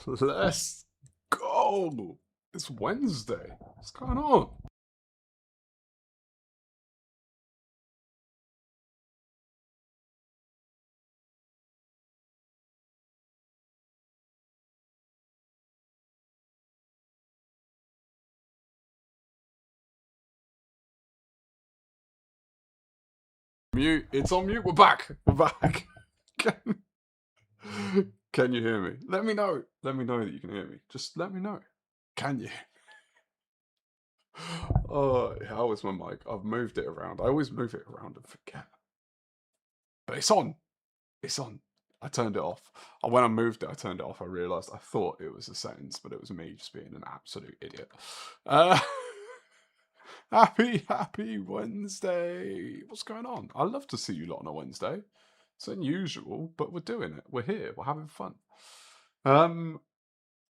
Let's go. It's Wednesday. What's going on? Mute. It's on mute. We're back. We're back. Can you hear me? Let me know. Let me know that you can hear me. Just let me know. Can you? Oh, how is my mic? I've moved it around. I always move it around and forget. But it's on. It's on. I turned it off. When I moved it, I turned it off. I realised I thought it was the settings, but it was me just being an absolute idiot. Happy Wednesday. What's going on? I love to see you lot on a Wednesday. It's unusual, but we're doing it. We're here. We're having fun.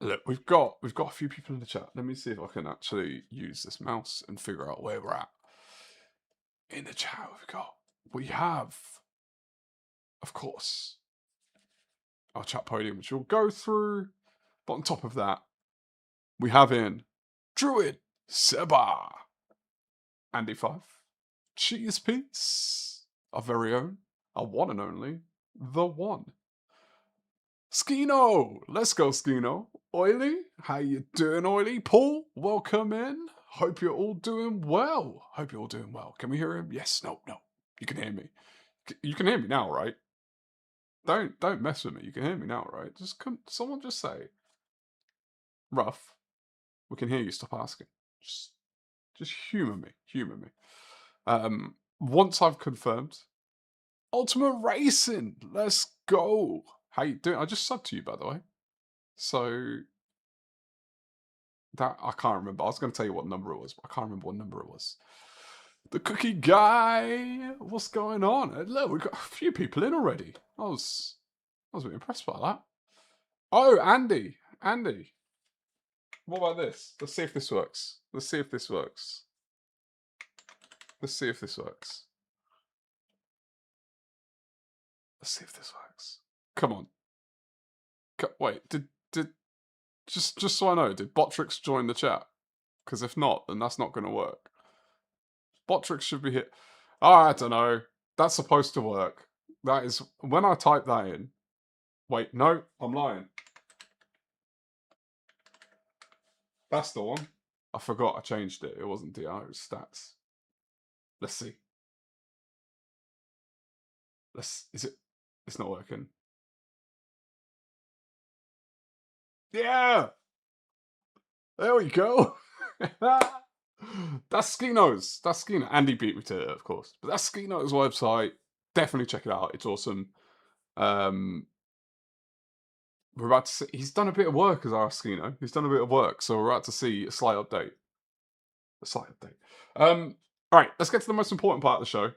Look, we've got a few people in the chat. Let me see if I can actually use this mouse and figure out where we're at. In the chat, we have, of course, our chat podium, which we'll go through. But on top of that, we have in Druid, Seba, Andy 5, Cheese Piece, our very own, our one and only, the one. Skino, let's go Skino. Oily, how you doing, Oily? Paul, welcome in. Hope you're all doing well. Can we hear him? Yes, no. You can hear me. You can hear me now, right? Don't mess with me. You can hear me now, right? Someone just say, Ruff, we can hear you. Stop asking. Just humour me. Once I've confirmed, Ultimate Racing, let's go. How you doing? I just subbed to you, by the way. So that I can't remember. I was going to tell you what number it was, but I can't remember what number it was. The Cookie Guy, what's going on? Look, we've got a few people in already. I was a bit impressed by that. Oh, Andy. What about this? Let's see if this works. Come on. Wait, just so I know, did Botrix join the chat? Because if not, then that's not going to work. Botrix should be here. Oh, I don't know. That's supposed to work. That is, when I type that in. Wait, no, I'm lying. That's the one. I forgot I changed it. It wasn't DI, it was stats. Let's see. It's not working. Yeah! There we go. That's Skino's. Andy beat me to it, of course. But that's Skino's website. Definitely check it out. It's awesome. We're about to see. He's done a bit of work as our Skino. He's done a bit of work, so we're about to see a slight update. All right, let's get to the most important part of the show.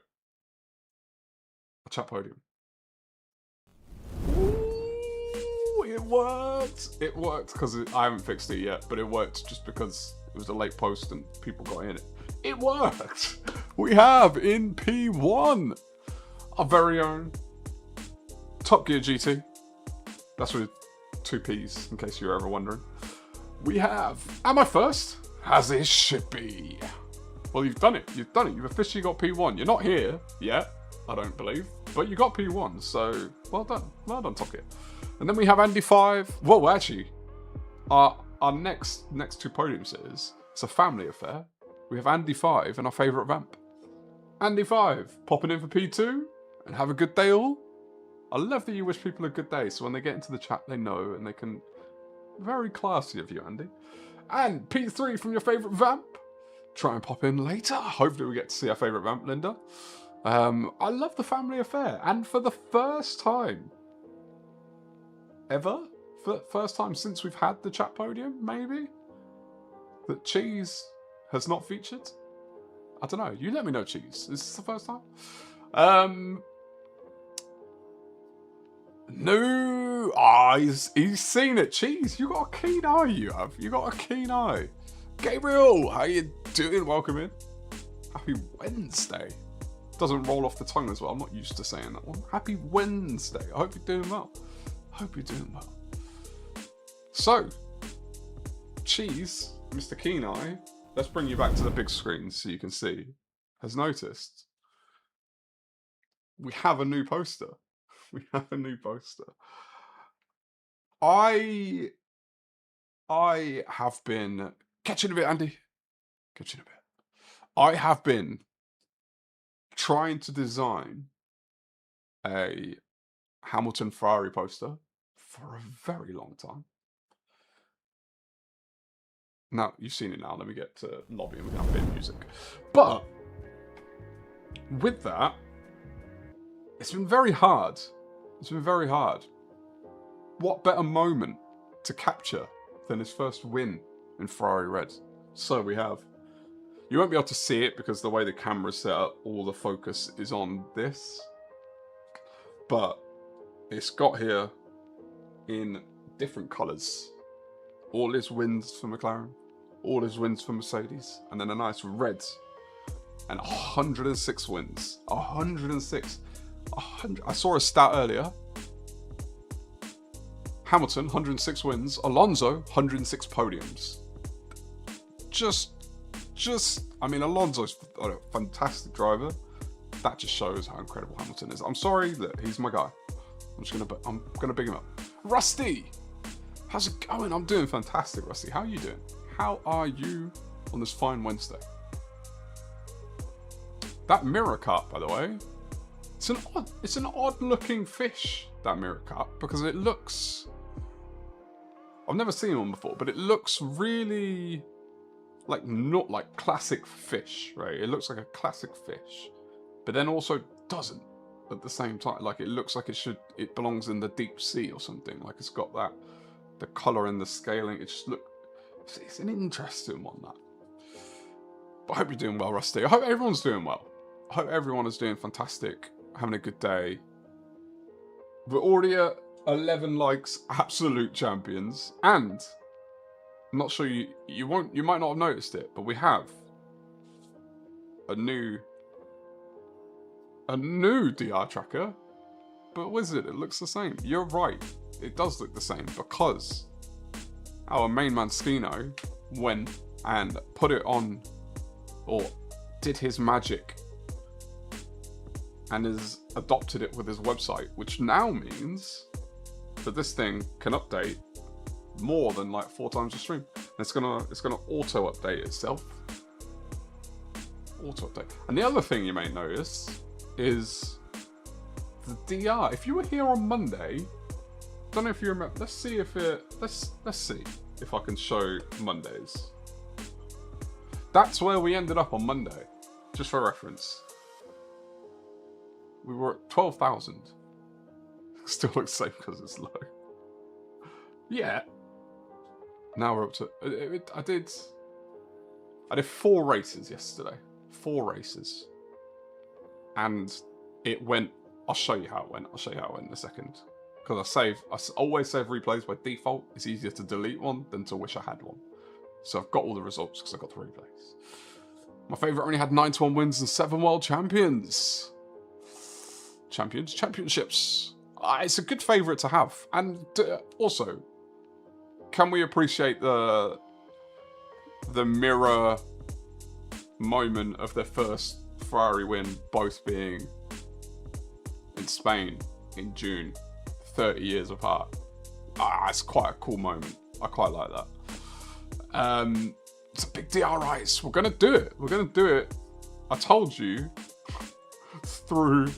A chat podium. Ooh, it worked. It worked because I haven't fixed it yet, but it worked just because it was a late post and people got in it. It worked. We have in P1 our very own Top Gear GT. That's with 2 P's, in case you're ever wondering. We have, am I first? As it should be. Well, you've done it. You've officially got P1. You're not here yet, I don't believe, but you got P1, so well done. Well done, Top Gear. And then we have Andy 5. Well, actually, our next 2 podium sitters, it's a family affair. We have Andy 5 and our favourite vamp. Andy 5, popping in for P2, and have a good day all. I love that you wish people a good day, so when they get into the chat, they know, and they can... Very classy of you, Andy. And P3 from your favourite vamp. Try and pop in later. Hopefully we get to see our favourite vamp, Linda. I love the family affair. And for the first time ever, first time since we've had the chat podium, maybe, that Cheese has not featured. I don't know. You let me know, Cheese. Is this the first time? No. Ah, he's seen it. Cheese, you got a keen eye, you have. You got a keen eye. Gabriel, how you doing? Welcome in. Happy Wednesday. Doesn't roll off the tongue as well. I'm not used to saying that one. Happy Wednesday. I hope you're doing well. So, Cheese, Mr. Keen Eye, let's bring you back to the big screen so you can see, has noticed we have a new poster. We have a new poster. I have been catching a bit, Andy. Catching a bit. I have been trying to design a Hamilton Ferrari poster for a very long time. Now, you've seen it now. Let me get to lobby and we can have a bit of music. But with that, it's been very hard. It's been very hard. What better moment to capture than his first win in Ferrari Red? So we have. You won't be able to see it because the way the camera's set up, all the focus is on this. But it's got here in different colours. All his wins for McLaren, all his wins for Mercedes, and then a nice red. And 106 wins. 106. 100. I saw a stat earlier. Hamilton, 106 wins. Alonso, 106 podiums. I mean, Alonso's a fantastic driver. That just shows how incredible Hamilton is. I'm sorry that he's my guy. I'm gonna big him up. Rusty, how's it going? I'm doing fantastic, Rusty. How are you doing? How are you on this fine Wednesday? That mirror cut, by the way, it's an odd looking fish, that mirror cut, because it looks, I've never seen one before, but it looks really like, not like classic fish, right? It looks like a classic fish, but then also doesn't at the same time. Like, it looks like it belongs in the deep sea or something. Like, it's got that, the color and the scaling. It just it's an interesting one, that. But I hope you're doing well, Rusty. I hope everyone's doing well. I hope everyone is doing fantastic, having a good day. We're already at 11 likes, absolute champions, and I'm not sure you might not have noticed it, but we have a new DR tracker. But Wizard, it looks the same. You're right, it does look the same, because our main man Skino went and put it on, or did his magic, and has adopted it with his website, which now means that this thing can update more than like 4 times a stream. And it's gonna auto update itself. Auto update. And the other thing you may notice is the DR. If you were here on Monday, don't know if you remember. Let's see if I can show Mondays. That's where we ended up on Monday, just for reference. We were at 12,000. Still looks the same because it's low. Yeah. Now we're up to. I did 4 races yesterday. 4 races. And it went. I'll show you how it went. In a second. Because I always save replays by default. It's easier to delete one than to wish I had one. So I've got all the results because I got the replays. My favourite only had 91 wins and 7 world championships. It's a good favourite to have. And also, can we appreciate the mirror moment of their first Ferrari win, both being in Spain in June, 30 years apart? It's quite a cool moment. I quite like that. It's a big DRS. We're gonna do it. I told you through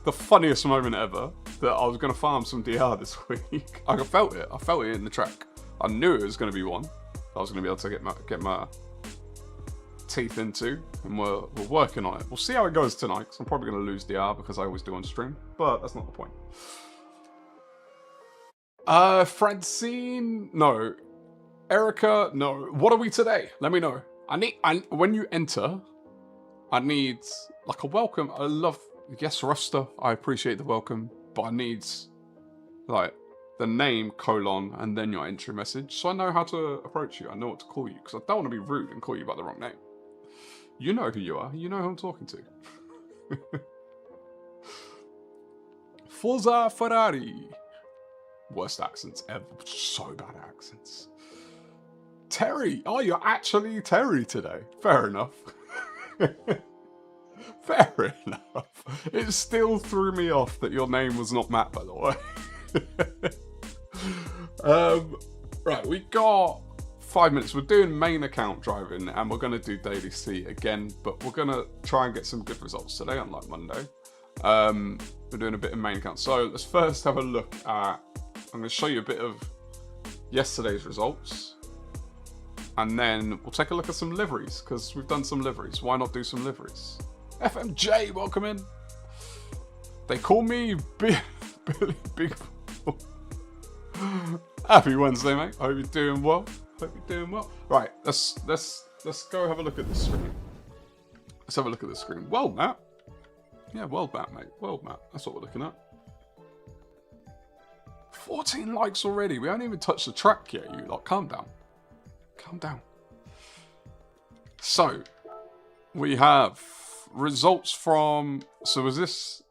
the funniest moment ever that I was going to farm some DR this week. I felt it in the track. I knew it was going to be one I was going to be able to get my teeth into, and we're working on it. We'll see how it goes tonight, because I'm probably going to lose DR because I always do on stream, but that's not the point. Francine, no. Erica, no. What are we today? Let me know. When you enter, I need like a welcome. I love, yes, Ruster, I appreciate the welcome, but I need like the name, colon, and then your entry message, so I know how to approach you. I know what to call you, because I don't want to be rude and call you by the wrong name. You know who you are. You know who I'm talking to. Forza Ferrari. Worst accents ever. So bad accents. Terry. Oh, you're actually Terry today. Fair enough. Fair enough. It still threw me off that your name was not Matt, by the way. Right, we got 5 minutes. We're doing main account driving, and we're going to do daily C again, but we're going to try and get some good results today, unlike Monday. We're doing a bit of main account. So let's first have a look at, I'm going to show you a bit of yesterday's results, and then we'll take a look at some liveries, because we've done some liveries. Why not do some liveries? FMJ, welcome in. They call me Billy Big. Happy Wednesday, mate. Hope you're doing well. Hope you're doing well. Right, let's go have a look at the screen. Let's have a look at the screen. World map. Yeah, world map, mate. World map. That's what we're looking at. 14 likes already. We haven't even touched the track yet. You lot, calm down. Calm down. So we have results from. So was this?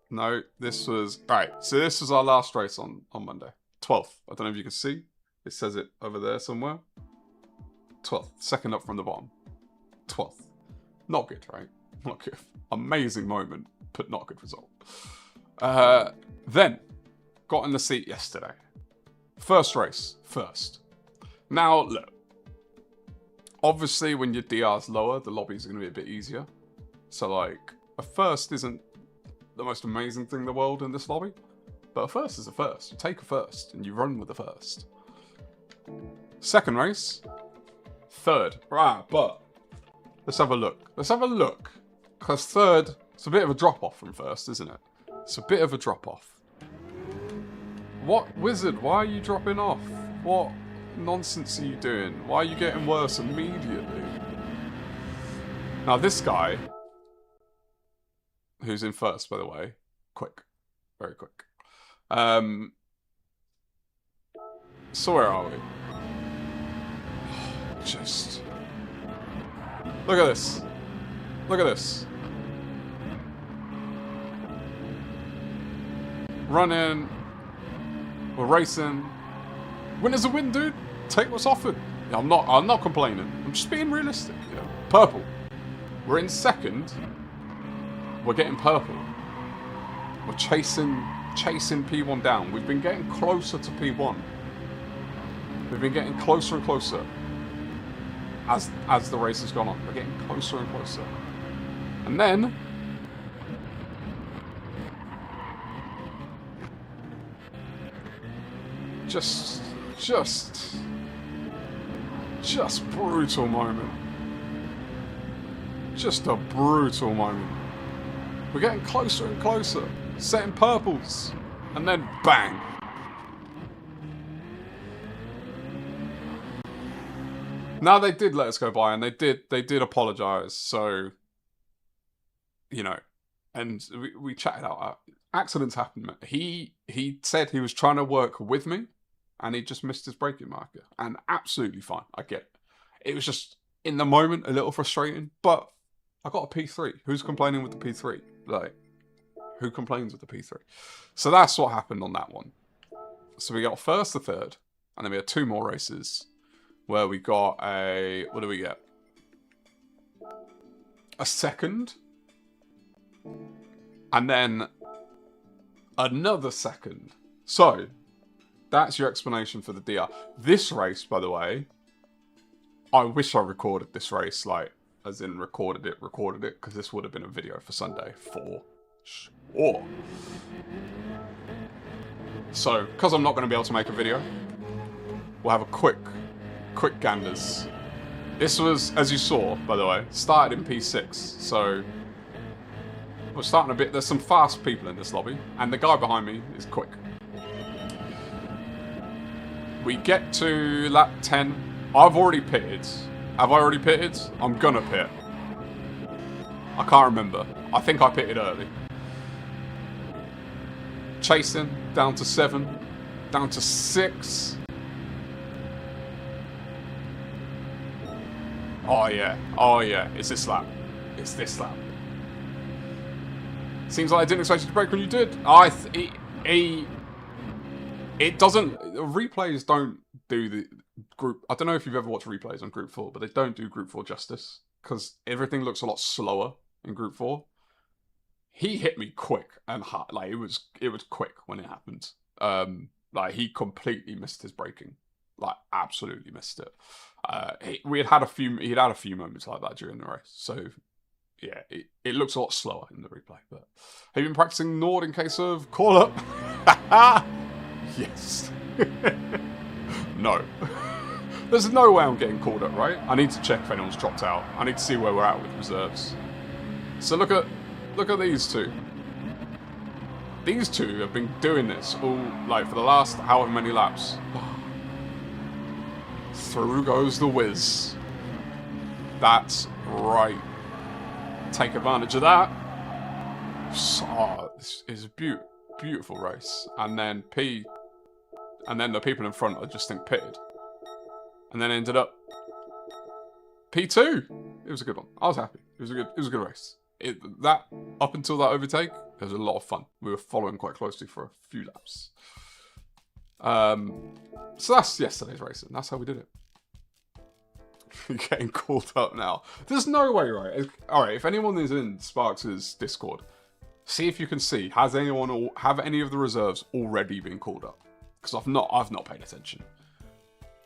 No, this was. Right. So this was our last race on Monday. 12th. I don't know if you can see. It says it over there somewhere. 12th. Second up from the bottom. 12th. Not good, right? Not good. Amazing moment, but not a good result. Then, got in the seat yesterday. First race. First. Now, look. Obviously, when your DR's lower, the lobbies are going to be a bit easier. So, like, a first isn't the most amazing thing in the world in this lobby. But a first is a first. You take a first and you run with the first. Second race. Third. Right, but let's have a look. Let's have a look. Because third, it's a bit of a drop-off from first, isn't it? It's a bit of a drop-off. What, Wizard? Why are you dropping off? What nonsense are you doing? Why are you getting worse immediately? Now, this guy, who's in first, by the way, quick. Very quick. So where are we? Just look at this. Look at this. Running. We're racing. Win is a win, dude. Take what's offered. Yeah, I'm not complaining. I'm just being realistic. You know? Purple. We're in second. We're getting purple. We're chasing P1 down. We've been getting closer to P1. We've been getting closer and closer as the race has gone on. We're getting closer and closer. And then just brutal moment. Just a brutal moment. We're getting closer and closer. Setting purples. And then bang. Now they did let us go by, and they did apologise. So, you know, and we chatted out. Accidents happen. He said he was trying to work with me, and he just missed his braking marker. And absolutely fine. I get it. It was just in the moment a little frustrating, but I got a P3. Who's complaining with the P3? Like, who complains with the P3? So that's what happened on that one. So we got first, the third, and then we had two more races where we got a, what do we get? A second, and then another second. So that's your explanation for the DR. This race, by the way, I wish I recorded this race, like, as in recorded it, because this would have been a video for Sunday, for sure. So, because I'm not going to be able to make a video, we'll have a quick ganders. This was, as you saw, by the way, started in P6, so we're starting a bit. There's some fast people in this lobby, and the guy behind me is quick. We get to lap 10. I've already pitted. Have I already pitted? I'm gonna pit. I can't remember. I think I pitted early. Chasing, down to 7, down to 6. Oh yeah, it's this lap. It's this lap. Seems like I didn't expect you to brake when you did. It doesn't. Replays don't do the group. I don't know if you've ever watched replays on Group 4, but they don't do Group 4 justice because everything looks a lot slower in Group 4. He hit me quick and hard. Like it was quick when it happened. Like he completely missed his braking. Like absolutely missed it. He'd had a few moments like that during the race. So yeah, it looks a lot slower in the replay. But have you been practicing Nord in case of call up? Yes. No. There's no way I'm getting called up, right? I need to check if anyone's dropped out. I need to see where we're at with reserves. So look at these two. These two have been doing this all like for the last however many laps. Through goes the whiz. That's right. Take advantage of that. Oh, this is a beautiful race. And then the people in front I just think pitted. And then ended up P2. It was a good one. I was happy. It was a good race. That up until that overtake, it was a lot of fun. We were following quite closely for a few laps. So that's yesterday's racing. That's how we did it. You're getting called up now. There's no way, right? Alright, if anyone is in Sparks' Discord, see if you can see, have any of the reserves already been called up? Because I've not paid attention.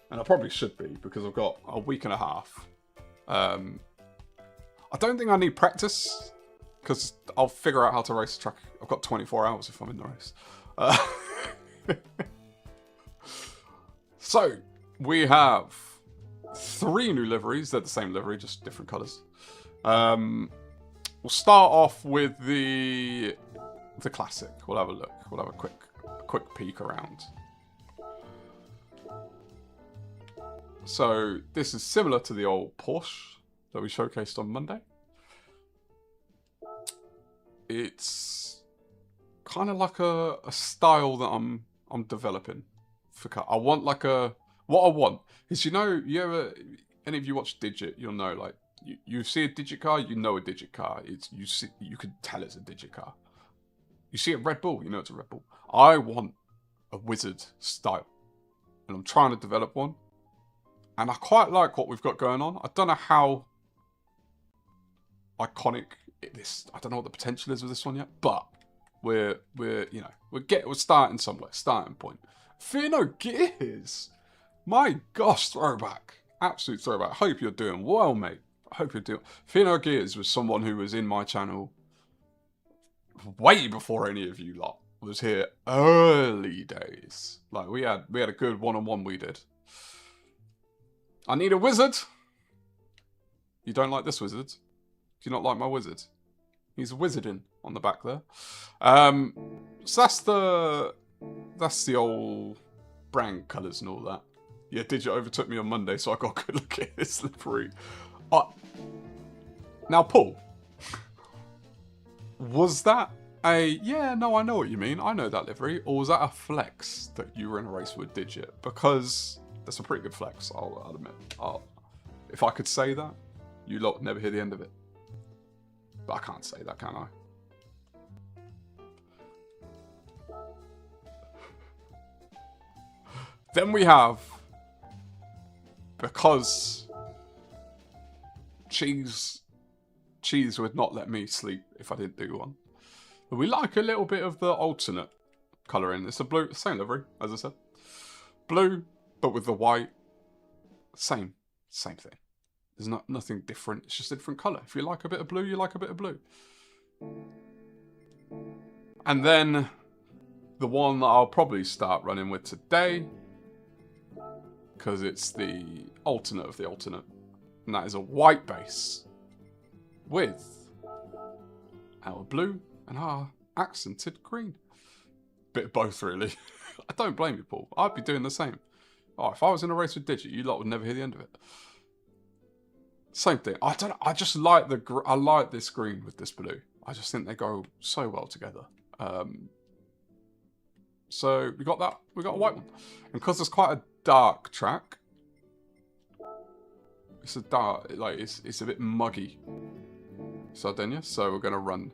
And I probably should be, because I've got a week and a half. I don't think I need practice, because I'll figure out how to race a track. I've got 24 hours if I'm in the race. So, we have 3 new liveries. They're the same livery, just different colours. We'll start off with the classic. We'll have a look. We'll have a quick peek around. So this is similar to the old Porsche that we showcased on Monday. It's kind of like a style that I'm developing for car. I want like what I want is, you ever, any of you watch Digit, you'll know, like you see a Digit car, you know a Digit car. You could tell it's a Digit car. You see a Red Bull, you know it's a Red Bull. I want a Wizard style, and I'm trying to develop one. And I quite like what we've got going on. I don't know how iconic this. I don't know what the potential is with this one yet, but we're starting somewhere. Starting point. Fear no Gears. My gosh, throwback. Absolute throwback. Hope you're doing well, mate. I hope you're doing. Fear no Gears was someone who was in my channel way before any of you lot was here. Early days. Like we had a good one-on-one we did. I need a wizard. You don't like this wizard? Do you not like my wizard? He's wizarding on the back there. So that's the old brand colours and all that. Yeah, Digit overtook me on Monday, so I got a good look at his livery. Now, Paul, was that yeah, no, I know what you mean. I know that livery. Or was that a flex that you were in a race with Digit? Because that's a pretty good flex, I'll admit. If I could say that, you lot would never hear the end of it. But I can't say that, can I? Then we have, because Cheese would not let me sleep if I didn't do one. But we like a little bit of the alternate colouring. It's a blue, same livery, as I said. Blue, but with the white, same thing. There's nothing different. It's just a different colour. If you like a bit of blue, you like a bit of blue. And then the one that I'll probably start running with today, because it's the alternate of the alternate, and that is a white base with our blue and our accented green. Bit of both, really. I don't blame you, Paul. I'd be doing the same. Oh, if I was in a race with Digit, you lot would never hear the end of it. Same thing. I just like I like this green with this blue. I just think they go so well together. So we got that. We got a white one, and because it's quite a dark track, it's a dark, like it's a bit muggy, Sardinia. So we're gonna run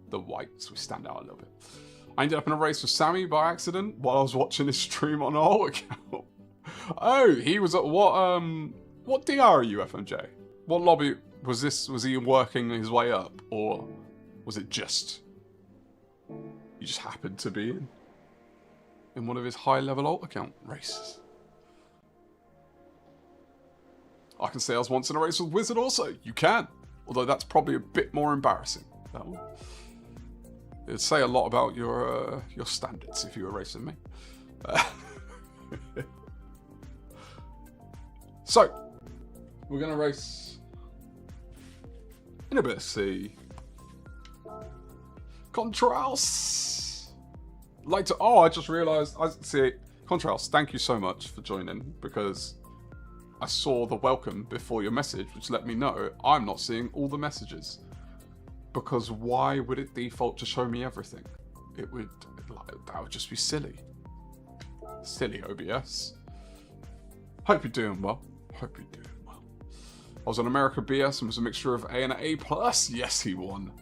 the white so we stand out a little bit. I ended up in a race with Sammy by accident while I was watching his stream on our account. Oh, he was at what DR are you, FMJ? What lobby was this? Was he working his way up, or was it just you just happened to be in one of his high-level alt account races? I can say I was once in a race with Wizard also. You can, although that's probably a bit more embarrassing. That one. It'd say a lot about your standards if you were racing me. So, we're going to race in a bit of C. Contrails! Like to, oh, I just realised, I see, Contrails, thank you so much for joining, because I saw the welcome before your message, which let me know I'm not seeing all the messages. Because why would it default to show me everything? It would, that would just be silly. Silly OBS. Hope you're doing well. Hope you're doing well. I was on America BS and was a mixture of A and A+. Yes, he won.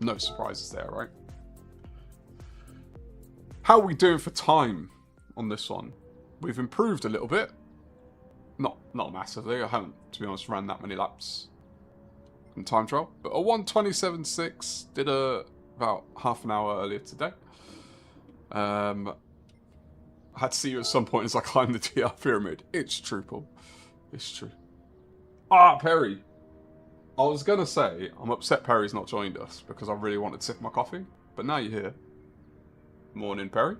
No surprises there, right? How are we doing for time on this one? We've improved a little bit. Not massively. I haven't, to be honest, ran that many laps in time trial. But a 1:27.6 did about half an hour earlier today. I had to see you at some point as I climbed the TR pyramid. It's true, Paul. It's true. Ah, Perry. I was going to say, I'm upset Perry's not joined us because I really wanted to sip my coffee. But now you're here. Morning, Perry.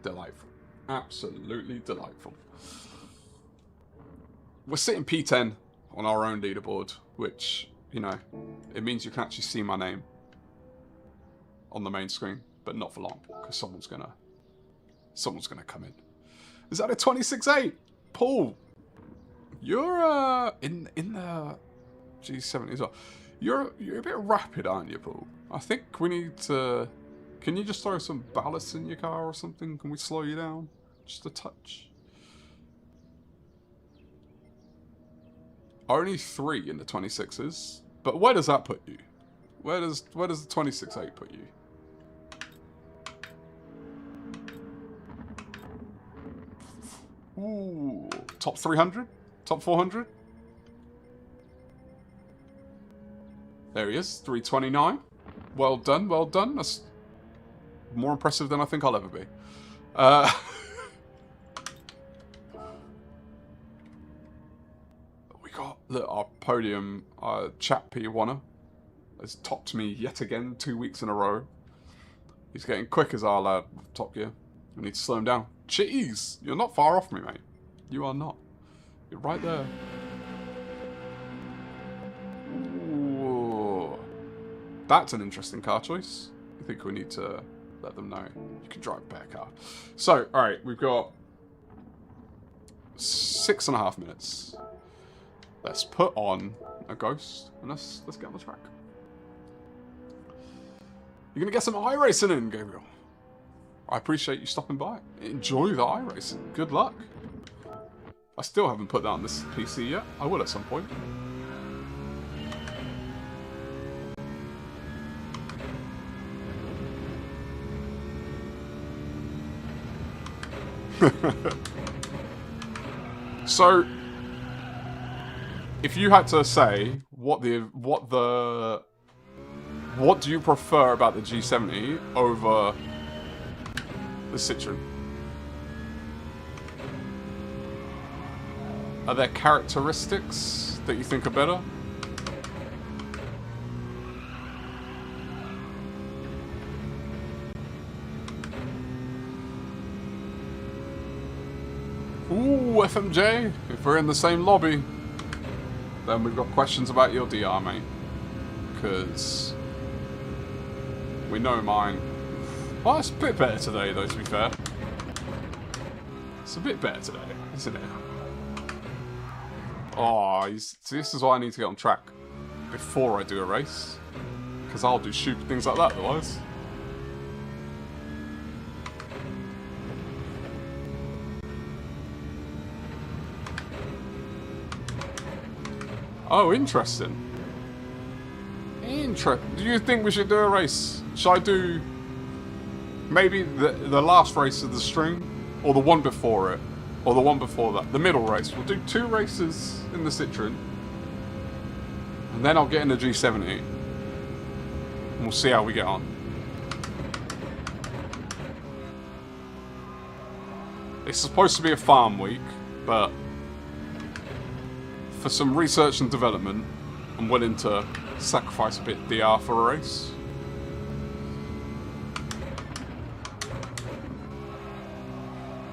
Delightful. Absolutely delightful. We're sitting P10 on our own leaderboard, which, you know, it means you can actually see my name on the main screen, but not for long, because someone's gonna come in. Is that a 26.8? Paul, you're in the G70 as well. You're a bit rapid, aren't you, Paul? I think we need to. Can you just throw some ballast in your car or something? Can we slow you down just a touch? Only 3 in the 26s, but where does that put you? Where does the 26.8 put you? Ooh, top 300? Top 400? There he is, 329. Well done, well done. That's more impressive than I think I'll ever be. We got, look, our podium, Chat P1er has topped me yet again 2 weeks in a row. He's getting quick as our lad with Top Gear. We need to slow him down. Jeez, you're not far off me, mate. You are not. You're right there. Ooh. That's an interesting car choice. I think we need to let them know you can drive a better car. So, alright, we've got 6.5 minutes. Let's put on a Ghost and let's get on the track. You're gonna get some iRacing in, Gabriel. I appreciate you stopping by. Enjoy the iRacing. Good luck. I still haven't put that on this PC yet. I will at some point. So, if you had to say what do you prefer about the G70 over the Citroen? Are there characteristics that you think are better? Ooh, FMJ, if we're in the same lobby, then we've got questions about your DR, mate. Because we know mine. Well, it's a bit better today, though, to be fair. It's a bit better today, isn't it? Oh, see, this is why I need to get on track before I do a race. Because I'll do stupid things like that otherwise. Oh, interesting. Do you think we should do a race? Should I do maybe the last race of the stream? Or the one before it? Or the one before that? The middle race. We'll do 2 races in the Citroen. And then I'll get in the G70. And we'll see how we get on. It's supposed to be a farm week, but for some research and development, I'm willing to sacrifice a bit of DR for a race.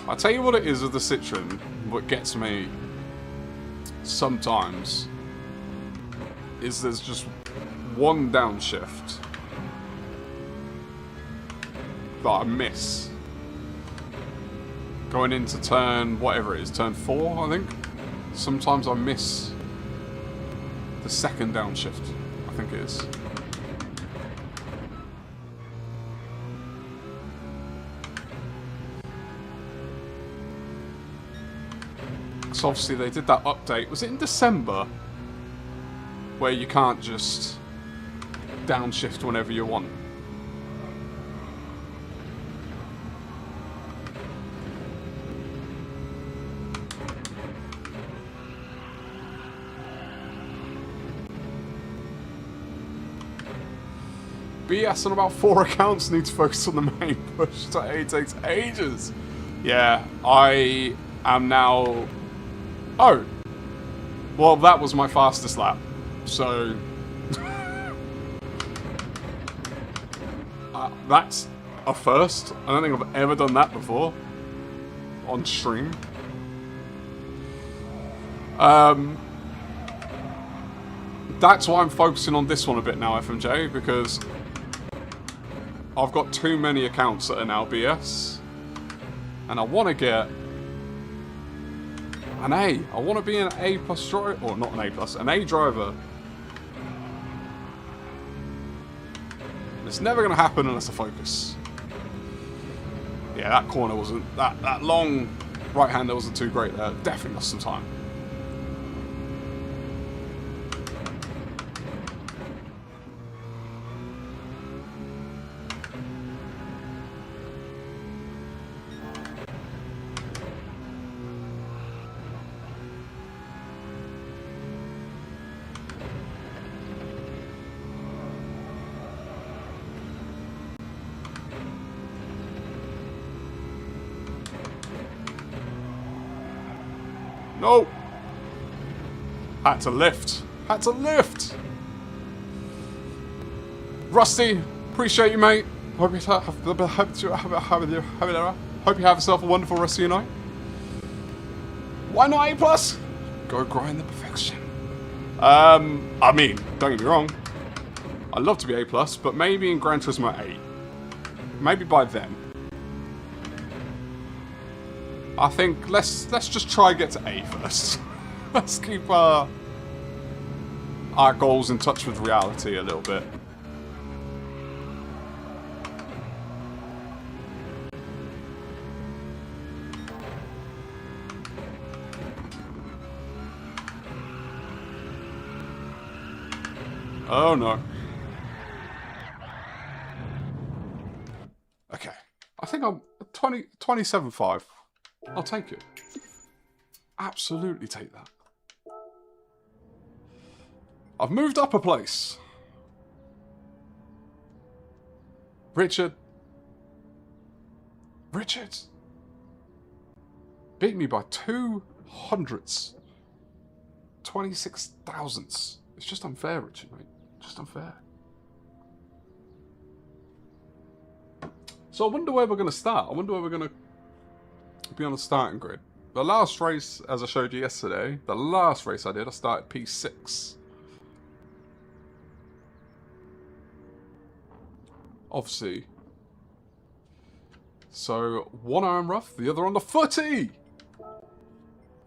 I'll tell you what it is with the Citroen, what gets me sometimes, is there's just one downshift that I miss. Going into turn, whatever it is, turn 4, I think. Sometimes I miss the second downshift, I think it is. So obviously they did that update. Was it in December? Where you can't just downshift whenever you want. BS on about 4 accounts, need to focus on the main push. It takes ages. Yeah, I am now... Oh! Well, that was my fastest lap. So... that's a first. I don't think I've ever done that before. On stream. That's why I'm focusing on this one a bit now, FMJ, because I've got too many accounts that are now BS. And I want to get an A. I want to be an A+ driver, or not an A+, an A driver. It's never going to happen unless I focus. Yeah, that corner wasn't, that long right-hander wasn't too great there. Definitely lost some time. No! Had to lift. Had to lift! Rusty, appreciate you, mate. Hope you have yourself a wonderful rest of your night. Why not A+? Go grind the perfection. I mean, don't get me wrong. I'd love to be A+, but maybe in Gran Turismo 8. Maybe by then. I think let's just try and get to A first. Let's keep our goals in touch with reality a little bit. Oh no. Okay. I think I'm 27.5. I'll take it. Absolutely take that. I've moved up a place. Richard. Beat me by 2 hundredths. 26 thousandths. It's just unfair, Richard, mate. Just unfair. So I wonder where we're going to start. I wonder where we're going to be on the starting grid. The last race, as I showed you yesterday, the last race I did, I started P6. Obviously. So, one arm rough, the other on the footy!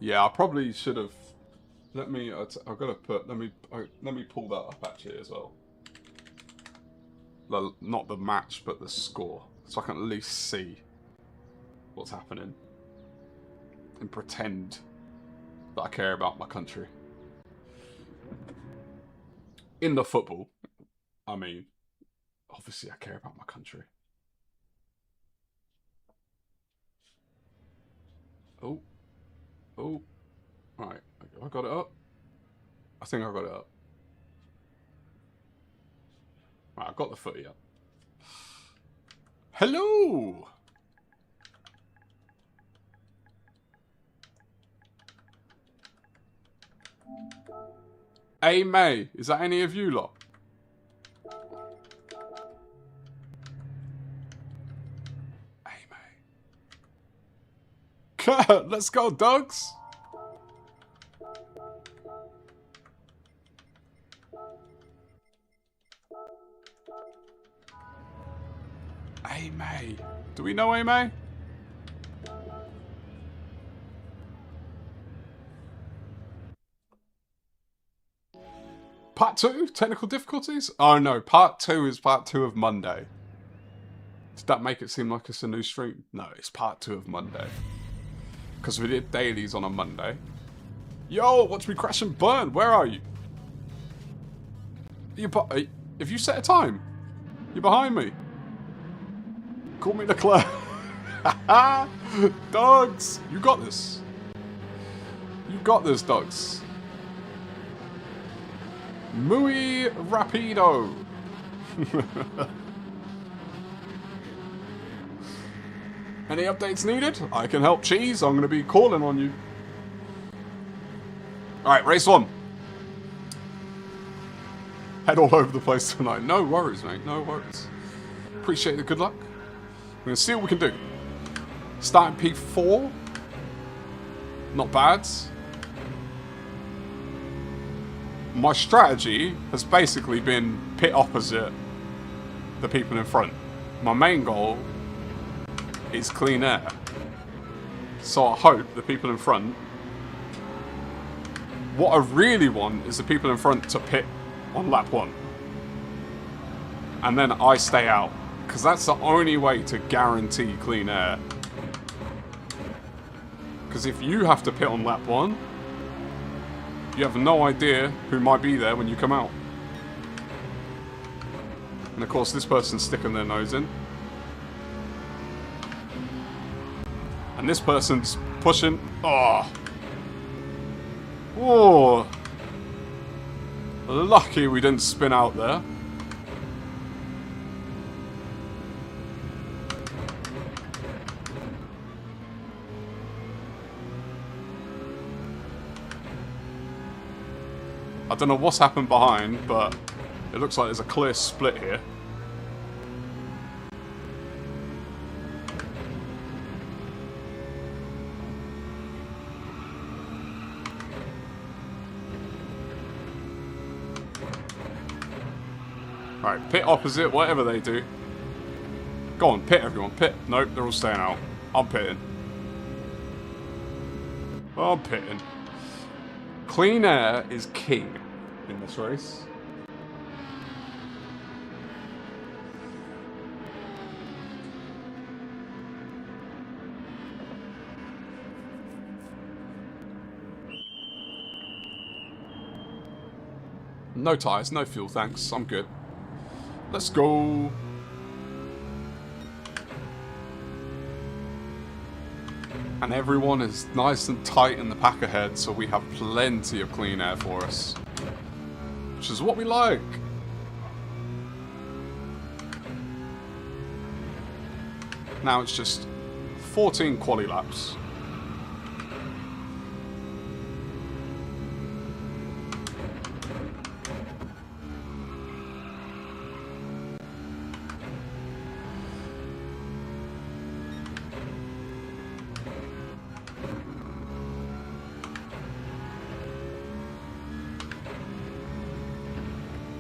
Yeah, I probably should have... I've got to put... Let me pull that up actually as well. Not the match, but the score. So I can at least see what's happening. And pretend that I care about my country. In the football. I mean, obviously I care about my country. Oh. Oh. Right. I got it up. I think I got it up. Right, I've got the footy up. Hello! Hey, May, is that any of you lot? Hey, May. Let's go, dogs! Hey, May. Do we know Hey, May? Part 2? Technical difficulties? Oh no, part 2 is part 2 of Monday. Did that make it seem like it's a new stream? No, it's part 2 of Monday. Because we did dailies on a Monday. Yo, watch me crash and burn. Where are you? Have you set a time? You're behind me. Call me Leclerc. Dogs, you got this. You got this, dogs. Muy rapido. Any updates needed? I can help, Cheese. I'm going to be calling on you. Alright, race 1. Head all over the place tonight. No worries, mate. No worries. Appreciate the good luck. We're going to see what we can do. Starting P4. Not bad. My strategy has basically been pit opposite the people in front. My main goal is clean air. So I hope the people in front... What I really want is the people in front to pit on lap 1. And then I stay out. Because that's the only way to guarantee clean air. Because if you have to pit on lap 1... You have no idea who might be there when you come out. And of course this person's sticking their nose in. And this person's pushing. Oh. Oh. Lucky we didn't spin out there. I don't know what's happened behind, but it looks like there's a clear split here. Right, pit opposite, whatever they do. Go on, pit everyone, pit. Nope, they're all staying out. I'm pitting. I'm pitting. Clean air is king in this race. No tyres, no fuel, thanks. I'm good. Let's go. And everyone is nice and tight in the pack ahead, so we have plenty of clean air for us. Which is what we like. Now it's just 14 quali laps.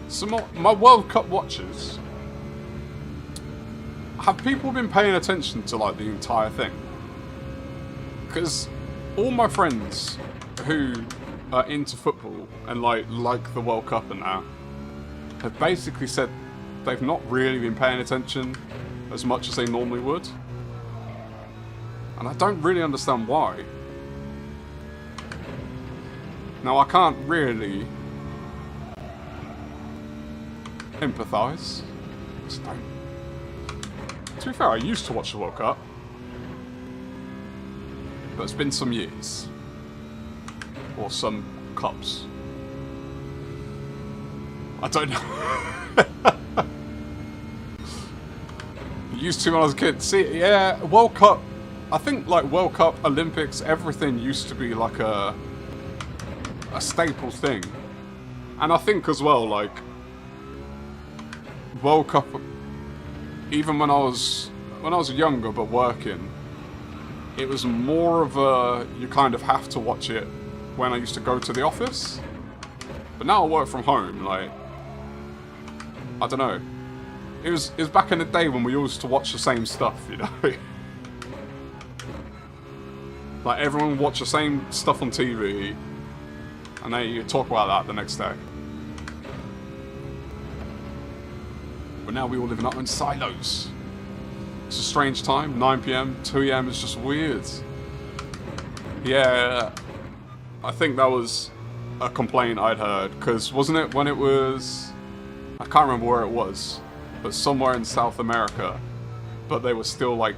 So my World Cup watchers, have people been paying attention to like the entire thing? Because all my friends who are into football and like the World Cup and that have basically said they've not really been paying attention as much as they normally would. And I don't really understand why. Now I can't really empathise. Just don't. To be fair, I used to watch the World Cup. But it's been some years. Or some cups. I don't know. Used to when I was a kid. See, yeah, World Cup. I think like World Cup, Olympics, everything used to be like a staple thing. And I think as well, like World Cup, even when I was younger but working, it was more of a, you kind of have to watch it when I used to go to the office. But now I work from home, like, I don't know. It was back in the day when we used to watch the same stuff, you know? Like, everyone watched the same stuff on TV, and then you talk about that the next day. But now we all live in our own silos. It's a strange time, 9 PM, 2 AM is just weird. Yeah, I think that was a complaint I'd heard, because wasn't it when it was, I can't remember where it was, but somewhere in South America, but they were still like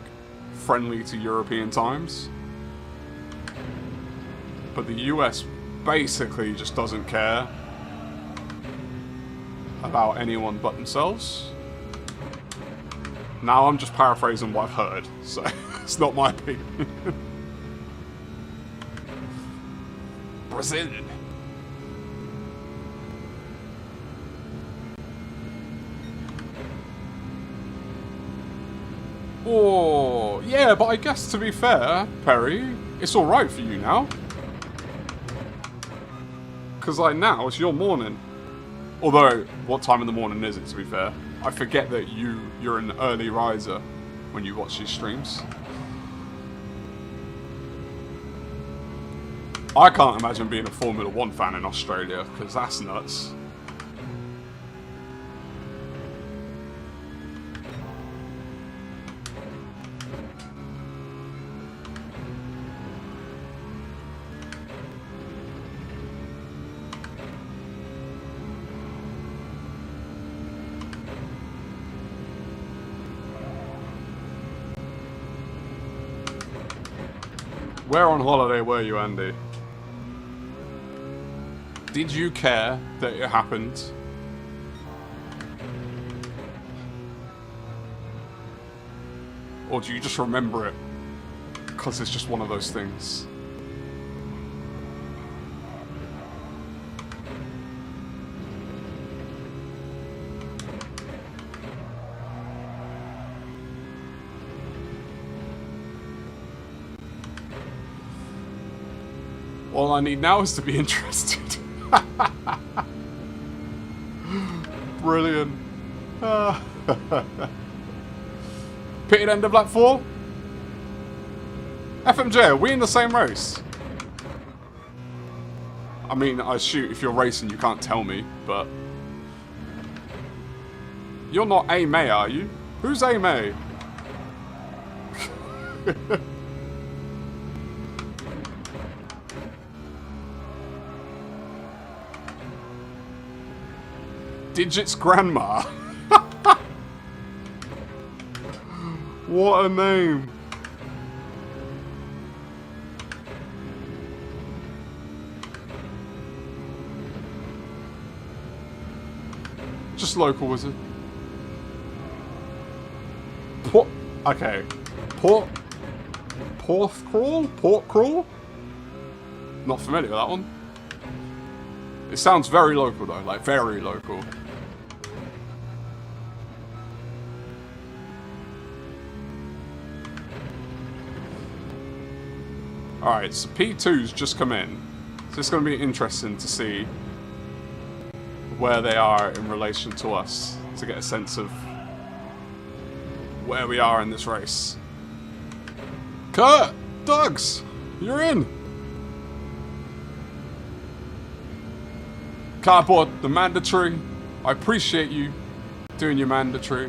friendly to European times. But the US basically just doesn't care about anyone but themselves. Now I'm just paraphrasing what I've heard, so it's not my opinion. Brazil. Oh, yeah, but I guess to be fair, Perry, it's alright for you now. Because like now, it's your morning. Although, what time in the morning is it, to be fair? I forget that you're an early riser when you watch these streams. I can't imagine being a Formula 1 fan in Australia, because that's nuts. Where on holiday were you, Andy? Did you care that it happened? Or do you just remember it because it's just one of those things? All I need now is to be interested. Brilliant. Pitted end of lap 4? FMJ, are we in the same race? I mean, I shoot, if you're racing you can't tell me, but... You're not A-May, are you? Who's A-May? Digits Grandma. What a name. Just local wizard. Okay. Pork crawl? Not familiar with that one. It sounds very local though, like very local. Alright, so P2's just come in. So it's going to be interesting to see where they are in relation to us, to get a sense of where we are in this race. Kurt! Dogs! You're in! Cardboard, the mandatory. I appreciate you doing your mandatory.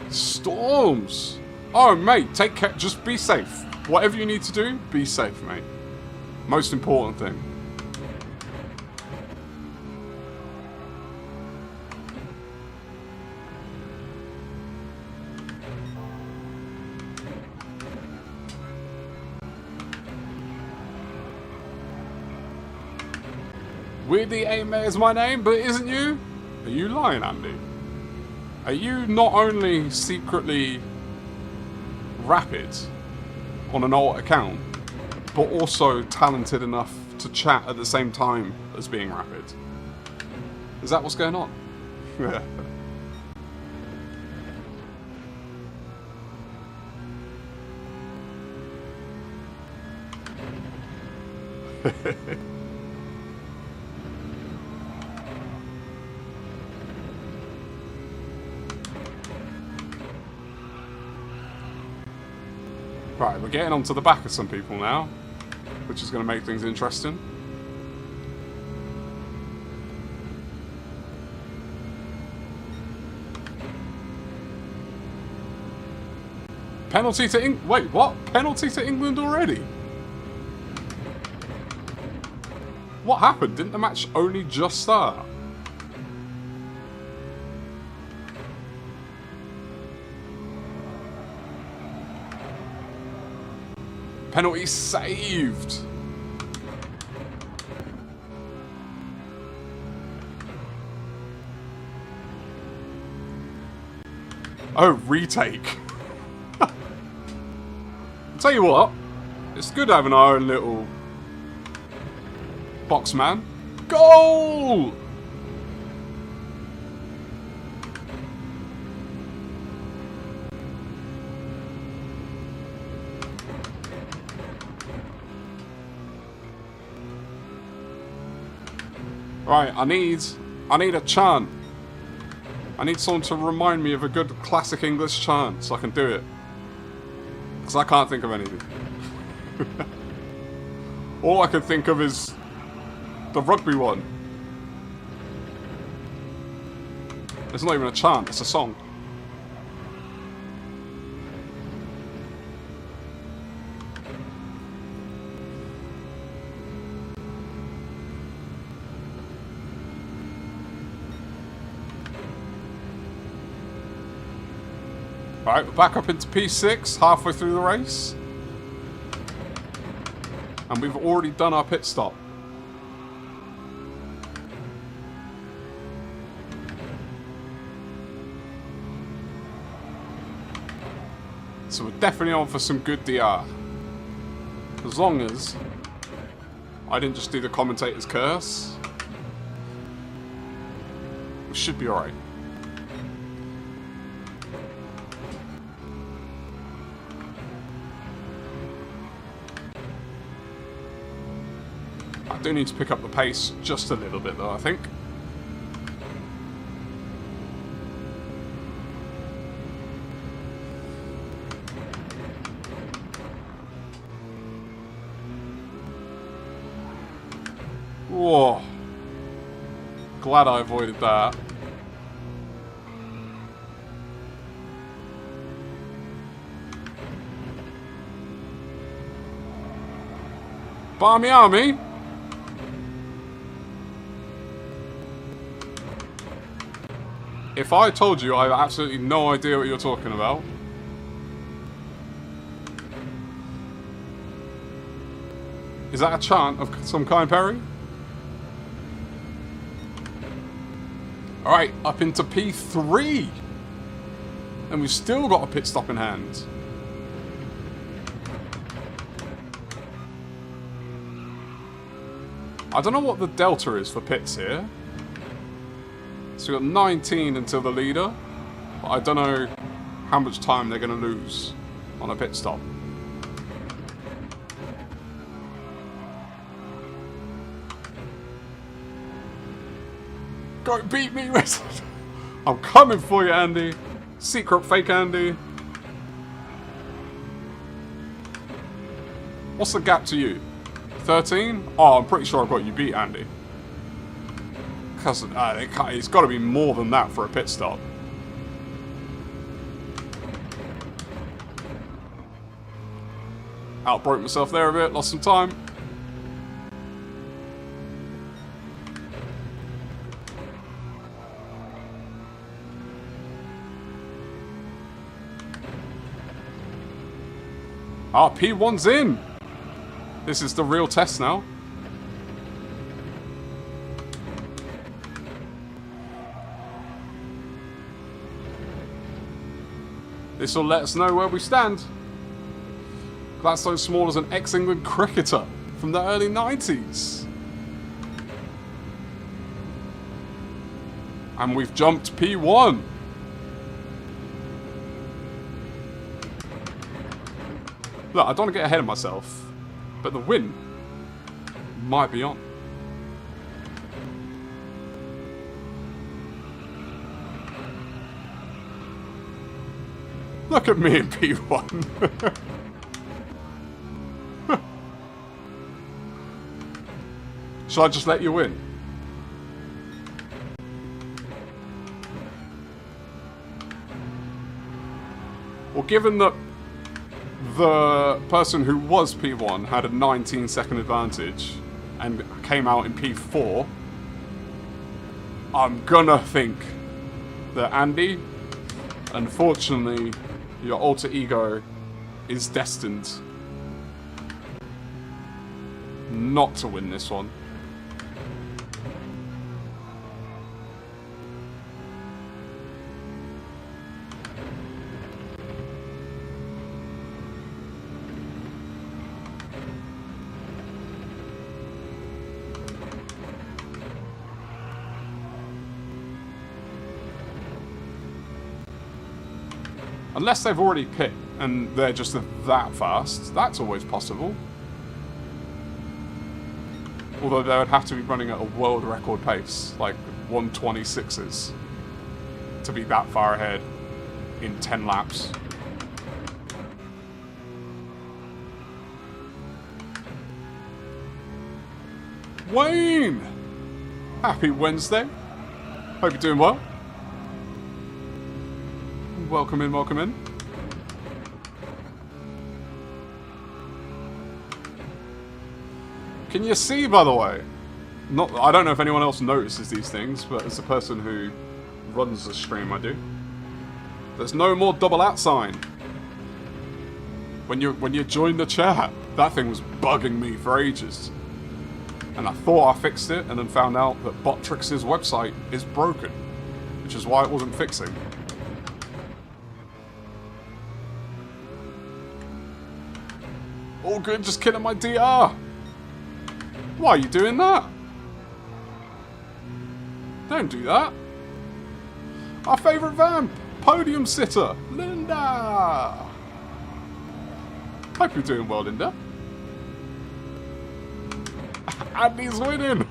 Storms! Oh, mate, take care. Just be safe. Whatever you need to do, be safe, mate. Most important thing. Weirdly, AMA is my name, but it isn't you? Are you lying, Andy? Are you not only secretly rapid on an alt account, but also talented enough to chat at the same time as being rapid? Is that what's going on? Yeah. Right, we're getting onto the back of some people now, which is going to make things interesting. Penalty to England. Wait, what? Penalty to England already? What happened? Didn't the match only just start? Penalty saved. Oh, retake. Tell you what, it's good having our own little box man. Goal! Right, I need a chant. I need someone to remind me of a good classic English chant so I can do it. Because I can't think of anything. All I can think of is the rugby one. It's not even a chant, it's a song. Alright, we're back up into P6, halfway through the race. And we've already done our pit stop. So we're definitely on for some good DR. As long as I didn't just do the commentator's curse. We should be alright. I do need to pick up the pace just a little bit though, I think. Whoa. Glad I avoided that. Barmy Army? If I told you I have absolutely no idea what you're talking about. Is that a chant of some kind, Perry? Alright, up into P3. And we've still got a pit stop in hand. I don't know what the delta is for pits here. So we've got 19 until the leader, but I don't know how much time they're going to lose on a pit stop. Go beat me, Wizard! I'm coming for you, Andy. Secret fake Andy. What's the gap to you? 13? Oh, I'm pretty sure I've got you beat, Andy. Because it's got to be more than that for a pit stop. Outbroke myself there a bit, lost some time. Ah, P1's in! This is the real test now. This will let us know where we stand. Gladstone Small is an ex-England cricketer from the early 90s. And we've jumped P1. Look, I don't want to get ahead of myself, but the win might be on. Look at me in P1. Shall I just let you win? Well, given that the person who was P1 had a 19-second advantage and came out in P4, I'm gonna think that Andy, unfortunately, your alter ego is destined not to win this one. Unless they've already pit and they're just that fast. That's always possible. Although they would have to be running at a world record pace, like 126s, to be that far ahead in 10 laps. Wayne! Happy Wednesday. Hope you're doing well. Welcome in, welcome in. Can you see, by the way? I don't know if anyone else notices these things, but as a person who runs the stream, I do. There's no more double @ sign. When you join the chat, that thing was bugging me for ages. And I thought I fixed it, and then found out that Botrix's website is broken, which is why it wasn't fixing. All good, just killing my DR. Why are you doing that? Don't do that. Our favourite vamp, podium sitter, Linda. Hope you're doing well, Linda. Andy's winning.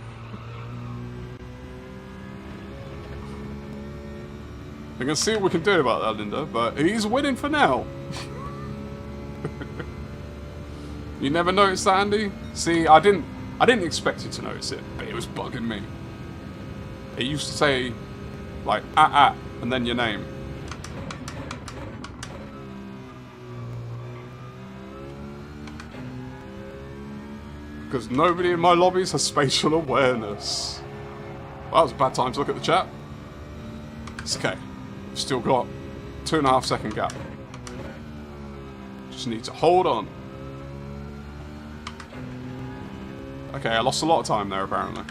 We're gonna see what we can do about that, Linda, but he's winning for now. You never noticed that, Andy? See, I didn't expect you to notice it, but it was bugging me. It used to say, like, and then your name. Because nobody in my lobbies has spatial awareness. Well, that was a bad time to look at the chat. It's okay. We've still got 2.5 second gap. Just need to hold on. Okay, I lost a lot of time there, apparently.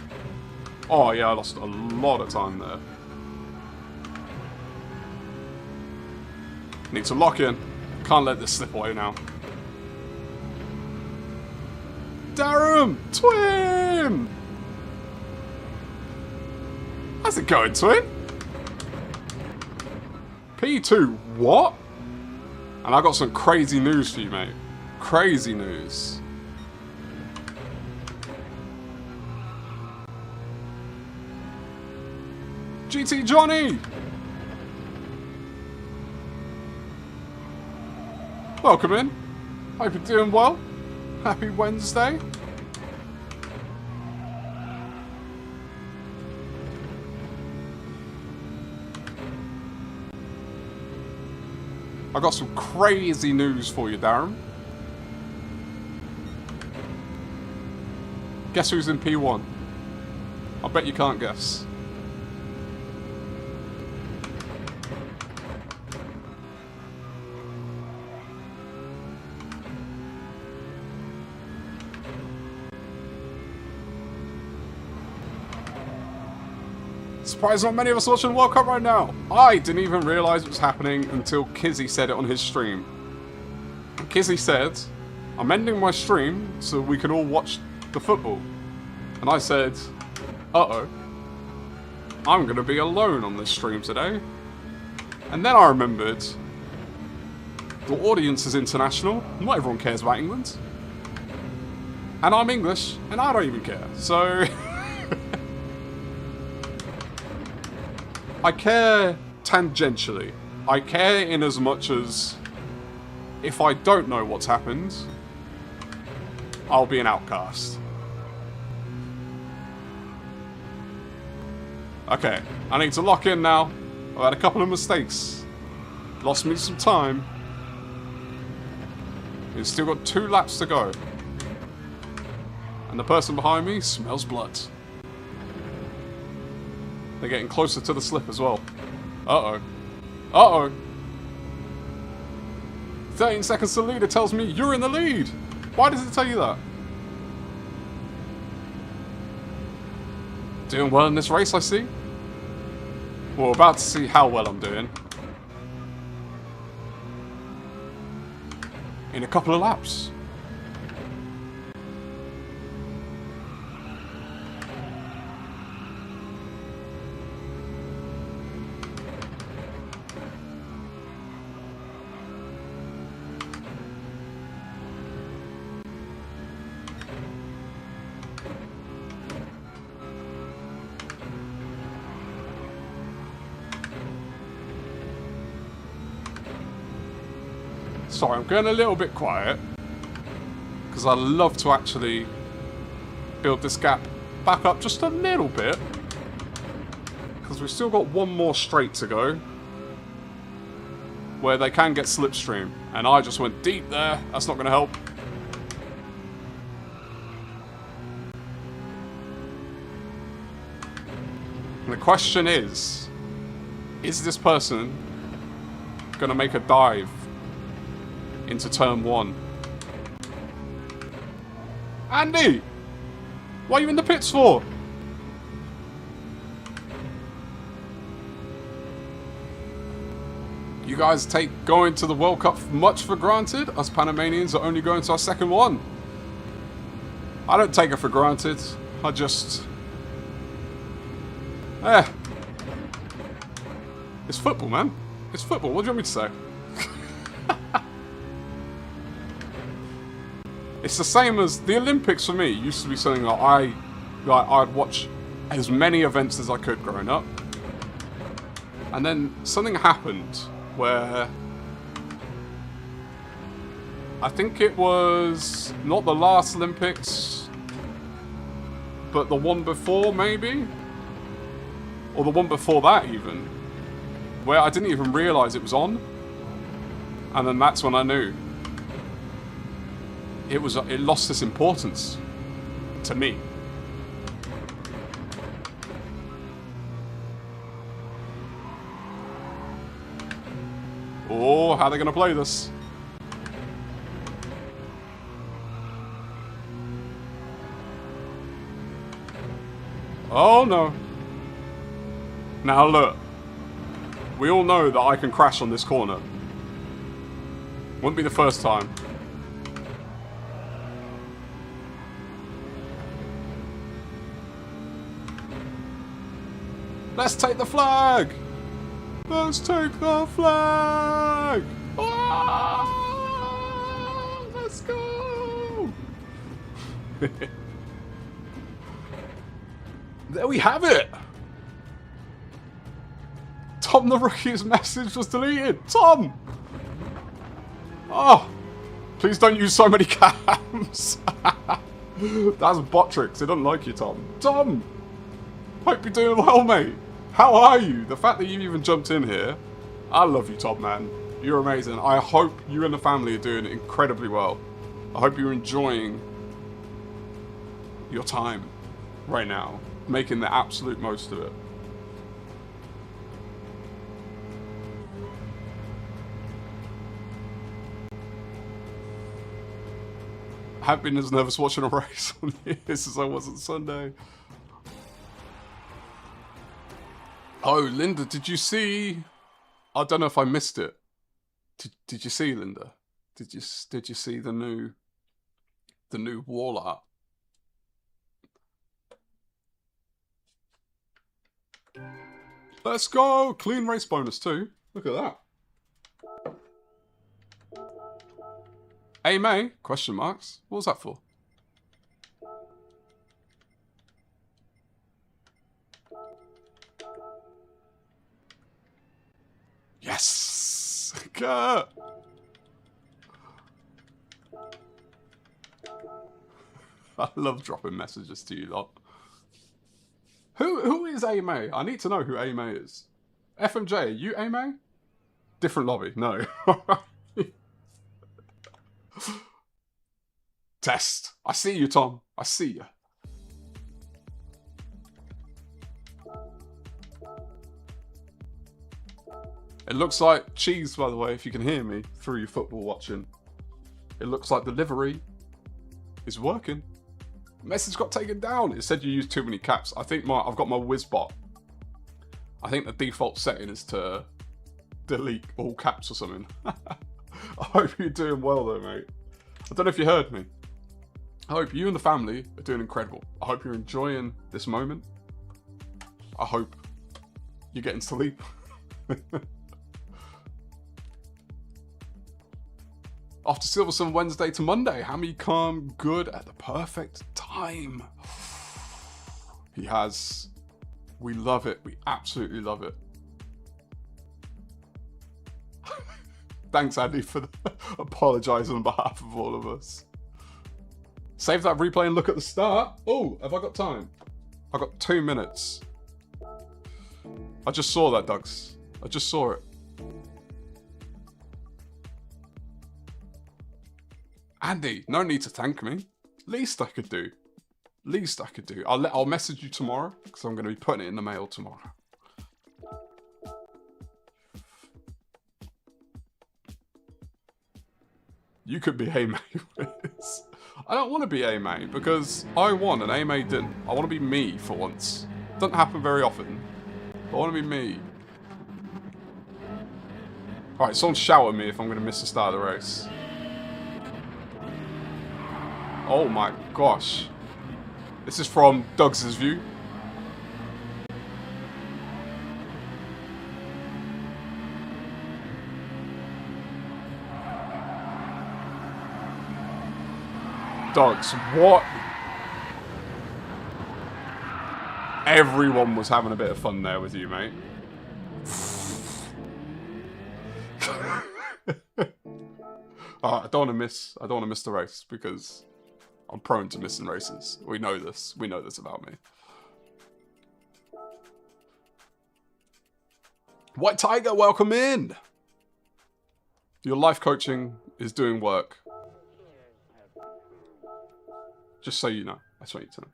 Oh, yeah, I lost a lot of time there. Need to lock in. Can't let this slip away now. Darren! Twin! How's it going, Twin? P2, what? And I got some crazy news for you, mate. Crazy news. GT Johnny! Welcome in. Hope you're doing well. Happy Wednesday. I got some crazy news for you, Darren. Guess who's in P1? I bet you can't guess. Surprised not many of us watching the World Cup right now. I didn't even realise it was happening until Kizzy said it on his stream. And Kizzy said, I'm ending my stream so we can all watch the football. And I said, uh-oh, I'm going to be alone on this stream today. And then I remembered, the audience is international, not everyone cares about England. And I'm English, and I don't even care, so... I care tangentially. I care in as much as if I don't know what's happened, I'll be an outcast. Okay, I need to lock in now. I've had a couple of mistakes. Lost me some time. We've still got 2 laps to go. And the person behind me smells blood. They're getting closer to the slip as well. Uh-oh. Uh-oh. 13 seconds to leader tells me you're in the lead. Why does it tell you that? Doing well in this race, I see. Well, we're about to see how well I'm doing. In a couple of laps. Sorry, I'm going a little bit quiet because I love to actually build this gap back up just a little bit because we've still got one more straight to go where they can get slipstream, and I just went deep there. That's not going to help. And the question is this person going to make a dive into turn 1? Andy! What are you in the pits for? You guys take going to the World Cup much for granted? Us Panamanians are only going to our second one. I don't take it for granted. I just... It's football, man. It's football. What do you want me to say? It's the same as the Olympics for me. It used to be something that I'd watch as many events as I could growing up. And then something happened where I think it was not the last Olympics, but the one before maybe? Or the one before that even, where I didn't even realise it was on. And then that's when I knew. It lost its importance to me. Oh, how are they going to play this? Oh no. Now look. We all know that I can crash on this corner. Wouldn't be the first time. Let's take the flag! Let's take the flag! Oh, let's go! There we have it! Tom the Rookie's message was deleted! Tom! Oh! Please don't use so many cams! That's bot tricks. They don't like you, Tom. Tom! Hope you're doing well, mate. How are you? The fact that you even jumped in here, I love you, Tom, man. You're amazing. I hope you and the family are doing incredibly well. I hope you're enjoying your time right now, making the absolute most of it. I haven't been as nervous watching a race on years as I was on Sunday. Oh, Linda, did you see? I don't know if I missed it. Did you see, Linda? Did you see the new wall art? Let's go! Clean race bonus too. Look at that. AMA? Question marks. What was that for? Yes! Kurt! I love dropping messages to you lot. Who is AMA? I need to know who AMA is. FMJ, are you AMA? Different lobby. No. Test. I see you, Tom. I see you. It looks like cheese, by the way, if you can hear me through your football watching. It looks like the livery is working. Message got taken down. It said you used too many caps. I think I've got my WizBot. I think the default setting is to delete all caps or something. I hope you're doing well though, mate. I don't know if you heard me. I hope you and the family are doing incredible. I hope you're enjoying this moment. I hope you're getting sleep. After Silverstone Wednesday to Monday, Hammy come good at the perfect time. He has. We love it. We absolutely love it. Thanks, Andy, for apologising on behalf of all of us. Save that replay and look at the start. Oh, have I got time? I got 2 minutes. I just saw that, Dugs. I just saw it. Andy, no need to thank me. Least I could do. Least I could do. I'll message you tomorrow because I'm going to be putting it in the mail tomorrow. You could be AMA. I don't want to be AMA because I won and AMA didn't. I want to be me for once. Doesn't happen very often. But I want to be me. Alright, someone shout at me if I'm going to miss the start of the race. Oh my gosh. This is from Doug's view. Dogs, what? Everyone was having a bit of fun there with you, mate. I don't want to miss the race because I'm prone to missing races. We know this. We know this about me. White Tiger, welcome in. Your life coaching is doing work. Just so you know. I just want you to know.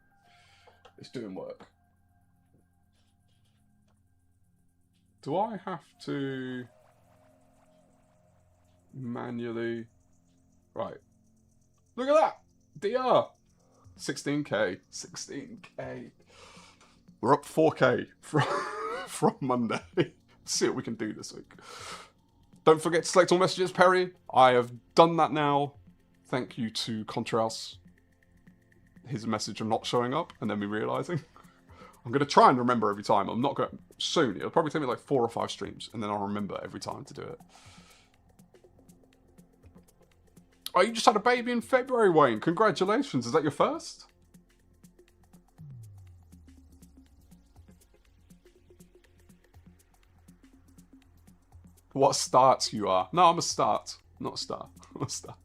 It's doing work. Do I have to manually... Right. Look at that! DR! 16k. 16k. We're up 4k from Monday. Let's see what we can do this week. Don't forget to select all messages, Perry. I have done that now. Thank you to Contrails. His message of not showing up and then me realising. I'm going to try and remember every time. I'm not going to... Soon. It'll probably take me like 4 or 5 streams and then I'll remember every time to do it. Oh, you just had a baby in February, Wayne. Congratulations. Is that your first? What starts you are? No, I'm a start. Not a star. I'm a start.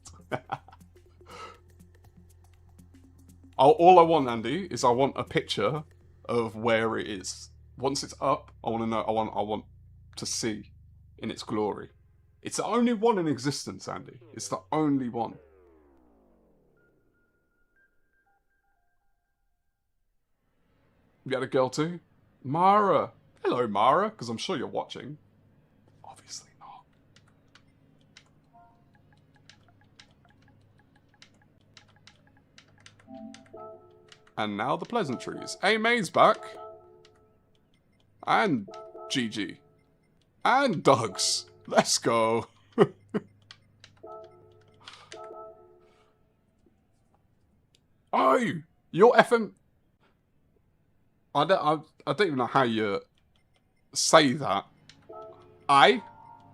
All I want, Andy, is I want a picture of where it is. Once it's up, I want to know. I want to see in its glory. It's the only one in existence, Andy. It's the only one. You had a girl too? Mara. Hello, Mara, because I'm sure you're watching. Obviously not. And now the pleasantries. A-May's back. And GG. And Doug's. Let's go. Oh, you're FM... I don't even know how you say that.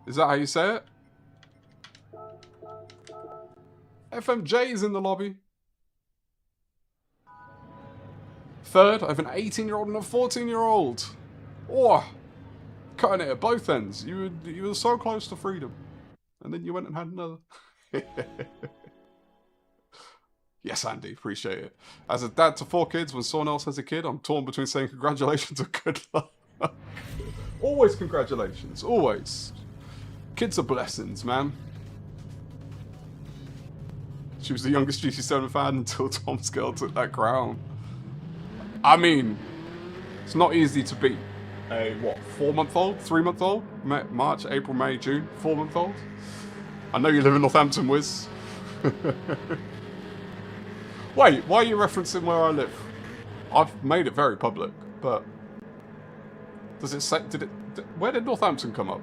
Is that how you say it? FMJ is in the lobby. Third, I have an 18-year-old and a 14-year-old. Oh, cutting it at both ends. You were so close to freedom. And then you went and had another. Yes, Andy, appreciate it. As a dad to 4 kids, when someone else has a kid, I'm torn between saying congratulations or good luck. Always congratulations, always. Kids are blessings, man. She was the youngest GT7 fan until Tom's girl took that crown. I mean, it's not easy to beat a, what, 4-month-old? 3-month-old? March, April, May, June? 4-month-old? I know you live in Northampton, Wiz. Wait, why are you referencing where I live? I've made it very public, but... Does it say... where did Northampton come up?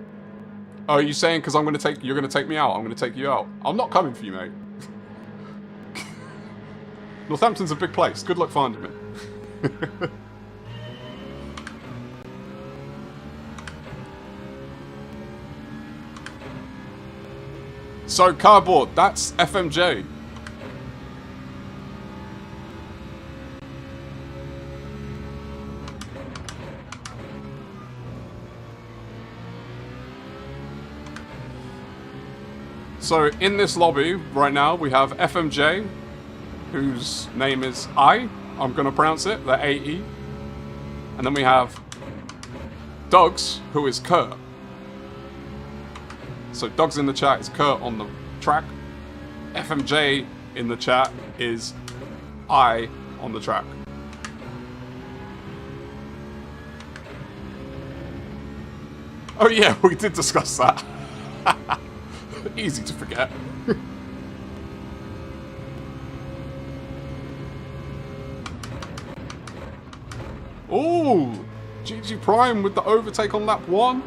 Oh, are you saying because you're going to take me out? I'm going to take you out. I'm not coming for you, mate. Northampton's a big place. Good luck finding me. So, cardboard, that's FMJ. So, in this lobby, right now, we have FMJ, whose name is I'm going to pronounce it, the AE. And then we have Doug's, who is Kurt. So Doug's in the chat is Kurt on the track. FMJ in the chat is I on the track. Oh yeah, we did discuss that. Easy to forget. Ooh, GG Prime with the overtake on lap 1.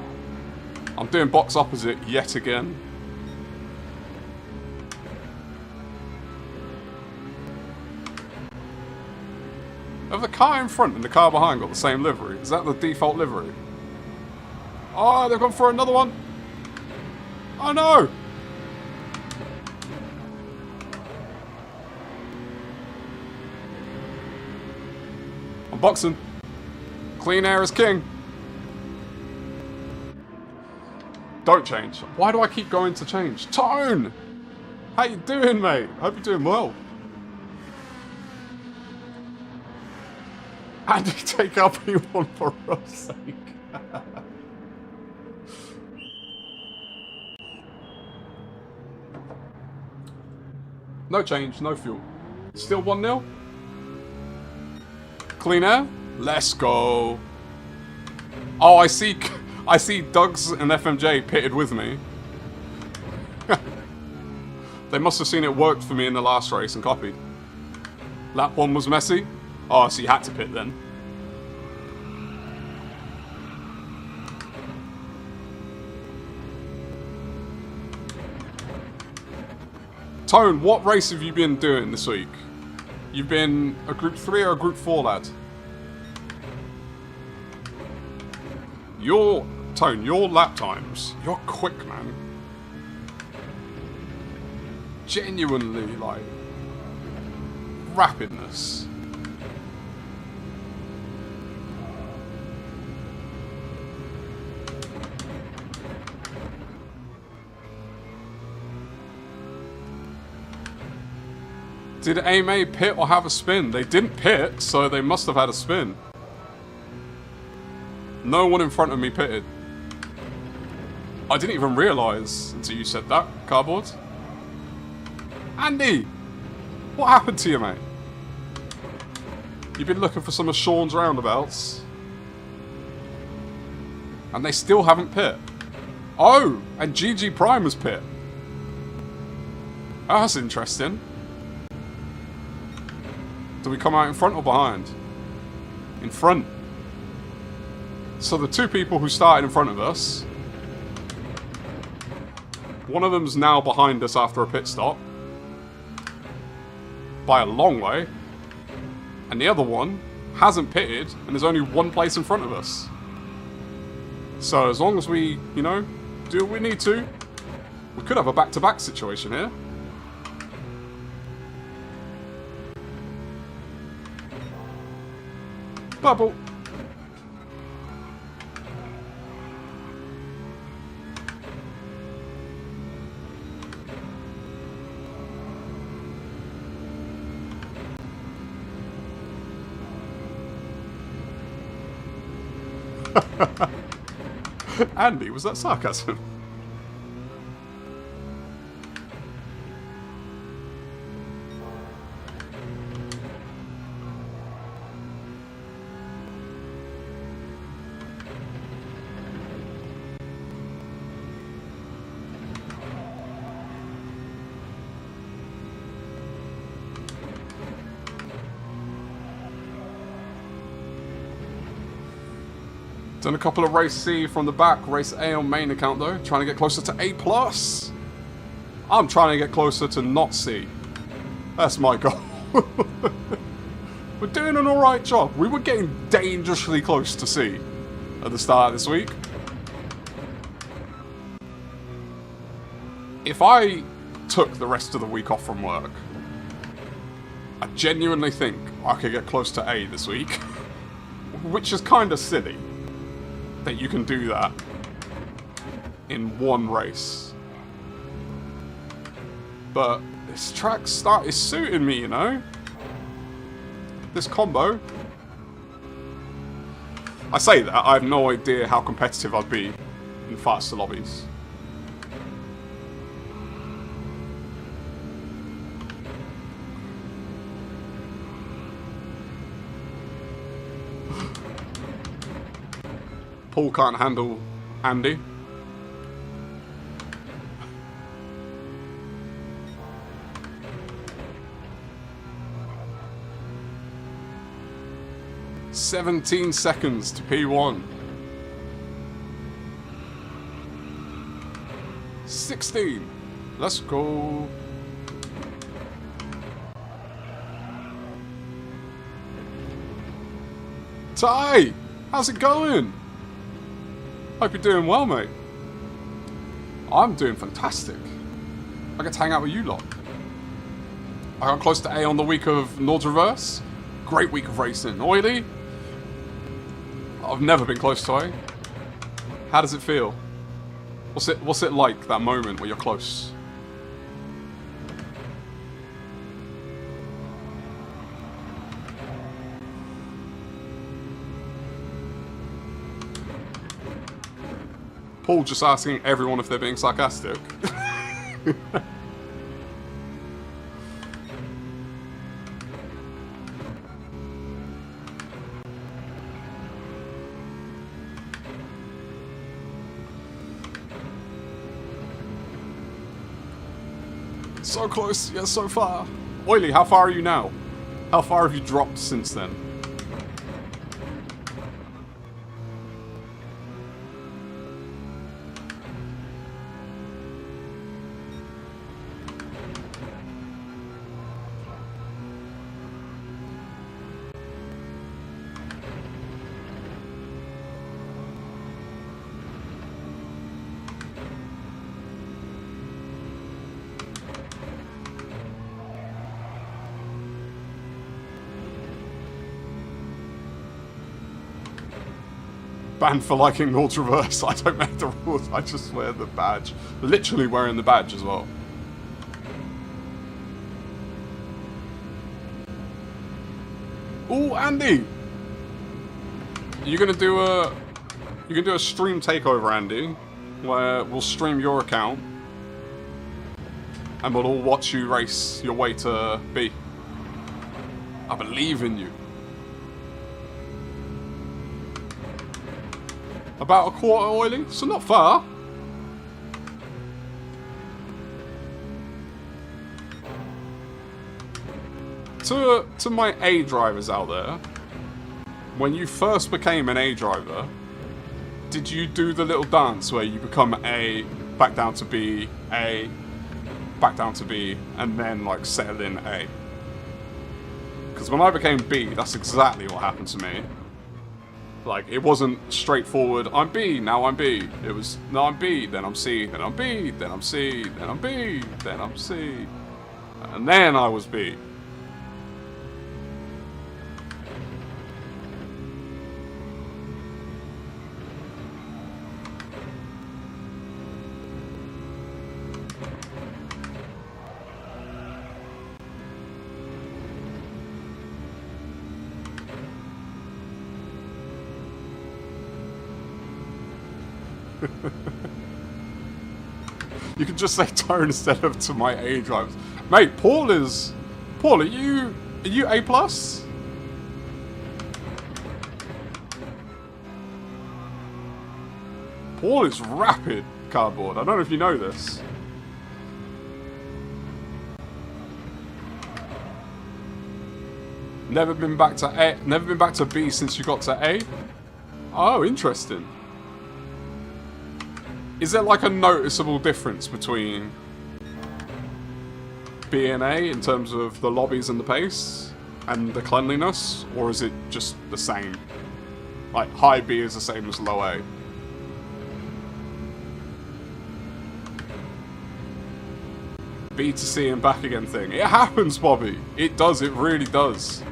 I'm doing box opposite yet again. Have the car in front and the car behind got the same livery? Is that the default livery? Oh, they've gone for another one. Oh no! I'm boxing. Clean air is king. Don't change. Why do I keep going to change? Tone! How you doing, mate? Hope you're doing well. Andy, take up anyone for Ruff's sake. No change, no fuel. Still 1-0. Clean air. Let's go. Oh, I see Doug's and FMJ pitted with me. They must have seen it worked for me in the last race and copied. Lap 1 was messy. Oh, so you had to pit then. Tone, what race have you been doing this week? You've been a Group 3 or a Group 4 lad? Tone, your lap times, you're quick, man. Genuinely, like, rapidness. Did AMA pit or have a spin? They didn't pit, so they must have had a spin. No one in front of me pitted. I didn't even realise until you said that, cardboard. Andy! What happened to you, mate? You've been looking for some of Sean's roundabouts. And they still haven't pit. Oh, and GG Prime has pit. Oh, that's interesting. Do we come out in front or behind? In front. So the two people who started in front of us, one of them's now behind us after a pit stop. By a long way. And the other one hasn't pitted and there's only one place in front of us. So as long as we, you know, do what we need to, we could have a back-to-back situation here. Bubble. Andy, was that sarcasm? Done a couple of race C from the back, race A on main account though, trying to get closer to A+. I'm trying to get closer to not C. That's my goal. We're doing an alright job. We were getting dangerously close to C at the start of this week. If I took the rest of the week off from work, I genuinely think I could get close to A this week. Which is kind of silly that you can do that in one race. But this track start is suiting me, you know? This combo. I say that, I have no idea how competitive I'd be in faster lobbies. Paul can't handle Andy. "17 seconds to P1. 16. Let's go. Ty, how's it going? Hope you're doing well, mate. I'm doing fantastic. I get to hang out with you lot. I got close to A on the week of Nord's Reverse. Great week of racing. Oily. I've never been close to A. How does it feel? What's it like, that moment where you're close? Paul just asking everyone if they're being sarcastic. So close, yet so far. Oily, how far are you now? How far have you dropped since then? Banned for liking Nord's Reverse. I don't make the rules, I just wear the badge. Literally wearing the badge as well. Ooh, Andy! You can do a stream takeover, Andy, where we'll stream your account and we'll all watch you race your way to B. I believe in you. about a quarter oily, so not far. To my A drivers out there, when you first became an A driver, did you do the little dance where you become A, back down to B, A, back down to B, and then like settle in A? Because when I became B, that's exactly what happened to me. Like, it wasn't straightforward, I'm B, now I'm B. It was, no, I'm B, then I'm C, then I'm B, then I'm C, then I'm B, then I'm C. And then I was B. You can just say tone instead of to my A drivers. Mate, Paul, are you A+? Paul is rapid, cardboard. I don't know if you know this. Never been back to A, never been back to B since you got to A? Oh, interesting. Is there like a noticeable difference between B and A in terms of the lobbies and the pace and the cleanliness, or is it just the same? Like high B is the same as low A? B to C and back again thing. It happens, Bobby. It does, it really does.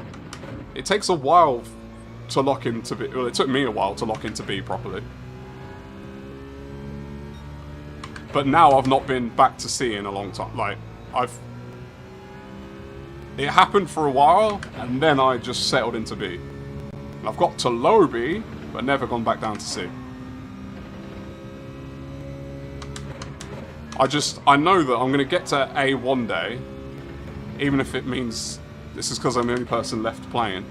It takes a while to lock into B. Well, it took me a while to lock into B properly. But now I've not been back to C in a long time. Like, it happened for a while, and then I just settled into B. And I've got to low B, but never gone back down to C. I know that I'm going to get to A one day, even if it means this is because I'm the only person left playing.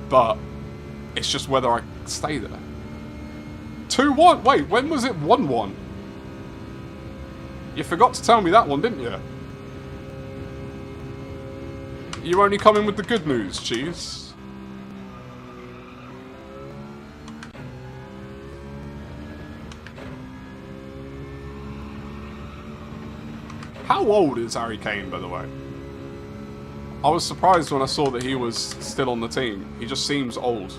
But it's just whether I stay there. 2-1. Wait, when was it 1-1? You forgot to tell me that one, didn't you? You only come in with the good news, Cheese. How old is Harry Kane, by the way? I was surprised when I saw that he was still on the team. He just seems old.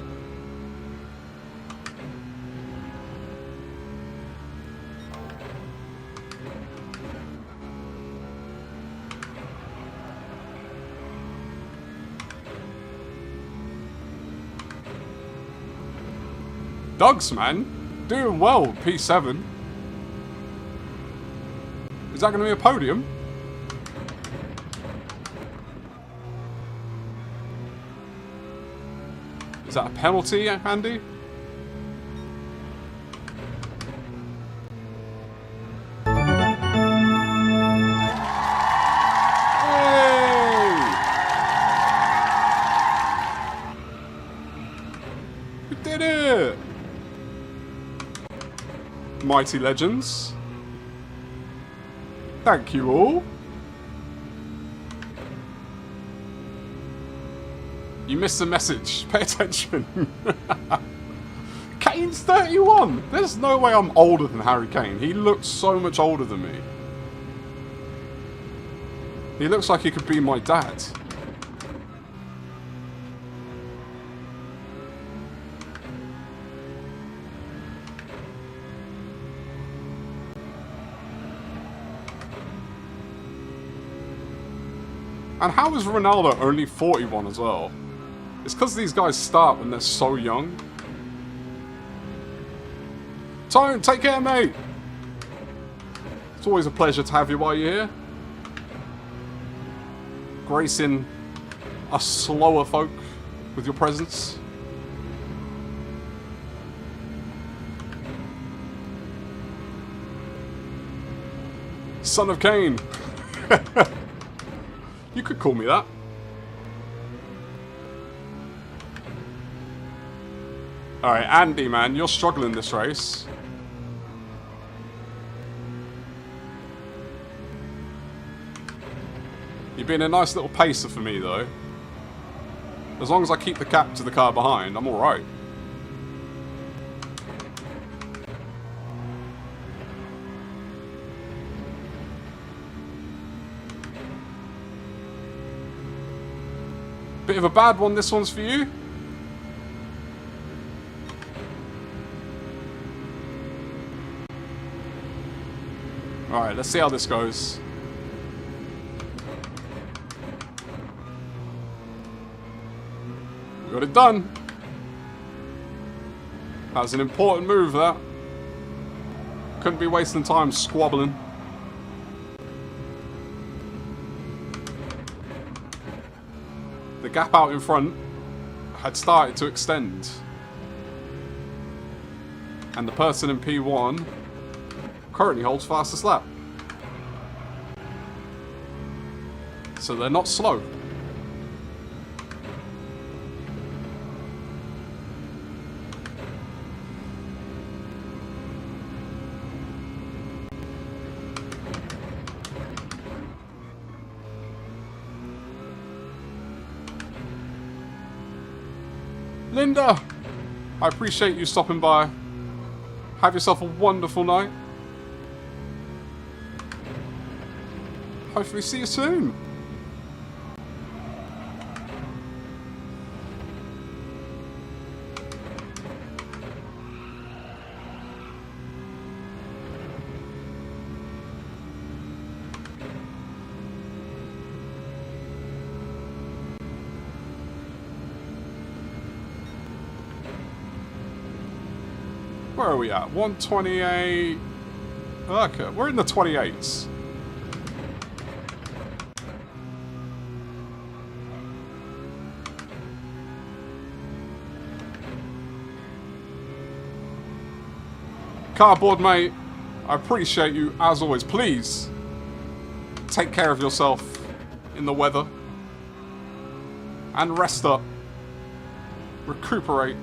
Dogs, man. Doing well, P7. Is that going to be a podium? Is that a penalty, Andy? Hey! We did it! Mighty legends. Thank you all. You missed the message. Pay attention. Kane's 31. There's no way I'm older than Harry Kane. He looks so much older than me. He looks like he could be my dad. And how is Ronaldo only 41 as well? It's because these guys start when they're so young. Tone, take care, mate. It's always a pleasure to have you while you're here. Gracing us slower folk with your presence. Son of Cain. You could call me that. Alright, Andy, man, you're struggling this race. You've been a nice little pacer for me, though. As long as I keep the gap to the car behind, I'm alright. Bit of a bad one, this one's for you. Alright, let's see how this goes. We got it done. That was an important move, that. Couldn't be wasting time squabbling. The gap out in front had started to extend. And the person in P1 currently holds fastest lap. So they're not slow. Linda, I appreciate you stopping by. Have yourself a wonderful night. Hopefully see you soon. Where are we at? 128. Okay, we're in the 28s. Cardboard mate, I appreciate you as always. Please take care of yourself in the weather and rest up, recuperate.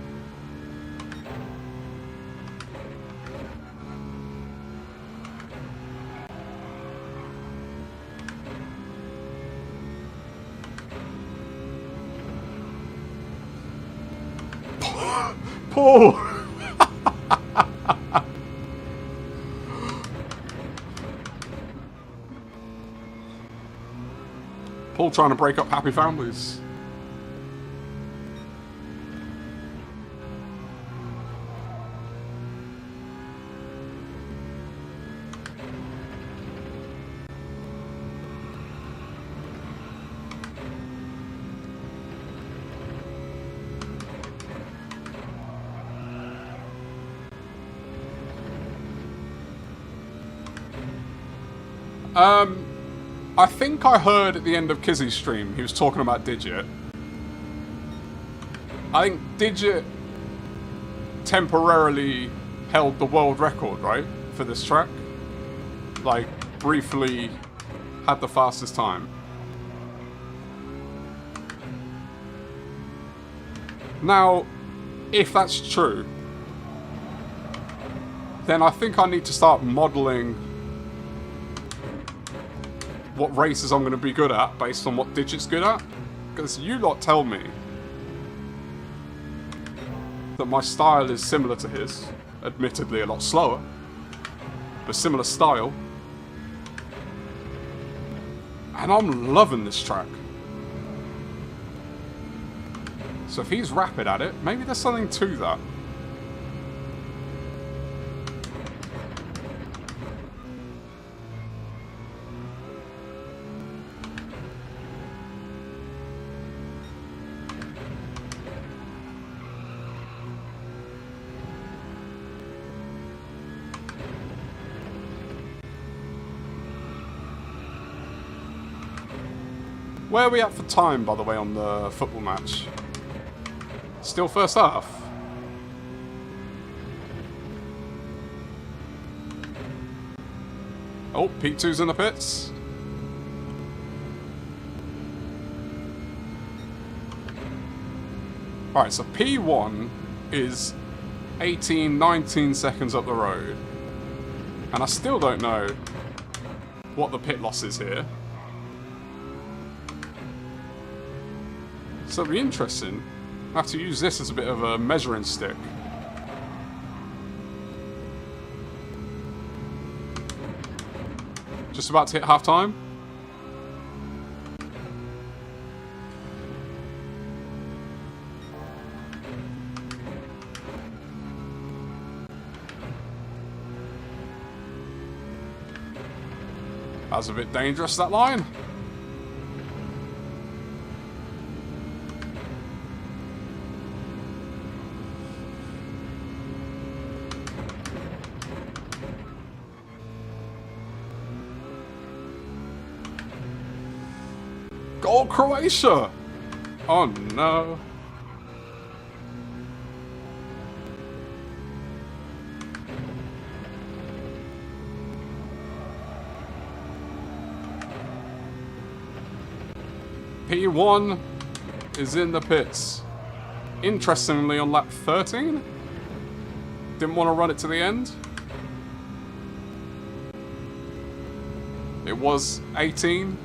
Paul! Paul trying to break up happy families. I think I heard at the end of Kizzy's stream, he was talking about Digit. I think Digit temporarily held the world record, right? For this track. Like, briefly had the fastest time. Now, if that's true, then I think I need to start modelling what races I'm going to be good at based on what Digit's good at. Because you lot tell me that my style is similar to his. Admittedly a lot slower, but similar style. And I'm loving this track. So if he's rapid at it, maybe there's something to that. Where are we at for time, by the way, on the football match? Still first half. Oh, P2's in the pits. Alright, so P1 is 18, 19 seconds up the road. And I still don't know what the pit loss is here. So it'll be interesting. I have to use this as a bit of a measuring stick. Just about to hit half time. That's a bit dangerous, that line. Goal Croatia! Oh no. P1 is in the pits. Interestingly, on lap 13. Didn't want to run it to the end. It was 18.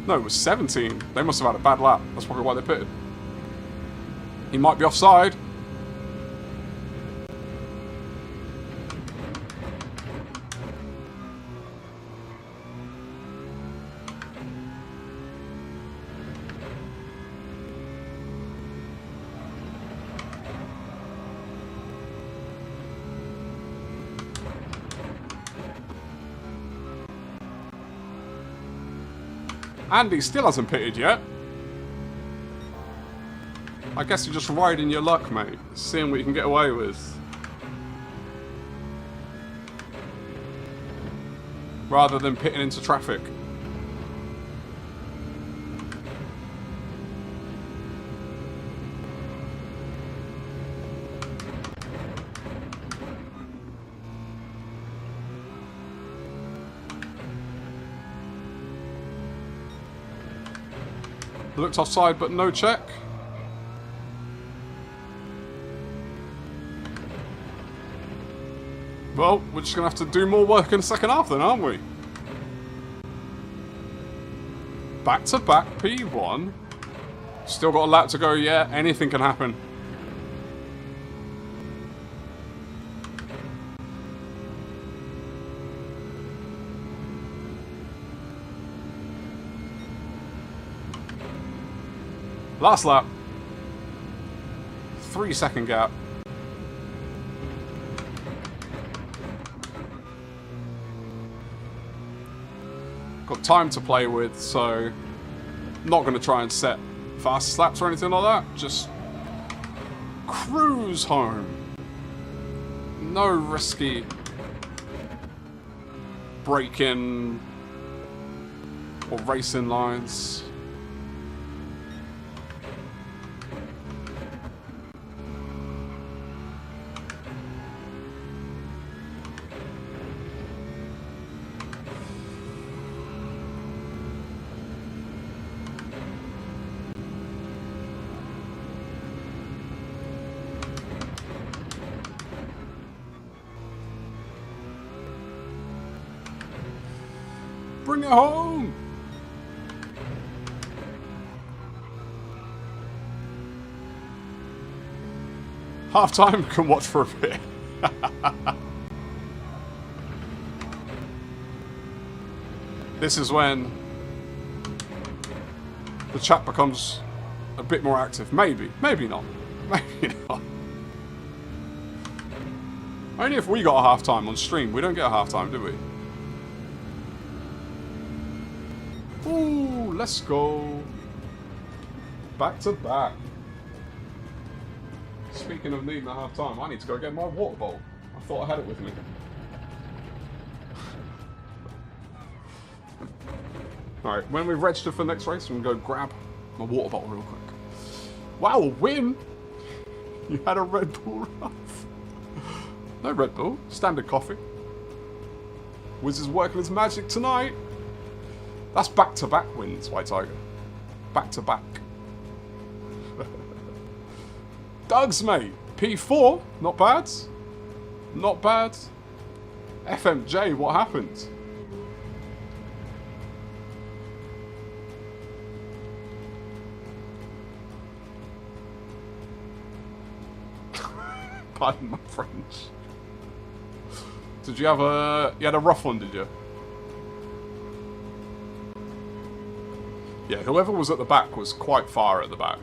No, it was 17. They must have had a bad lap. That's probably why they pitted. He might be offside. Andy still hasn't pitted yet. I guess you're just riding your luck, mate. Seeing what you can get away with. Rather than pitting into traffic. Looks offside, but no check. Well, we're just going to have to do more work in the second half then, aren't we? Back-to-back P1. Still got a lap to go, yeah. Anything can happen. Last lap. 3-second gap. Got time to play with, so not going to try and set fast laps or anything like that. Just cruise home. No risky braking or racing lines. Bring it home! Half time, can watch for a bit. This is when the chat becomes a bit more active. Maybe. Maybe not. Maybe not. Only if we got a half time on stream. We don't get a half time, do we? Ooh, let's go. Back to back. Speaking of needing a half time, I need to go get my water bowl. I thought I had it with me. Alright, when we've registered for the next race, I'm going to go grab my water bottle real quick. Wow, a win! You had a Red Bull, Ruff. No Red Bull, standard coffee. Wiz is working his magic tonight. That's back-to-back wins, White Tiger. Back-to-back. Doug's, mate. P4, not bad. Not bad. FMJ, what happened? Pardon my French. Did you have you had a rough one, did you? Yeah, whoever was at the back was quite far at the back.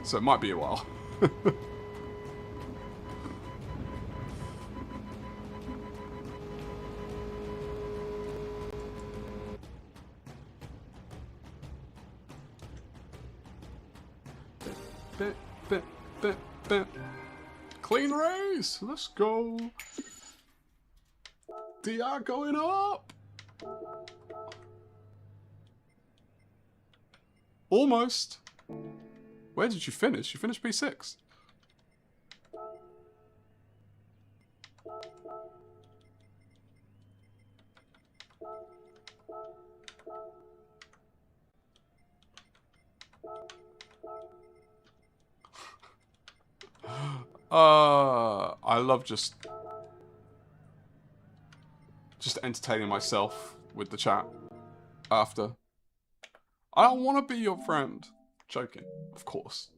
So it might be a while. Clean race! Let's go! DR going up! Almost! Where did you finish? You finished P6. I love just entertaining myself with the chat after. I don't want to be your friend. Joking, of course.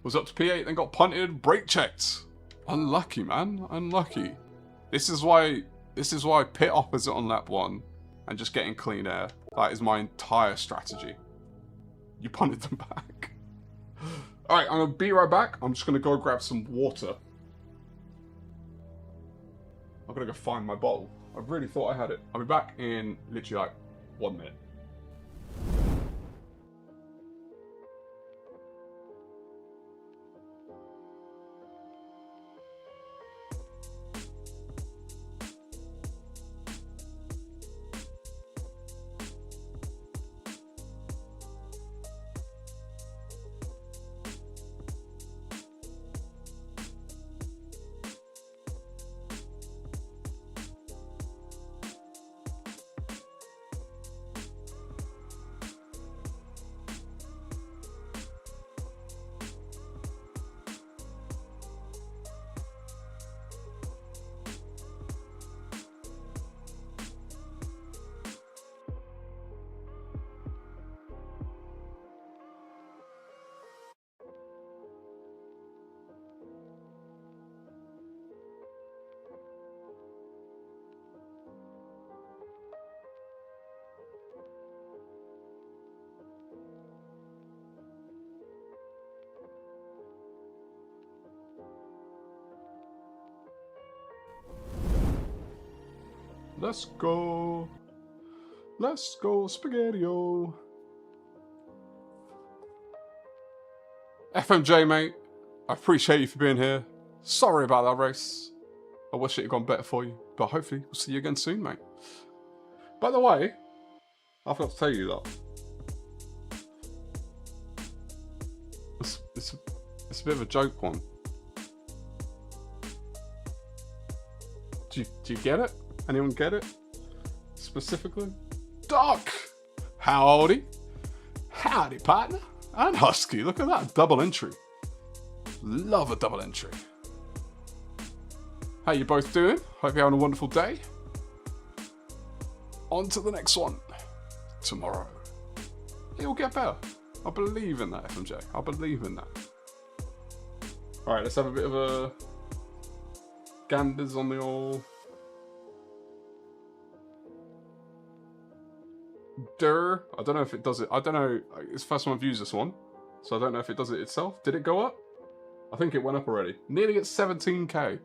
Was up to P8, then got punted, brake checked. Unlucky, man. Unlucky. This is why pit opposite on lap 1 and just getting clean air. That is my entire strategy. You punted them back. Alright, I'm going to be right back. I'm just going to go grab some water. I'm going to go find my bottle. I really thought I had it. I'll be back in literally like 1 minute. Let's go. Let's go, Spaghetti-O. FMJ, mate. I appreciate you for being here. Sorry about that race. I wish it had gone better for you. But hopefully, we'll see you again soon, mate. By the way, I forgot to tell you that. It's a bit of a joke one. Do you get it? Anyone get it? Specifically? Doc! Howdy. Howdy, partner. And Husky. Look at that. Double entry. Love a double entry. How you both doing? Hope you're having a wonderful day. On to the next one. Tomorrow. It'll get better. I believe in that, FMJ. I believe in that. Alright, let's have a bit of a ganders on the old I don't know if it does it. I don't know. It's the first time I've used this one, so I don't know if it does it itself. Did it go up? I think it went up already. Nearly at 17k.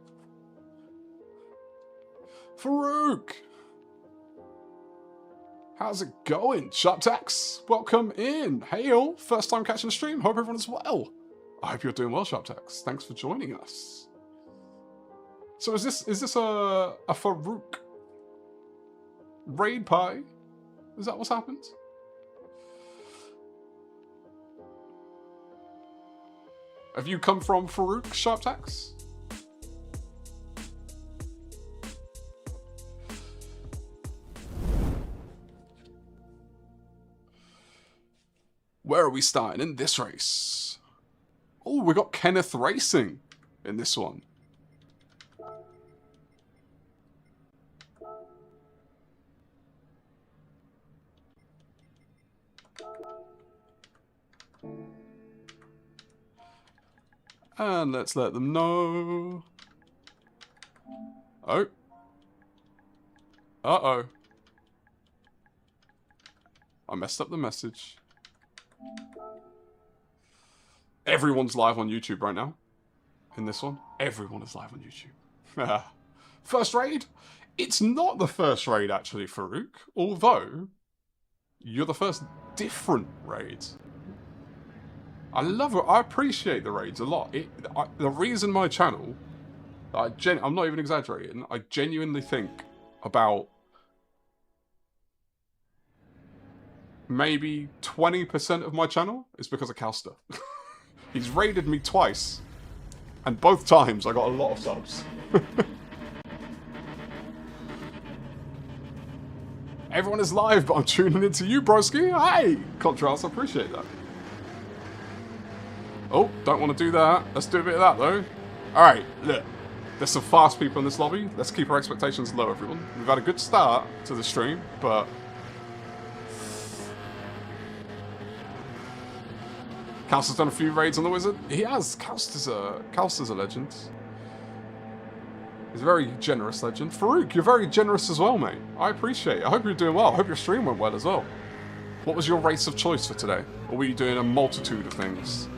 Farouk! How's it going? Sharp Tax, welcome in. Hey all, first time catching the stream. Hope everyone's well. I hope you're doing well, Sharp Tax. Thanks for joining us. So is this a Farouk raid party? Is that what's happened? Have you come from Farouk, Sharp Tax? Where are we starting in this race? Oh, we got Kenneth Racing in this one. And let's let them know. Oh. Uh-oh. I messed up the message. Everyone's live on YouTube right now. In this one. Everyone is live on YouTube. First raid? It's not the first raid, actually, Farouk. Although, you're the first different raid. I love it. I appreciate the raids a lot. The reason my channel, I'm not even exaggerating, I genuinely think about maybe 20% of my channel is because of Calster. He's raided me twice. And both times I got a lot of subs. Everyone is live, but I'm tuning into you, broski. Hey, Contrast, I appreciate that. Oh, don't want to do that. Let's do a bit of that, though. Alright, look. There's some fast people in this lobby. Let's keep our expectations low, everyone. We've had a good start to the stream, but... Calster's done a few raids on the Wizard. He has. Calster's a legend. He's a very generous legend. Farouk, you're very generous as well, mate. I appreciate it. I hope you're doing well. I hope your stream went well as well. What was your race of choice for today? Or were you doing a multitude of things?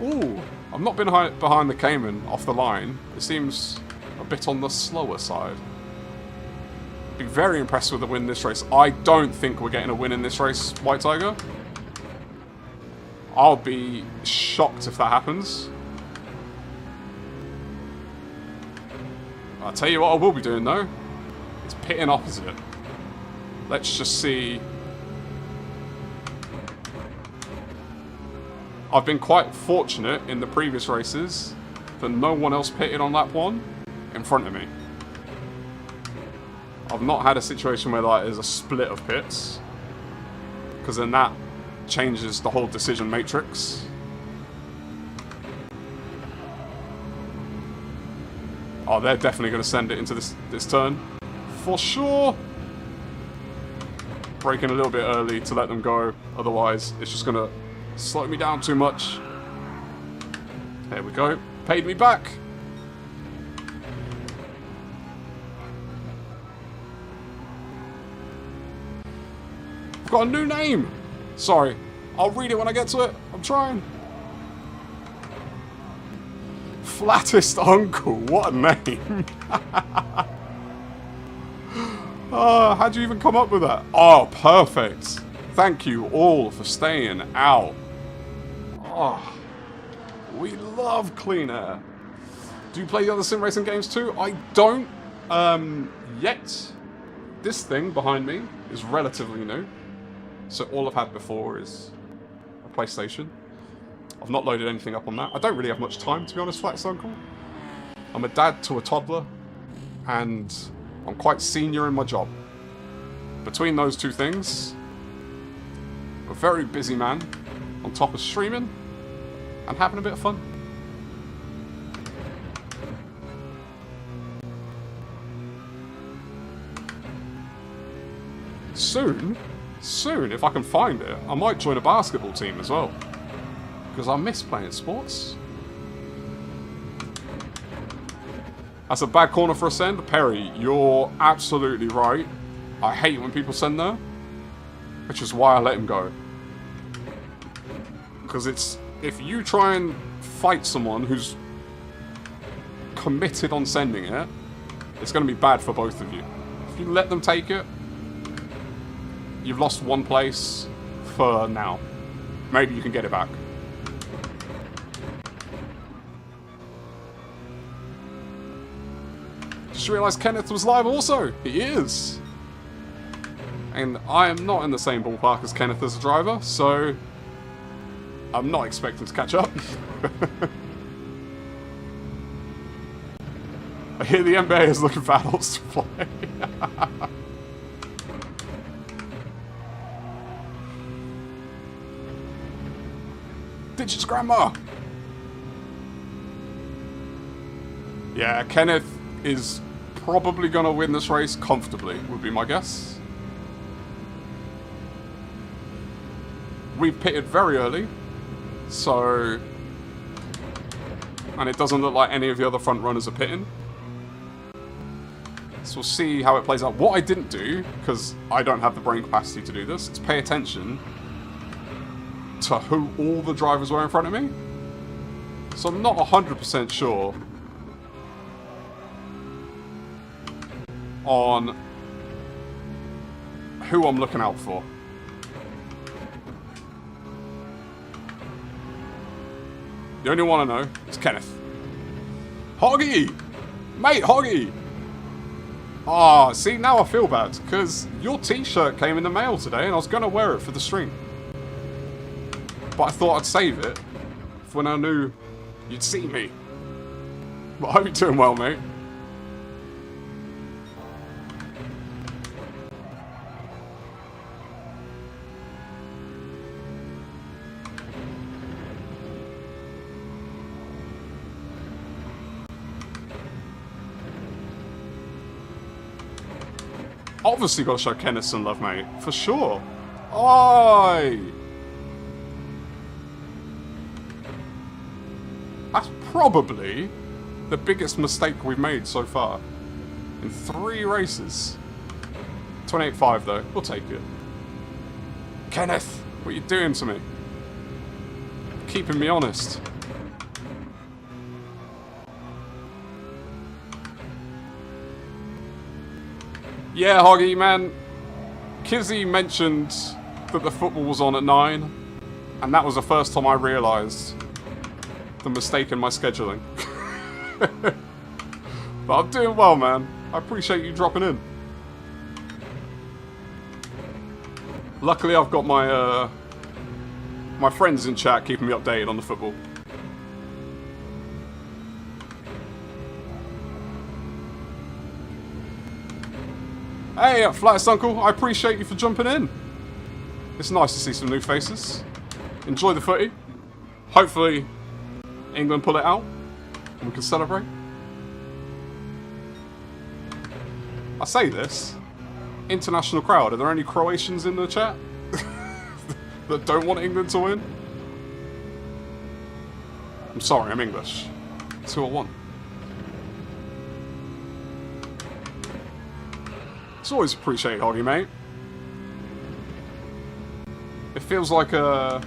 Ooh, I've not been behind the Cayman off the line. It seems a bit on the slower side. Be very impressed with the win in this race. I don't think we're getting a win in this race, White Tiger. I'll be shocked if that happens. I'll tell you what I will be doing though. It's pitting opposite. Let's just see. I've been quite fortunate in the previous races that no one else pitted on lap 1 in front of me. I've not had a situation where like, there's a split of pits, because then that changes the whole decision matrix. Oh, they're definitely going to send it into this turn. For sure. Braking a little bit early to let them go, otherwise it's just going to slow me down too much. There we go. Paid me back. I've got a new name. Sorry. I'll read it when I get to it. I'm trying. Flattest Uncle. What a name. How'd you even come up with that? Oh, perfect. Thank you all for staying out. Oh, we love clean air. Do you play the other sim racing games too? I don't yet. This thing behind me is relatively new. So all I've had before is a PlayStation. I've not loaded anything up on that. I don't really have much time, to be honest, Flattest Uncle. I'm a dad to a toddler, and I'm quite senior in my job. Between those two things, a very busy man, on top of streaming, and having a bit of fun. Soon, if I can find it, I might join a basketball team as well. Because I miss playing sports. That's a bad corner for a send. Perry, you're absolutely right. I hate when people send there. Which is why I let him go. Because it's... If you try and fight someone who's committed on sending it, it's going to be bad for both of you. If you let them take it, you've lost one place for now. Maybe you can get it back. Just realised Kenneth was live also. He is. And I am not in the same ballpark as Kenneth as a driver, so I'm not expecting to catch up. I hear the NBA is looking for adults to play. Ditches grandma! Yeah, Kenneth is probably going to win this race comfortably, would be my guess. We pitted very early, so... And it doesn't look like any of the other front runners are pitting. So we'll see how it plays out. What I didn't do, because I don't have the brain capacity to do this, is pay attention to who all the drivers were in front of me. So I'm not 100% sure on who I'm looking out for. The only one I know is Kenneth. Hoggy! Mate, Hoggy! Ah, see, now I feel bad, because your t-shirt came in the mail today and I was going to wear it for the stream. But I thought I'd save it for when I knew you'd see me. But I hope you're doing well, mate. Obviously got to show Kenneth some love, mate. For sure. Oi! That's probably the biggest mistake we've made so far. In 3 races. 28.5 though. We'll take it. Kenneth! What are you doing to me? Keeping me honest. Yeah, Hoggy, man. Kizzy mentioned that the football was on at 9, and that was the first time I realised the mistake in my scheduling. But I'm doing well, man. I appreciate you dropping in. Luckily, I've got my my friends in chat keeping me updated on the football. Hey, Flattest Uncle, I appreciate you for jumping in. It's nice to see some new faces. Enjoy the footy. Hopefully, England pull it out and we can celebrate. I say this, international crowd, are there any Croatians in the chat that don't want England to win? I'm sorry, I'm English. 2-1. It's always appreciated, Hoggy, mate. It feels like I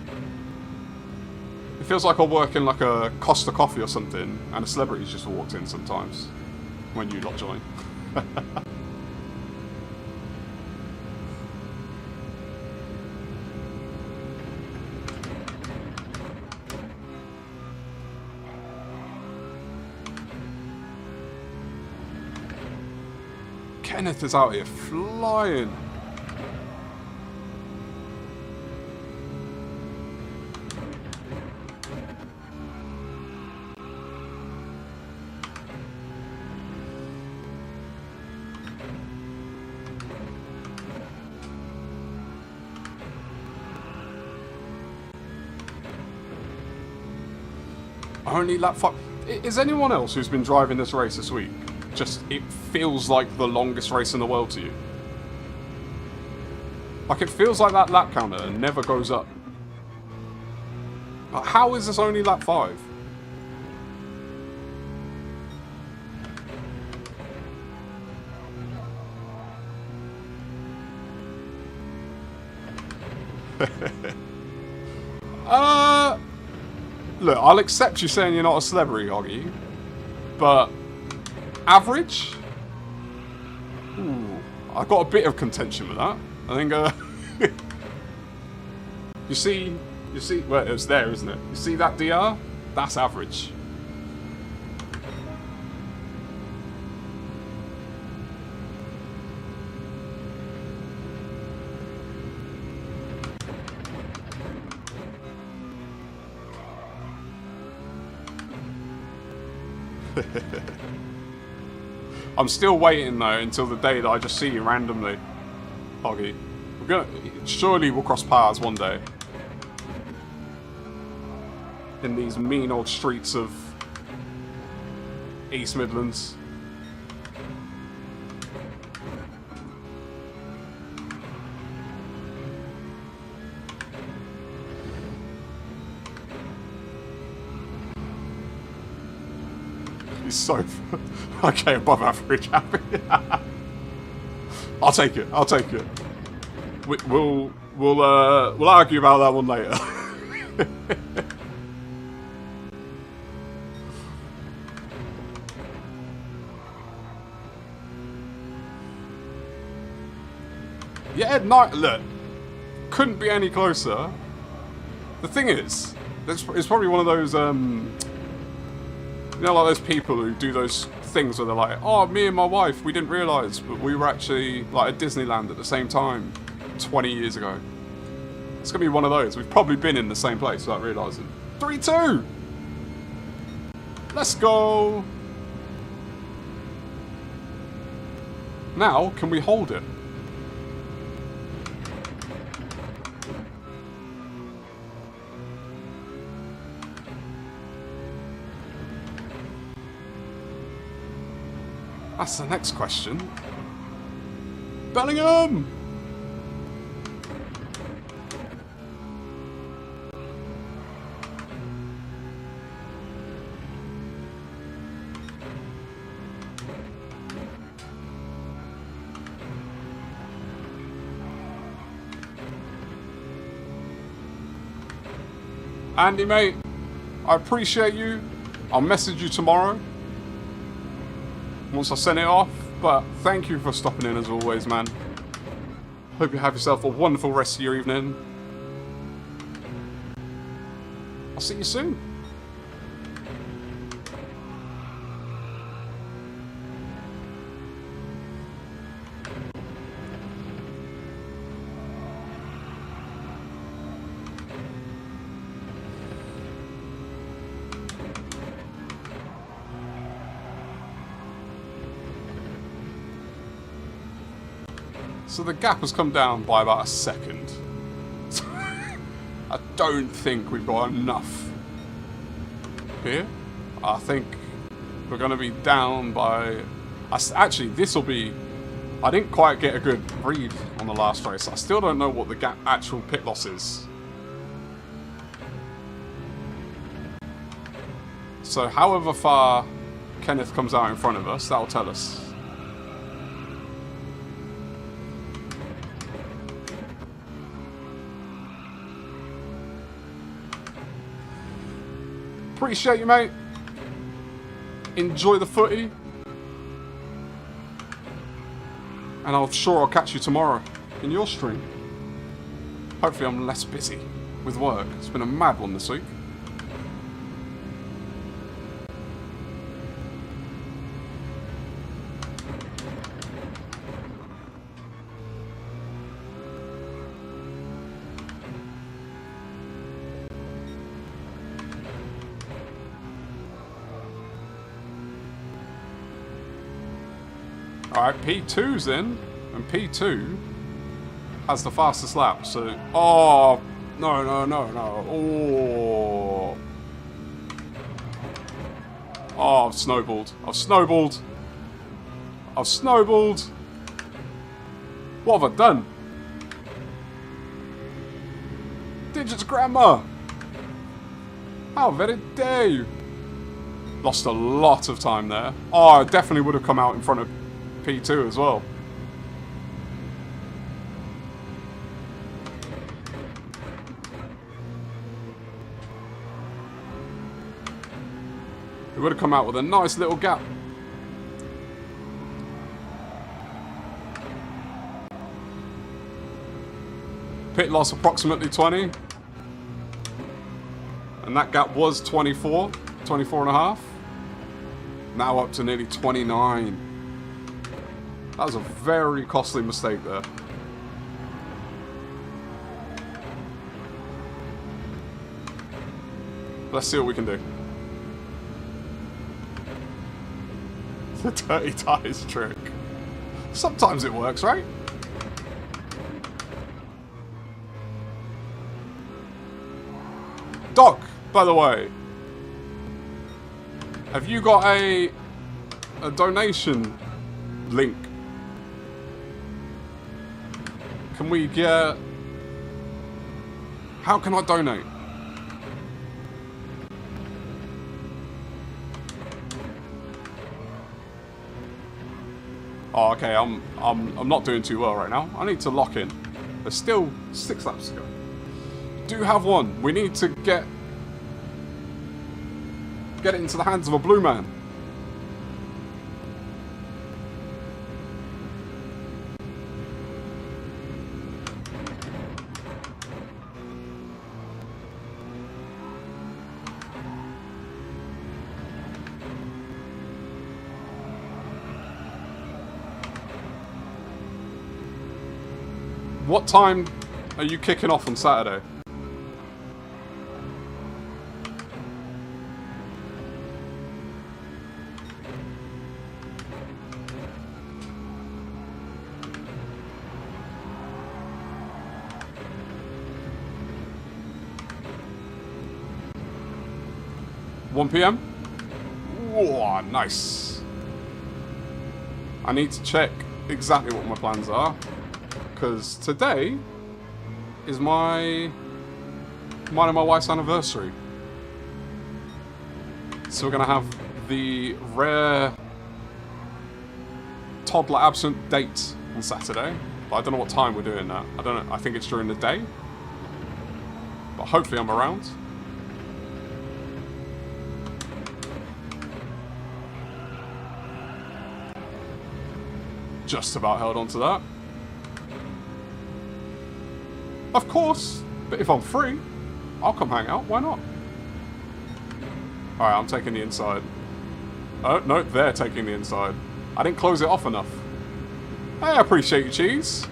work in like a Costa Coffee or something, and a celebrity's just walked in sometimes when you lot join. Kenneth is out here flying. Only lap 5. Is anyone else who's been driving this race this week just, it feels like the longest race in the world to you? Like, it feels like that lap counter never goes up. Like, how is this only lap 5? Look, I'll accept you saying you're not a celebrity, Hoggy, but average? Ooh, I got a bit of contention with that. I think, you see, well, it's there, isn't it? You see that DR? That's average. I'm still waiting though until the day that I just see you randomly, Hoggy. Surely we'll cross paths one day. in these mean old streets of East Midlands. He's so okay, above average happy. I'll take it. I'll take it. We'll argue about that one later. Yeah, look, couldn't be any closer. The thing is, it's probably one of those, you know, like those people who do those things where they're like, oh, me and my wife, we didn't realise, but we were actually like at Disneyland at the same time 20 years ago. It's going to be one of those. We've probably been in the same place without realising. 3-2! Let's go! Now, can we hold it? That's the next question. Bellingham! Andy, mate, I appreciate you. I'll message you tomorrow once I send it off, but thank you for stopping in as always, man. Hope you have yourself a wonderful rest of your evening. I'll see you soon. So the gap has come down by about a second. I don't think we've got enough here. I think we're going to be down by... Actually, this will be... I didn't quite get a good read on the last race. I still don't know what the gap actual pit loss is. So however far Kenneth comes out in front of us, that'll tell us. Appreciate you, mate. Enjoy the footy. And I'm sure I'll catch you tomorrow in your stream. Hopefully I'm less busy with work. It's been a mad one this week. Alright, P2's in, and P2 has the fastest lap, so... Oh, no, no, no, no. Oh. Oh, I've snowballed. I've snowballed. I've snowballed. What have I done? Digits grammar. How very dare you? Lost a lot of time there. Oh, I definitely would have come out in front of P2 as well. It would have come out with a nice little gap. Pit loss approximately 20. And that gap was 24 and a half. Now up to nearly 29. That was a very costly mistake there. Let's see what we can do. The dirty tyres trick. Sometimes it works, right? Doc, By the way, have you got a donation link? Can we get... How can I donate? Oh, okay, I'm not doing too well right now. I need to lock in. There's still 6 laps to go. Do have one. We need to get it into the hands of a blue man. What time are you kicking off on Saturday? (1 PM? Whoa, nice. I need to check exactly what my plans are, because today is mine and my wife's anniversary. So we're going to have the rare toddler absent date on Saturday. But I don't know what time we're doing that. I don't know. I think it's during the day. But hopefully I'm around. Just about held on to that. Of course, but if I'm free, I'll come hang out. Why not? Alright, I'm taking the inside. Oh, no, they're taking the inside. I didn't close it off enough. I appreciate you, Cheese.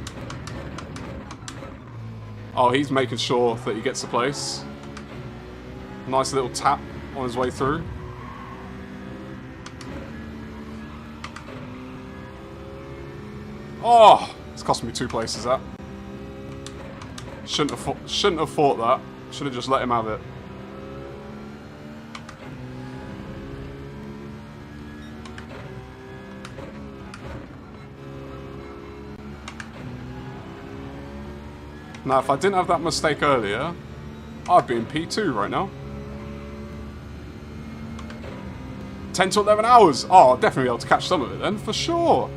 Oh, he's making sure that he gets the place. Nice little tap on his way through. Oh, it's cost me 2 places, that. Shouldn't have fought that. Should have just let him have it. Now, if I didn't have that mistake earlier, I'd be in P2 right now. 10 to 11 hours. Oh, I'll definitely be able to catch some of it then, for sure.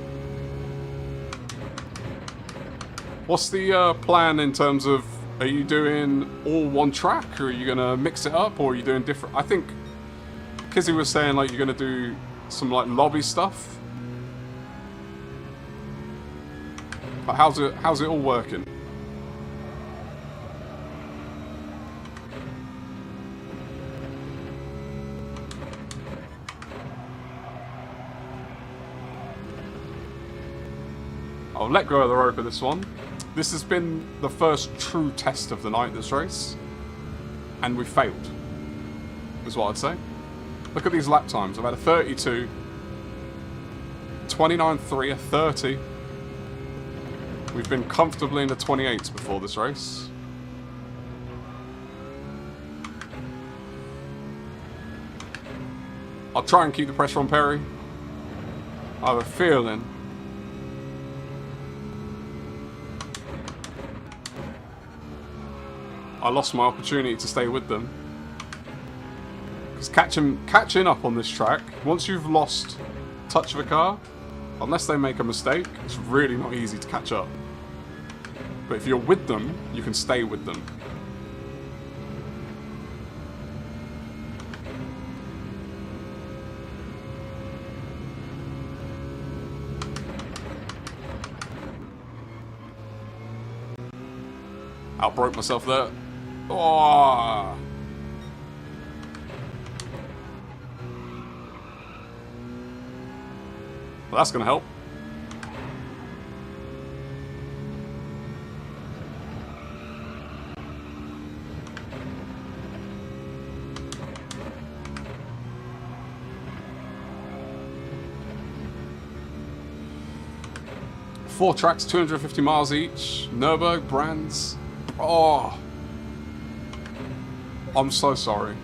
What's the plan in terms of, are you doing all one track, or are you going to mix it up, or are you doing different? I think Kizzy was saying like you're going to do some like lobby stuff. But how's it all working? I'll let go of the rope of this one. This has been the first true test of the night, this race. And we failed, is what I'd say. Look at these lap times. I've had a 32, 29.3, a 30. We've been comfortably in the 28s before this race. I'll try and keep the pressure on Perry. I have a feeling I lost my opportunity to stay with them. Because catching up on this track, once you've lost touch of a car, unless they make a mistake, it's really not easy to catch up. But if you're with them, you can stay with them. Outbroke myself there. Oh. Well, that's going to help. Four tracks, 250 miles each. Nürburgring brands. Oh. I'm so sorry.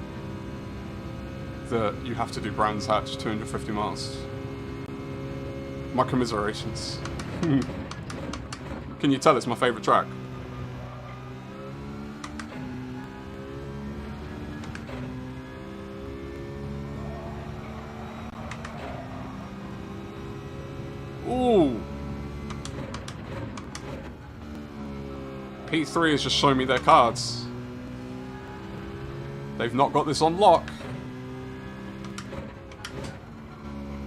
that you have to do Brands Hatch 250 miles. My commiserations. Can you tell it's my favourite track? Ooh! P3 has just shown me their cards. They've not got this on lock.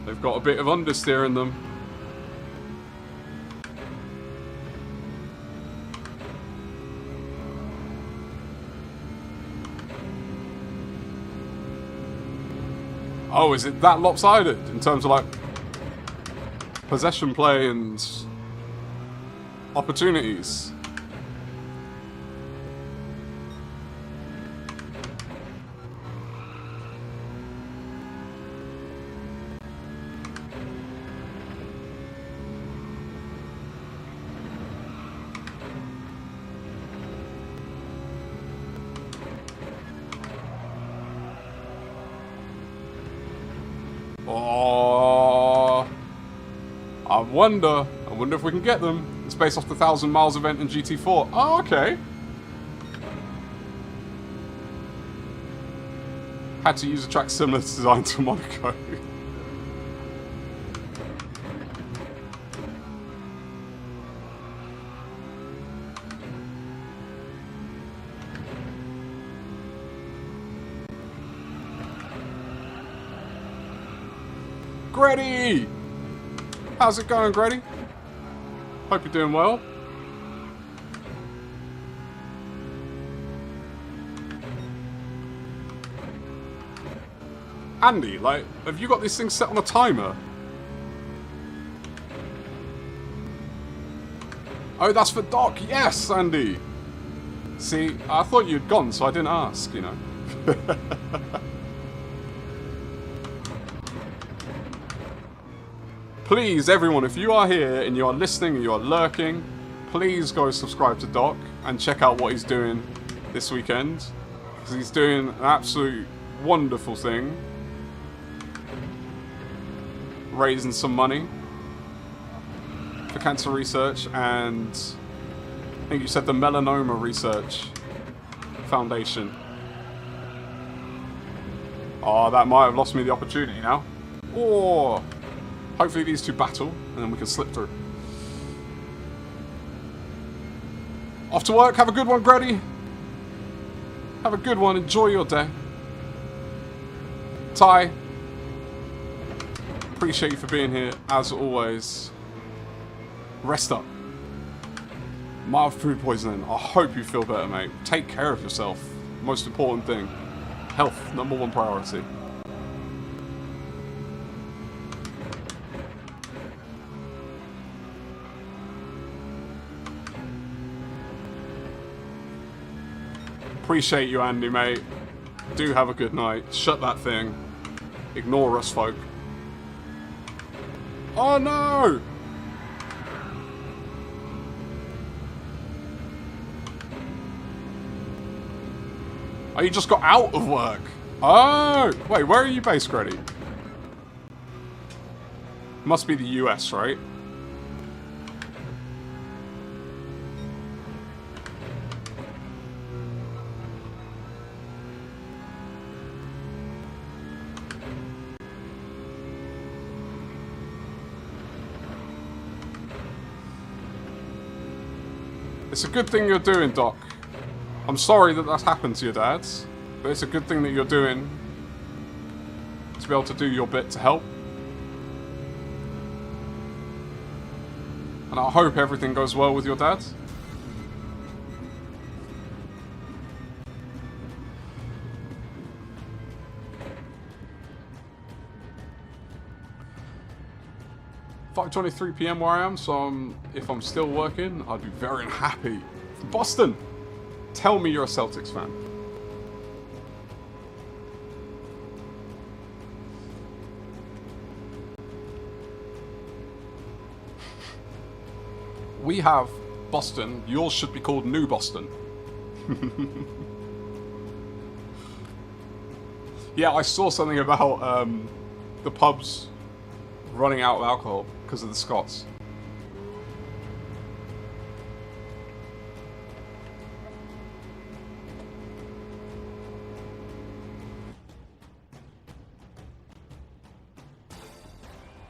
They've got a bit of understeer in them. Oh, is it that lopsided in terms of like possession play and opportunities? Oh, I wonder if we can get them. It's based off the 1,000 miles event in GT4. Oh, okay. Had to use a track similar to design to Monaco. Grady! How's it going, Grady? Hope you're doing well. Andy, like, have you got this thing set on a timer? Oh, that's for Doc. Yes, Andy. See, I thought you'd gone, so I didn't ask, you know. Please, everyone, if you are here and you are listening and you are lurking, please go subscribe to Doc and check out what he's doing this weekend. Because he's doing an absolute wonderful thing. Raising some money for cancer research and I think you said the Melanoma Research Foundation. Oh, that might have lost me the opportunity now. Oh, hopefully these two battle and then we can slip through. Off to work. Have a good one, Grady. Have a good one. Enjoy your day. Ty, appreciate you for being here as always. Rest up. Mild food poisoning. I hope you feel better, mate. Take care of yourself. Most important thing. Health, #1 priority. Appreciate you, Andy, mate. Do have a good night. Shut that thing. Ignore us, folk. Oh, no! Oh, you just got out of work. Oh! Wait, where are you based, Grady? Must be the US, right? It's a good thing you're doing, Doc. I'm sorry that that's happened to your dad, but it's a good thing that you're doing to be able to do your bit to help. And I hope everything goes well with your dad. "5:23 PM where I am, so if I'm still working, I'd be very unhappy." Boston, tell me you're a Celtics fan. We have Boston. Yours should be called New Boston. Yeah, I saw something about the pubs running out of alcohol because of the Scots.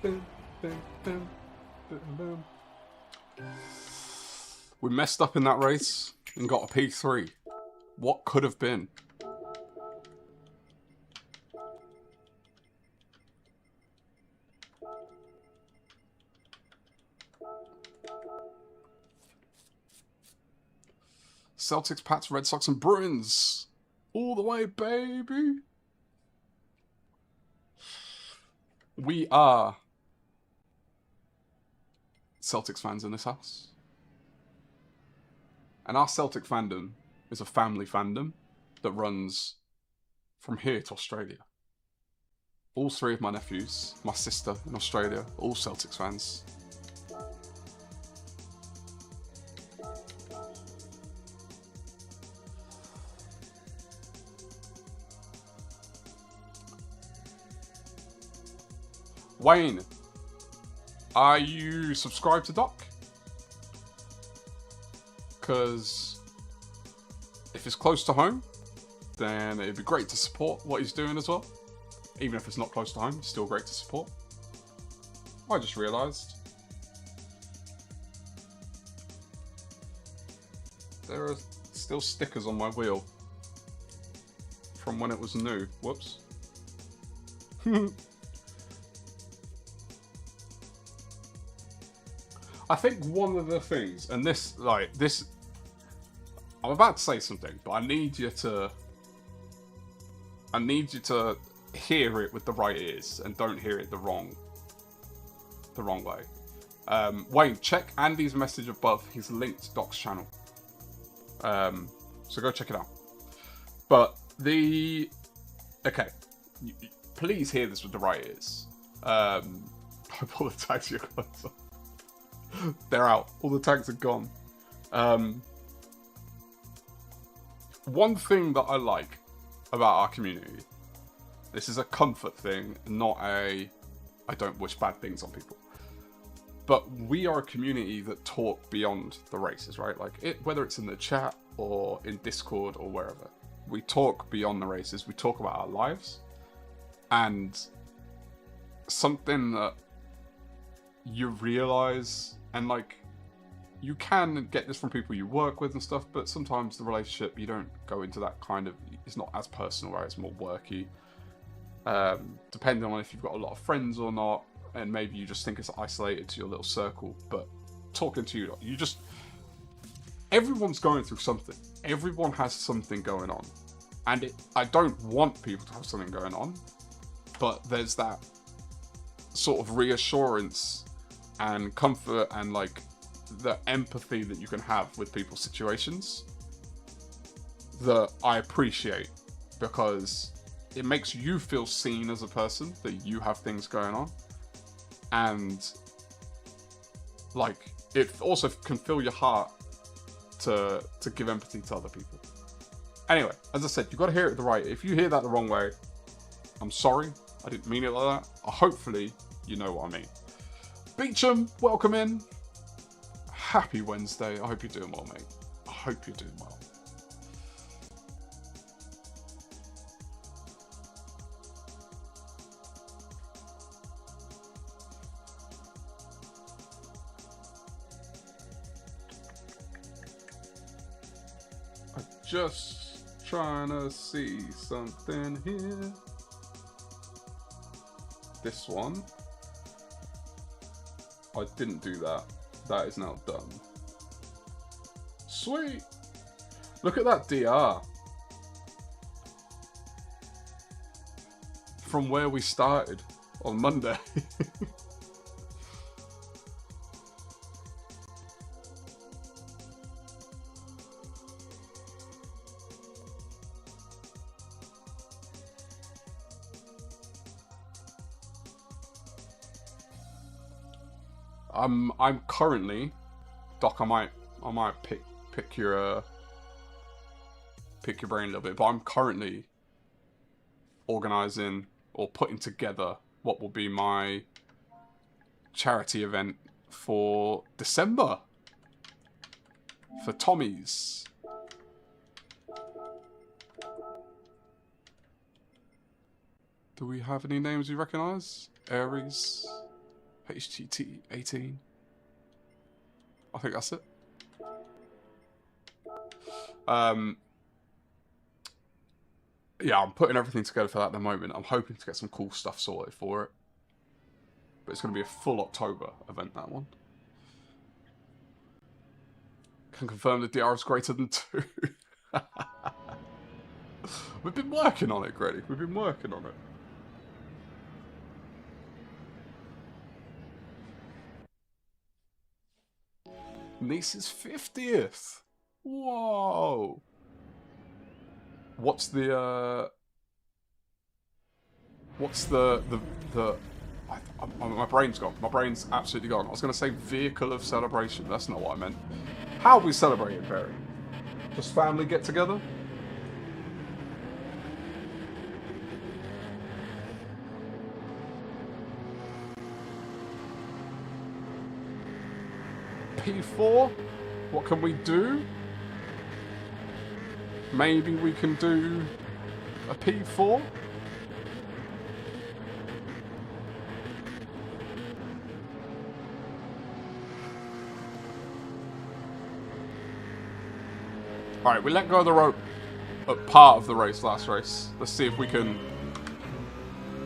Boom, boom, boom, boom, boom. We messed up in that race and got a P3. What could have been? Celtics, Pats, Red Sox, and Bruins. All the way, baby. We are Celtics fans in this house. And our Celtic fandom is a family fandom that runs from here to Australia. All three of my nephews, my sister in Australia, all Celtics fans. Wayne, are you subscribed to Doc? Because if it's close to home, then it'd be great to support what he's doing as well. Even if it's not close to home, it's still great to support. I just realised there are still stickers on my wheel from when it was new. Whoops. I think one of the things, and this, I'm about to say something, but I need you to hear it with the right ears and don't hear it the wrong way. Wayne, check Andy's message above. He's linked to Doc's channel. So go check it out. But okay, please hear this with the right ears. I pull the tags your clothes off. They're out. All the tags are gone. One thing that I like about our community, this is a comfort thing, not I don't wish bad things on people. But we are a community that talk beyond the races, right? Whether it's in the chat or in Discord or wherever. We talk beyond the races. We talk about our lives. And something that you realize, and you can get this from people you work with and stuff, but sometimes the relationship, you don't go into that kind of, it's not as personal, right? It's more worky. Depending on if you've got a lot of friends or not, and maybe you just think it's isolated to your little circle, but talking to you everyone's going through something. Everyone has something going on. And I don't want people to have something going on, but there's that sort of reassurance and comfort and the empathy that you can have with people's situations that I appreciate, because it makes you feel seen as a person, that you have things going on, and it also can fill your heart to give empathy to other people. Anyway, as I said, you've got to hear it the right. If you hear that the wrong way, I'm sorry, I didn't mean it like that. Hopefully you know what I mean. Beecham, welcome in. Happy Wednesday. I hope you're doing well, mate. I hope you're doing well. I'm just trying to see something here. This one. I didn't do that. That is now done. Sweet! Look at that DR. From where we started on Monday. I'm currently, Doc, I might pick your brain a little bit, but I'm currently organising or putting together what will be my charity event for December for Tommy's. Do we have any names you recognise? Aries, HTT 18. I think that's it. Yeah, I'm putting everything together for that at the moment. I'm hoping to get some cool stuff sorted for it. But it's going to be a full October event, that one. Can confirm the DR is greater than 2. We've been working on it, Greg. We've been working on it. Niece's 50th. Whoa. What's the my brain's gone. My brain's absolutely gone. I was going to say vehicle of celebration. That's not what I meant. How are we celebrating, Perry? Just family get together? P4? What can we do? Maybe we can do a P4? Alright, we let go of the rope at part of the race, last race. Let's see if we can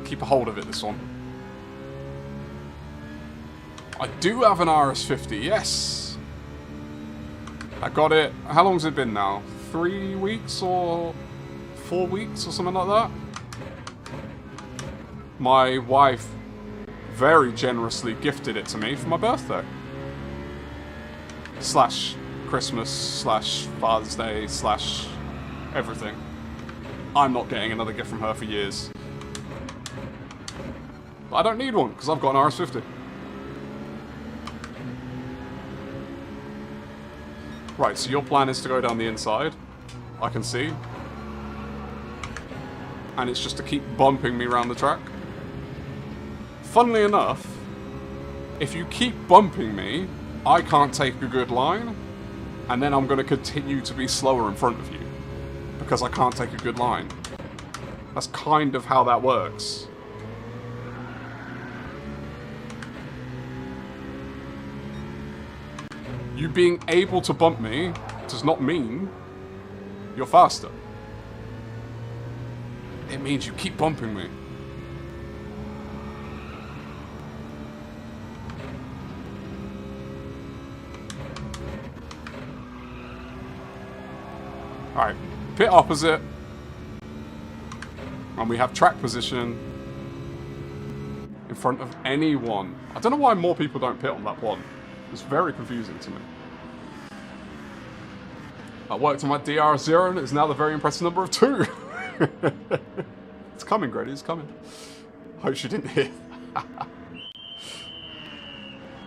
keep a hold of it this one. I do have an RS50, yes! I got it. How long has it been now? 3 weeks or 4 weeks or something like that? My wife very generously gifted it to me for my birthday. Slash Christmas, slash Father's Day, slash everything. I'm not getting another gift from her for years. But I don't need one, because I've got an RS50. Right, so your plan is to go down the inside, I can see. And it's just to keep bumping me around the track. Funnily enough, if you keep bumping me, I can't take a good line, and then I'm going to continue to be slower in front of you, because I can't take a good line. That's kind of how that works. You being able to bump me does not mean you're faster. It means you keep bumping me. Alright, pit opposite. And we have track position in front of anyone. I don't know why more people don't pit on that one. It's very confusing to me. I worked on my DR0 and it's now the very impressive number of 2. It's coming, Grady, it's coming. Hope she didn't hear. Of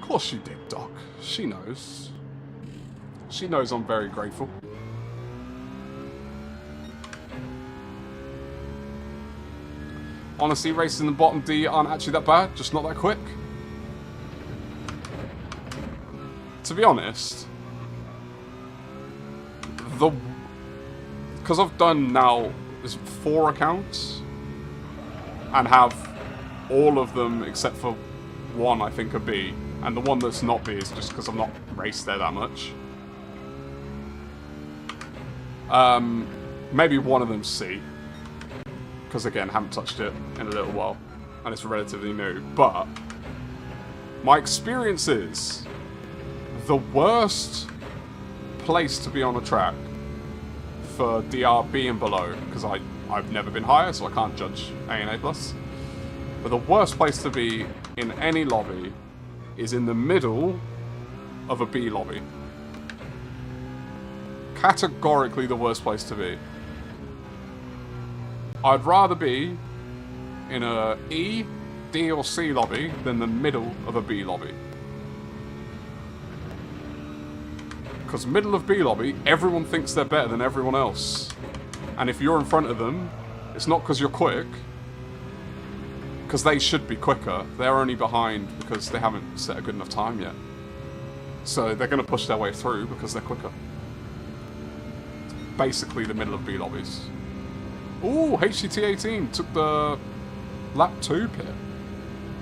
course she did, Doc. She knows. She knows I'm very grateful. Honestly, races in the bottom D aren't actually that bad, just not that quick. To be honest, because I've done now 4 accounts and have all of them except for one I think are B, and the one that's not B is just because I've not raced there that much. Maybe one of them's C, because again, haven't touched it in a little while and it's relatively new, but my experience is the worst place to be on a track for DRB and below, because I've never been higher, so I can't judge A and A+. But the worst place to be in any lobby is in the middle of a B lobby. Categorically the worst place to be. I'd rather be in a E, D or C lobby than the middle of a B lobby. Because middle of B lobby, everyone thinks they're better than everyone else. And if you're in front of them, It's not because you're quick. Because they should be quicker. They're only behind because they haven't set a good enough time yet. So they're going to push their way through because they're quicker. Basically the middle of B lobbies. Ooh, HCT18 took the lap 2 pit.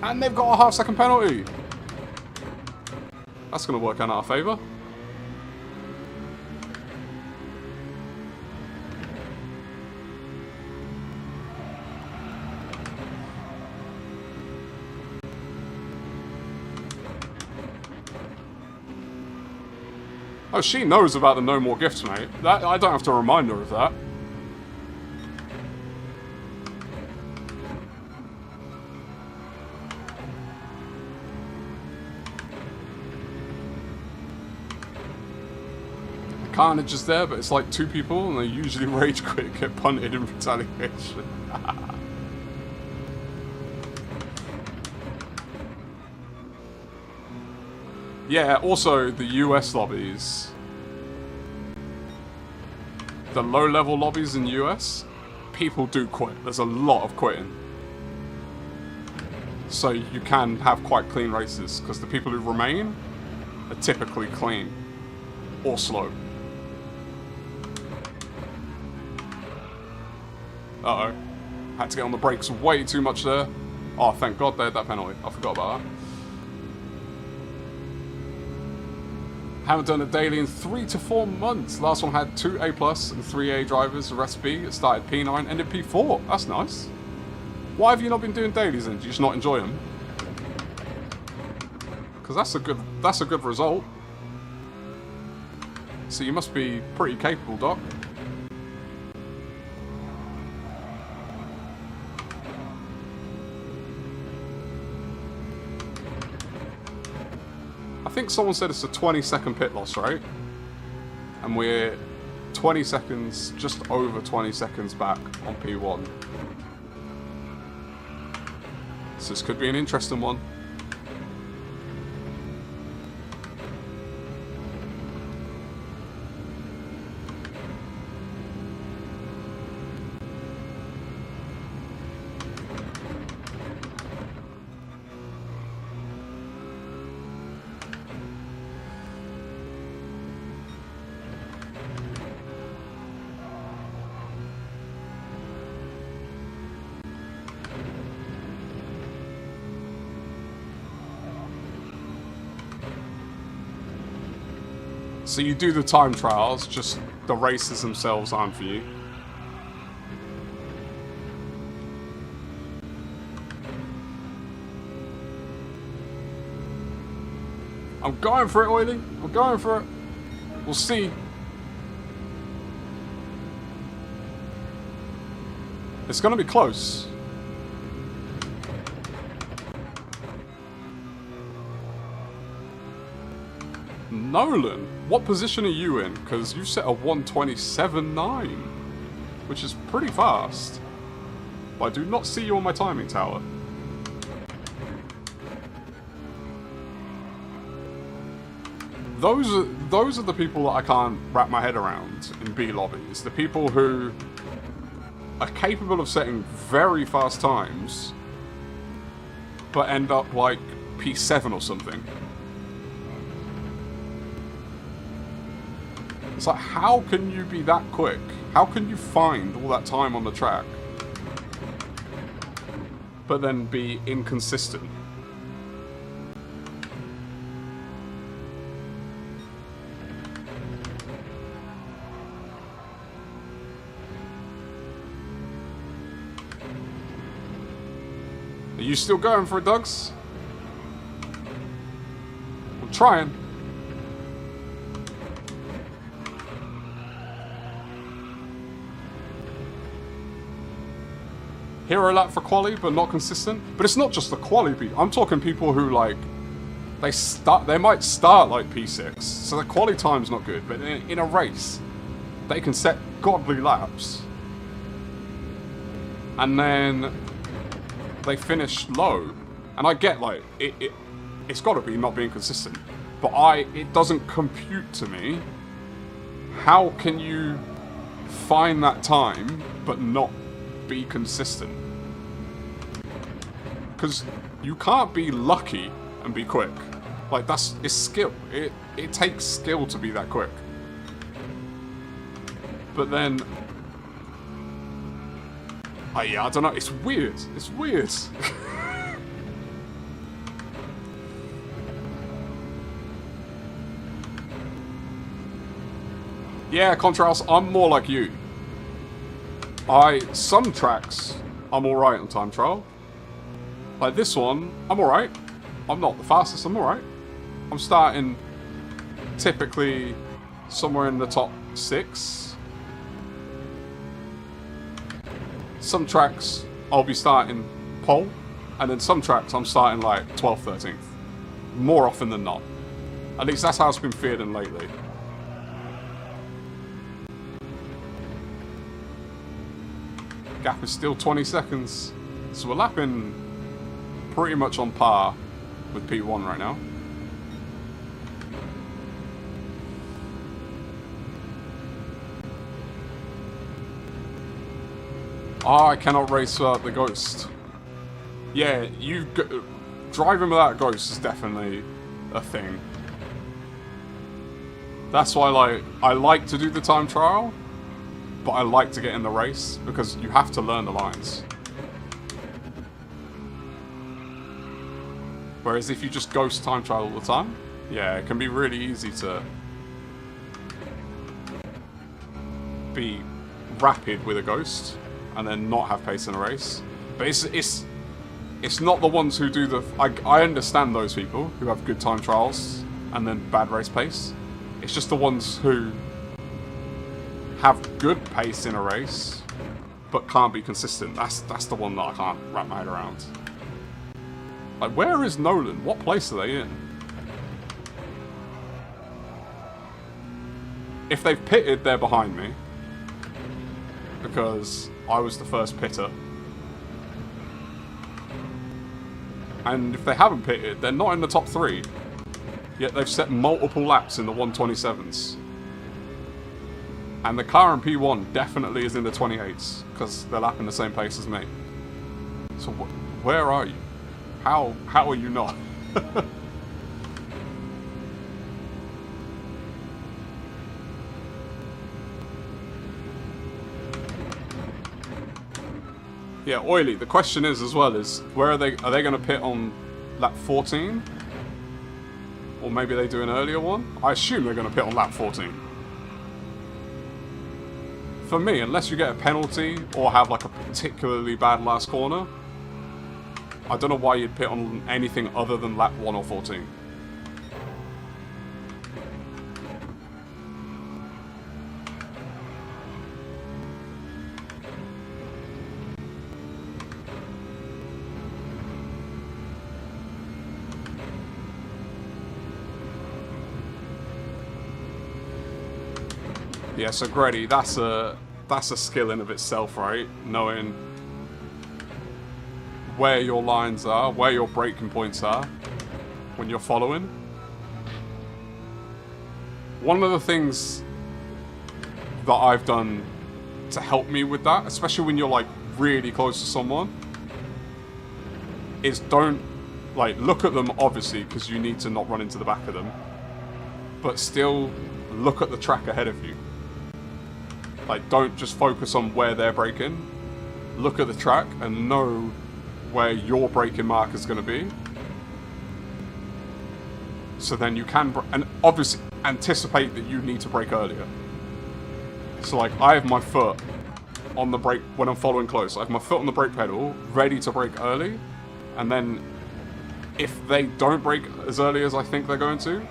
And they've got a half-second penalty. That's going to work out in our favour. Oh, she knows about the no more gifts, mate. I don't have to remind her of that. Carnage is there, but it's like 2 people, and they usually rage quit, get punted in retaliation. Yeah, also the US lobbies. The low-level lobbies in US, people do quit. There's a lot of quitting. So you can have quite clean races, because the people who remain are typically clean. Or slow. Uh-oh. Had to get on the brakes way too much there. Oh, thank God they had that penalty. I forgot about that. Haven't done a daily in 3 to 4 months. Last one had 2 A+ and 3 A drivers, the rest B. It started P9, ended P4. That's nice. Why have you not been doing dailies then? Do you just not enjoy them? Because that's a good result. So you must be pretty capable, Doc. I think someone said it's a 20-second pit loss, right? And we're 20 seconds, just over 20 seconds back on P1. So this could be an interesting one. So you do the time trials, just the races themselves aren't for you. I'm going for it, Oily. I'm going for it. We'll see. It's going to be close. Nolan, what position are you in? Because you set a 127.9, which is pretty fast. But I do not see you on my timing tower. Those are the people that I can't wrap my head around in B lobbies. The people who are capable of setting very fast times, but end up like P7 or something. It's like, how can you be that quick? How can you find all that time on the track, but then be inconsistent? Are you still going for it, Dugs? I'm trying. Hero lap for quali, but not consistent. But it's not just the quali people. I'm talking people who, like, they might start like P6, so the quali time's not good. But in a race, they can set godly laps, and then they finish low. And I get, like, it's got to be not being consistent, but it doesn't compute to me. How can you find that time but not be consistent. Because you can't be lucky and be quick. Like, it's skill. It takes skill to be that quick. But then... yeah, I don't know. It's weird. It's weird. Yeah, Contrails, I'm more like you. Some tracks, I'm alright on time trial. Like this one, I'm alright. I'm not the fastest, I'm alright. I'm starting typically somewhere in the top 6. Some tracks, I'll be starting pole. And then some tracks, I'm starting like 12th, 13th. More often than not. At least that's how it's been feeling lately. Gap is still 20 seconds. So we're lapping pretty much on par with P1 right now. Oh, I cannot race the Ghost. Yeah, driving without Ghost is definitely a thing. That's why I like to do the time trial. But I like to get in the race, because you have to learn the lines. Whereas if you just ghost time trial all the time, yeah, it can be really easy to be rapid with a ghost, and then not have pace in a race. But it's not the ones who do the... I understand those people who have good time trials, and then bad race pace. It's just the ones who... have good pace in a race, but can't be consistent. That's the one that I can't wrap my head around. Like, where is Nolan? What place are they in? If they've pitted, they're behind me. Because I was the first pitter. And if they haven't pitted, they're not in the top 3. Yet they've set multiple laps in the 127s. And the car in P1 definitely is in the 28s, because they're lapping the same pace as me. So where are you? How are you not? Yeah, Oily, the question is as well is, where are they going to pit on lap 14? Or maybe they do an earlier one? I assume they're going to pit on lap 14. For me, unless you get a penalty or have like a particularly bad last corner, I don't know why you'd pit on anything other than lap 1 or 14. Yeah, so Grady, that's a skill in of itself, right? Knowing where your lines are, where your braking points are when you're following. One of the things that I've done to help me with that, especially when you're like really close to someone, is don't like look at them obviously because you need to not run into the back of them, but still look at the track ahead of you. Like, don't just focus on where they're braking. Look at the track and know where your braking mark is going to be. So then you can, and obviously anticipate that you need to brake earlier. So like, I have my foot on the brake when I'm following close. I have my foot on the brake pedal, ready to brake early. And then if they don't brake as early as I think they're going to,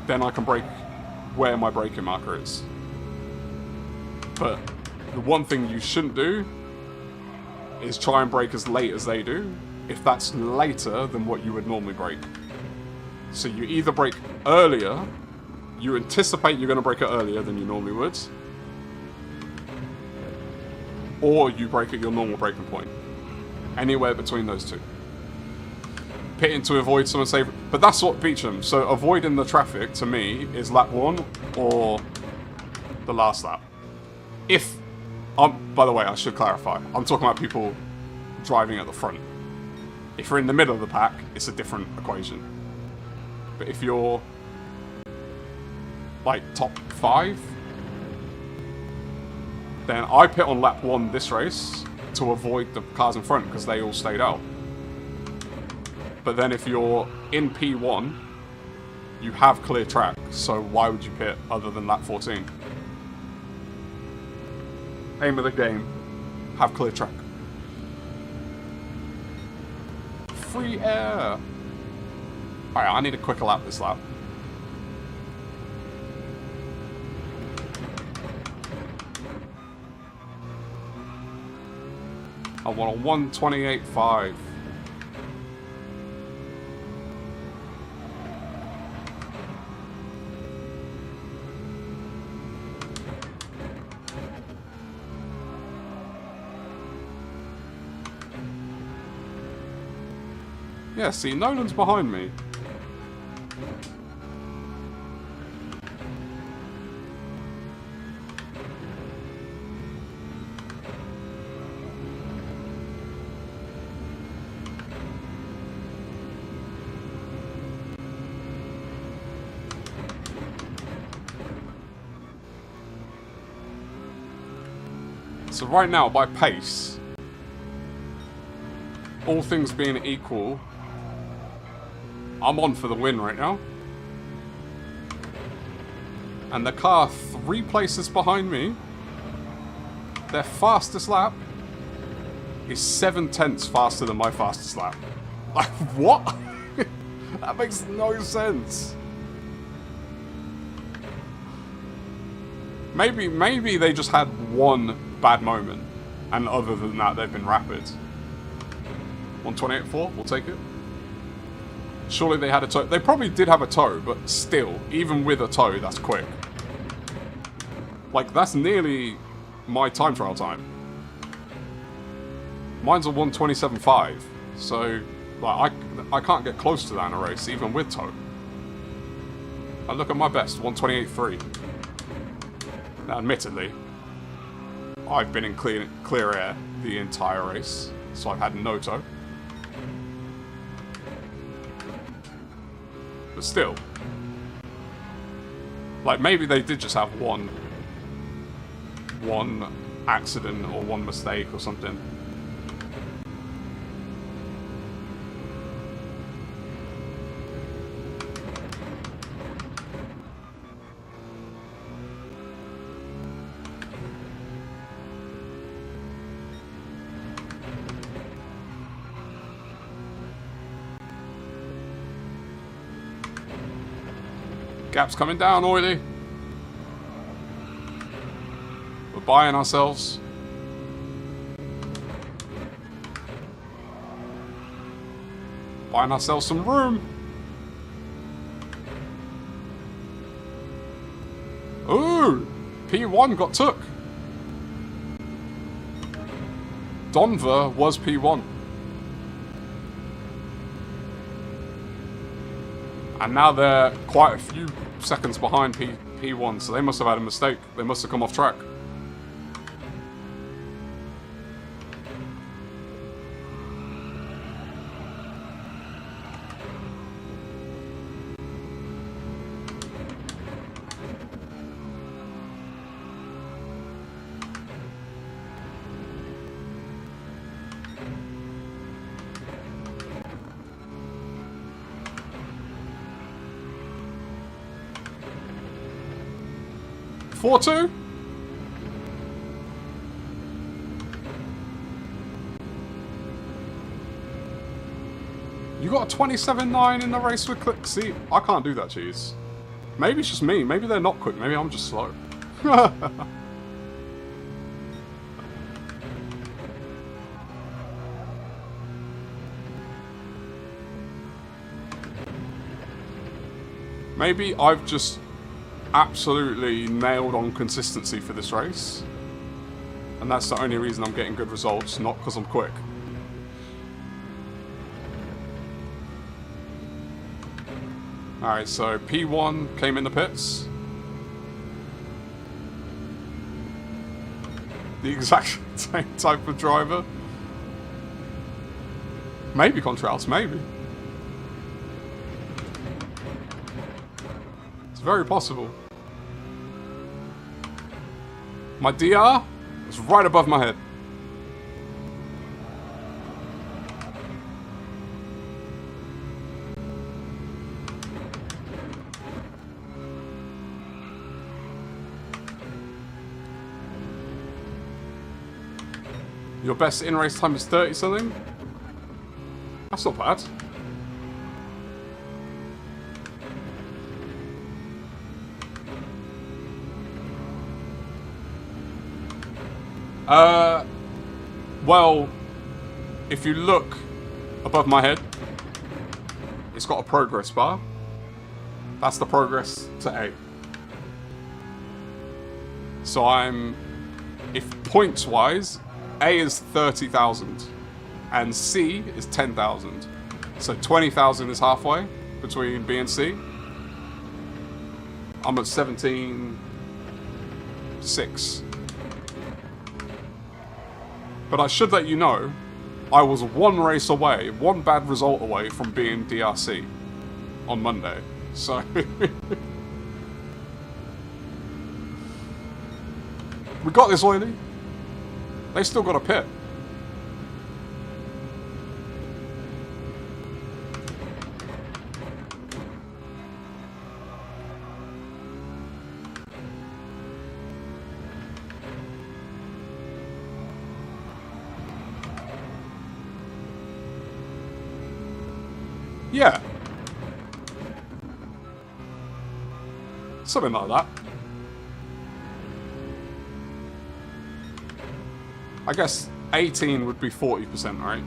then I can brake where my braking marker is. But the one thing you shouldn't do is try and brake as late as they do, if that's later than what you would normally brake. So you either brake earlier, you anticipate you're going to brake it earlier than you normally would, or you brake at your normal braking point. Anywhere between those two. Pitting to avoid someone safe, but that's what beats them. So avoiding the traffic, to me, is lap 1 or the last lap. If By the way, I should clarify. I'm talking about people driving at the front. If you're in the middle of the pack, it's a different equation. But if you're like top 5, then I pit on lap 1 this race to avoid the cars in front because they all stayed out. But then if you're in P1, you have clear track, so why would you pit other than lap 14? Aim of the game, have clear track. Free air! Alright, I need a quicker lap this lap. I want a 128.5. Yeah, see, Nolan's behind me. So right now, by pace, all things being equal, I'm on for the win right now. And the car 3 places behind me, their fastest lap is 7/10 faster than my fastest lap. Like, what? That makes no sense. Maybe they just had one bad moment, and other than that, they've been rapid. 128.4, we'll take it. Surely they had a tow. They probably did have a tow, but still, even with a tow, that's quick. Like, that's nearly my time trial time. Mine's a 127.5, so like I can't get close to that in a race, even with tow. I look at my best, 128.3. Now, admittedly, I've been in clear air the entire race, so I've had no tow. But still, like, maybe they did just have one accident or one mistake or something. Gap's coming down, Oily. We're buying ourselves. Buying ourselves some room. Ooh! P1 got took. Donver was P1. And now they're quite a few seconds behind P1, so they must have had a mistake. They must have come off track. Four-two? You got a 27.9 in the race with click. See, I can't do that, cheese. Maybe it's just me. Maybe they're not quick. Maybe I'm just slow. Maybe I've just absolutely nailed on consistency for this race, and that's the only reason I'm getting good results, not because I'm quick. Alright, so P1 came in the pits. the exact same type of driver. Maybe contrails, maybe. It's very possible. My DR is right above my head. Your best in-race time is 30 something? That's not bad. Well, if you look above my head, it's got a progress bar. That's the progress to A. So if points-wise, A is 30,000 and C is 10,000. So 20,000 is halfway between B and C. I'm at 17.6. But I should let you know, I was one race away, one bad result away from being DRC on Monday. So we got this, Oily. They still got a pit. Yeah. Something like that. I guess 18 would be 40%, right?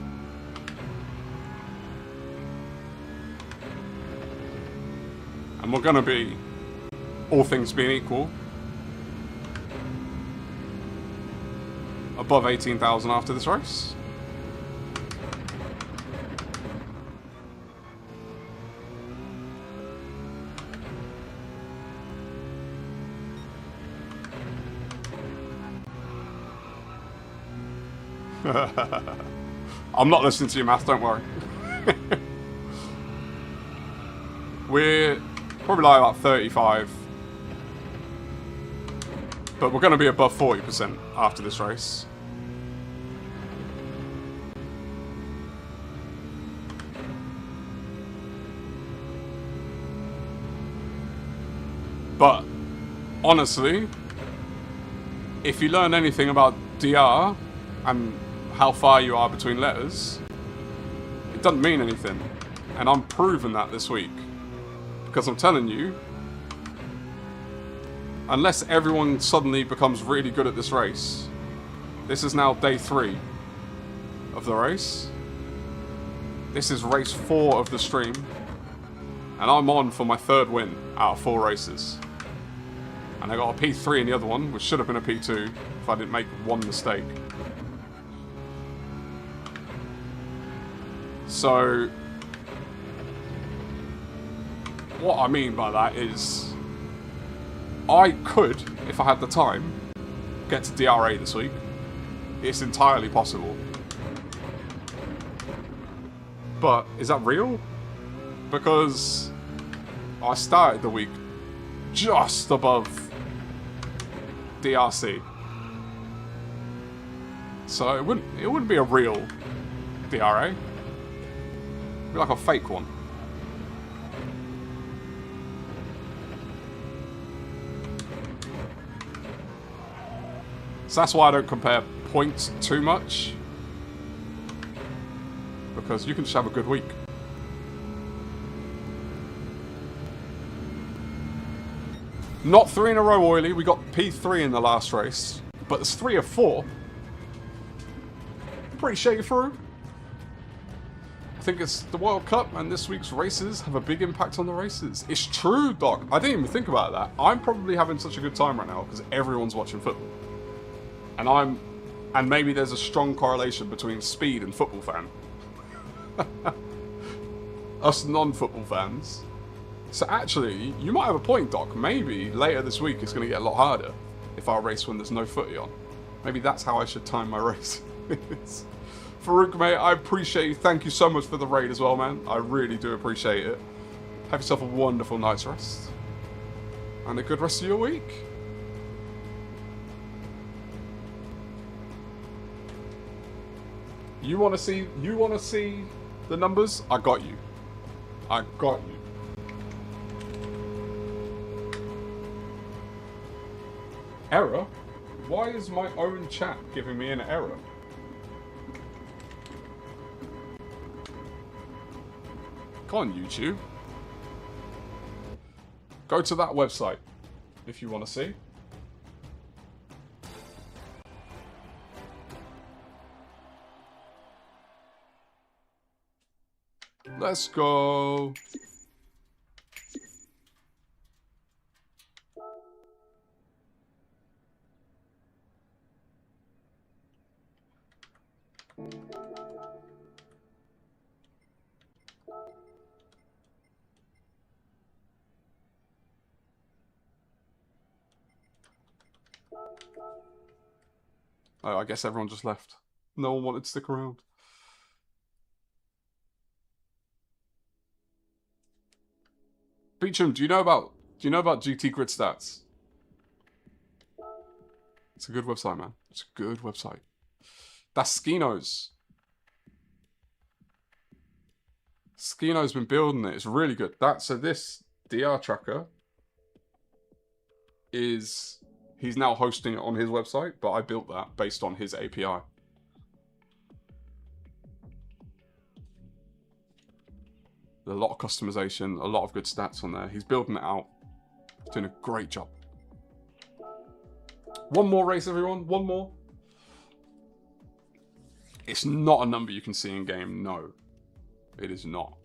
And we're gonna be, all things being equal, above 18,000 after this race. I'm not listening to your math, don't worry. We're probably like about 35. But we're going to be above 40% after this race. But, honestly, if you learn anything about DR and how far you are between letters, it doesn't mean anything. And I'm proving that this week. Because I'm telling you, unless everyone suddenly becomes really good at this race, this is now day 3 of the race. This is race 4 of the stream. And I'm on for my 3rd win out of 4 races. And I got a P3 in the other one, which should have been a P2 if I didn't make one mistake. So, what I mean by that is, I could, if I had the time, get to DRA this week. It's entirely possible. But, is that real? Because I started the week just above DRC. So it wouldn't be a real DRA. It'd be like a fake one. So that's why I don't compare points too much. Because you can just have a good week. Not 3 in a row, Oily. We got P3 in the last race. But it's 3 of 4. Pretty shaky through. I think it's the World Cup and this week's races have a big impact on the races. It's true, Doc. I didn't even think about that. I'm probably having such a good time right now because everyone's watching football. And maybe there's a strong correlation between speed and football fan. Us non-football fans. So actually, you might have a point, Doc. Maybe later this week it's going to get a lot harder if I race when there's no footy on. Maybe that's how I should time my race. Farouk, mate, I appreciate you. Thank you so much for the raid as well, man. I really do appreciate it. Have yourself a wonderful night's rest. And a good rest of your week. You wanna see the numbers? I got you. I got you. Error? Why is my own chat giving me an error? Go on, YouTube. Go to that website if you want to see. Let's go. Oh, I guess everyone just left. No one wanted to stick around. Beecham, do you know about GT Grid Stats? It's a good website, man. It's a good website. That's Skino's. Skino's been building it. It's really good. So this DR tracker is... He's now hosting it on his website, but I built that based on his API. A lot of customization, a lot of good stats on there. He's building it out. He's doing a great job. One more race, everyone. One more. It's not a number you can see in game. No, it is not.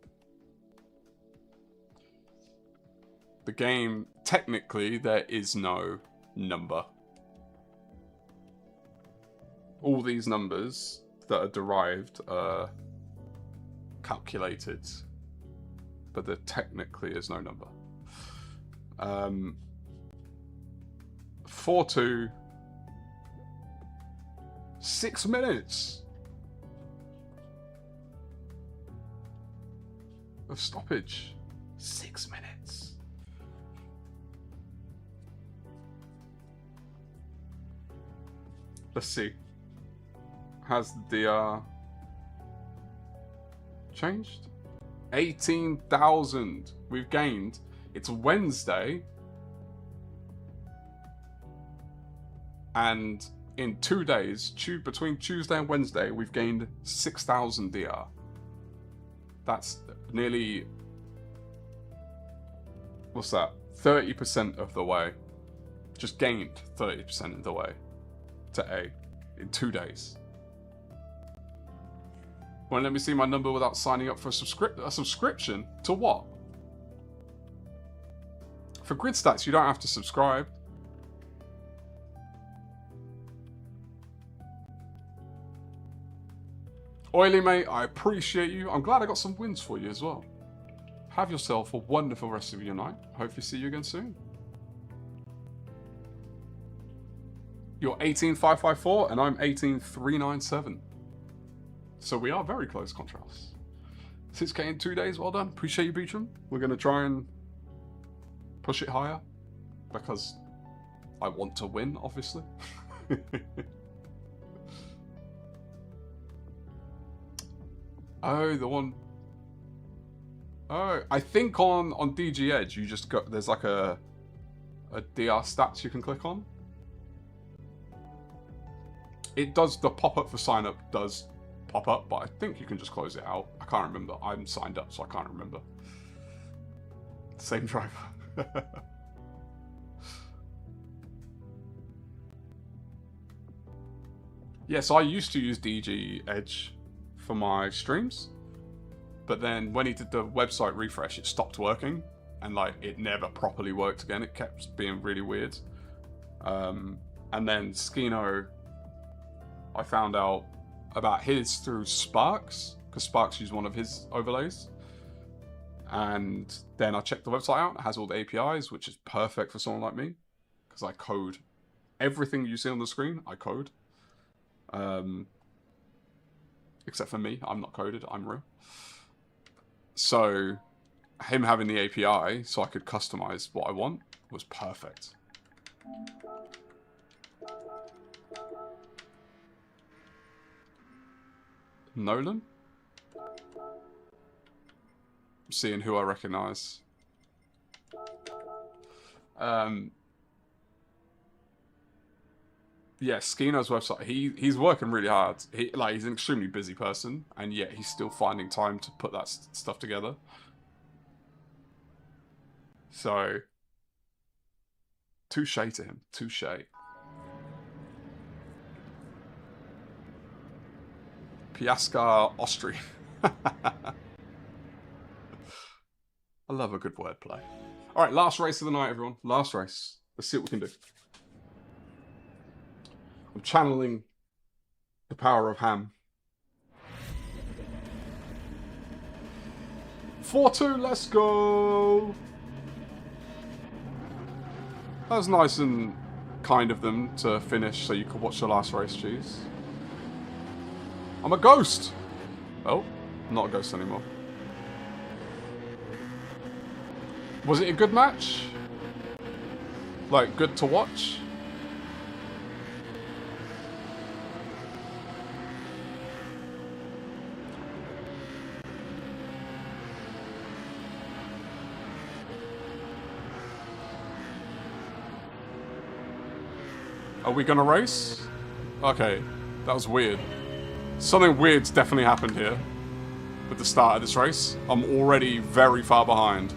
The game, technically, there is no number. All these numbers that are derived are calculated, but there technically is no number. 4-2, 6 minutes of stoppage. 6 minutes. Let's see. Has the DR changed? 18,000 we've gained. It's Wednesday. And in 2 days, between Tuesday and Wednesday, we've gained 6,000 DR. That's nearly... What's that? 30% of the way. Just gained 30% of the way to A in 2 days. Won't let me see my number without signing up for a subscription to what? For Grid Stats, you don't have to subscribe. Oily mate, I appreciate you. I'm glad I got some wins for you as well. Have yourself a wonderful rest of your night. Hopefully see you again soon. You're 18554 and I'm 18397. So we are very close contrast. 6K in 2 days, well done. Appreciate you, Beecham. We're going to try and push it higher because I want to win, obviously. Oh, the one... Oh, I think on DG Edge, you just got... There's like a DR stats you can click on. It does, the pop-up for sign-up does pop up, but I think you can just close it out. I can't remember. I'm signed up, so I can't remember. Same driver. Yeah, so I used to use DG Edge for my streams, but then when he did the website refresh, it stopped working, and like it never properly worked again. It kept being really weird. And then Skino, I found out about his through Sparks, because Sparks used one of his overlays. And then I checked the website out. It has all the APIs, which is perfect for someone like me, because I code everything you see on the screen. I code. Except for me, I'm not coded, I'm real. So, him having the API so I could customize what I want was perfect. Nolan? I'm seeing who I recognize. Yeah, Skino's website. He's working really hard. He's an extremely busy person, and yet he's still finding time to put that stuff together. So, touche to him. Touche. Piaska Austria. I love a good wordplay. Alright, last race of the night, everyone. Last race. Let's see what we can do. I'm channeling the power of ham. 4-2, let's go! That was nice and kind of them to finish so you could watch the last race, cheese. I'm a ghost! Oh, not a ghost anymore. Was it a good match? Like, good to watch? Are we gonna race? Okay, that was weird. Something weird's definitely happened here with the start of this race. I'm already very far behind.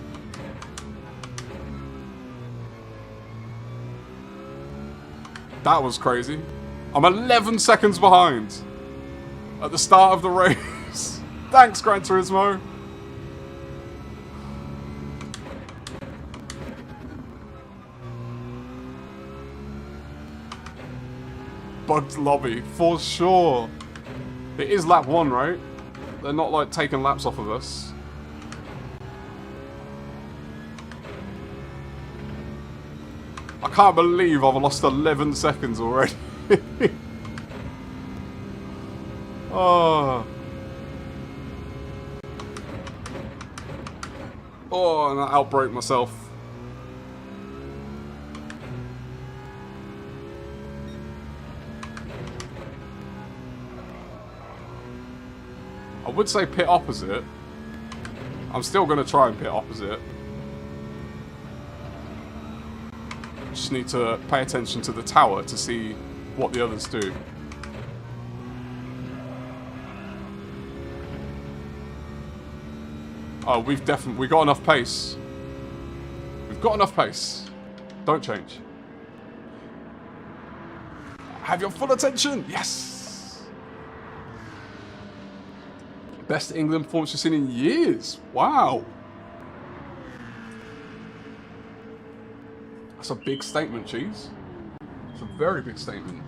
That was crazy. I'm 11 seconds behind at the start of the race. Thanks, Gran Turismo. Bugged lobby, for sure. It is lap 1, right? They're not, like, taking laps off of us. I can't believe I've lost 11 seconds already. Oh. Oh, and I outbraked myself. I would say pit opposite. I'm still going to try and pit opposite. Just need to pay attention to the tower to see what the others do. Oh, we got enough pace. We've got enough pace. Don't change. Have your full attention. Yes. Best England performance we've seen in years. Wow. That's a big statement, Cheese. It's a very big statement.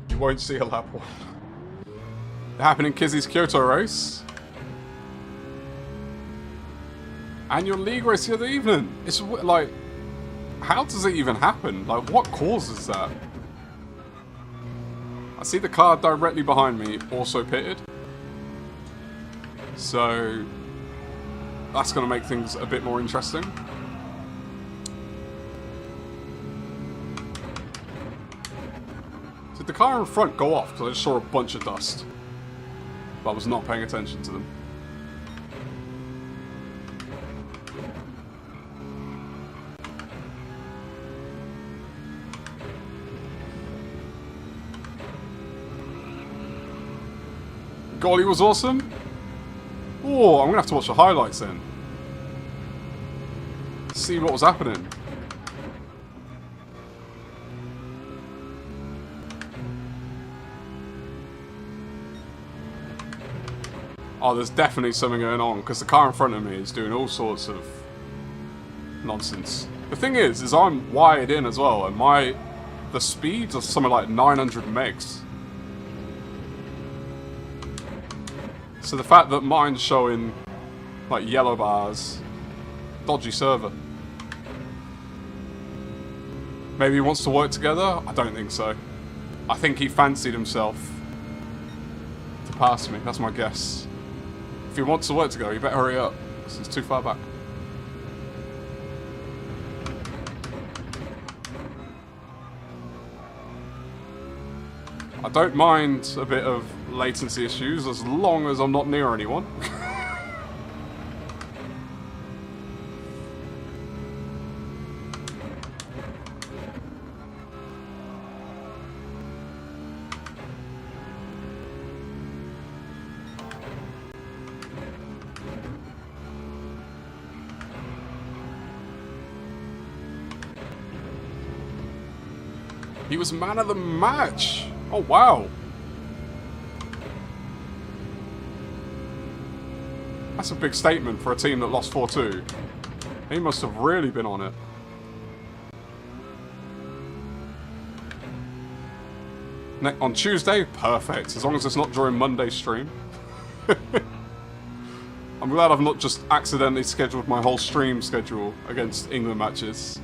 You won't see a lap 1. It happened in Kizzy's Kyoto race. And your league race the other evening. It's like, how does it even happen? Like, what causes that? I see the car directly behind me also pitted. So, that's going to make things a bit more interesting. Did the car in front go off? Because I just saw a bunch of dust. But I was not paying attention to them. Golly was awesome. Oh, I'm going to have to watch the highlights then. See what was happening. Oh, there's definitely something going on, because the car in front of me is doing all sorts of nonsense. The thing is I'm wired in as well, and the speeds are something like 900 megs. So the fact that mine's showing like yellow bars, dodgy server. Maybe he wants to work together? I don't think so. I think he fancied himself to pass me. That's my guess. If he wants the work to go, you better hurry up. This is too far back. I don't mind a bit of latency issues as long as I'm not near anyone. He was man of the match. Oh, wow. That's a big statement for a team that lost 4-2. He must have really been on it. On Tuesday? Perfect. As long as it's not during Monday's stream. I'm glad I've not just accidentally scheduled my whole stream schedule against England matches.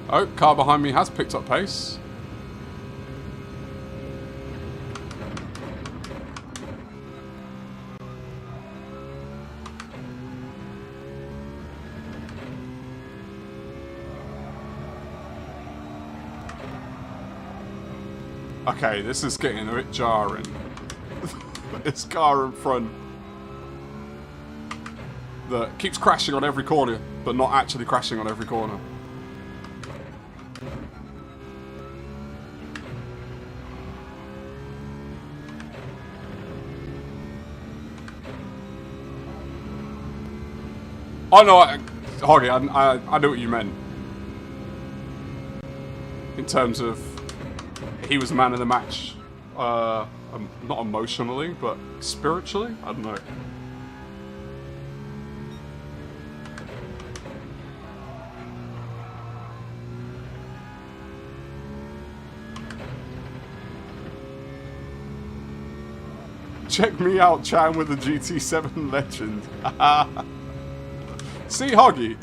Oh, car behind me has picked up pace. Okay, this is getting a bit jarring. This car in front that keeps crashing on every corner, but not actually crashing on every corner. Oh no, Hoggy, I know what you meant. In terms of, he was man of the match. Not emotionally, but spiritually? I don't know. Check me out chatting with the GT7 legend. See, Hoggy,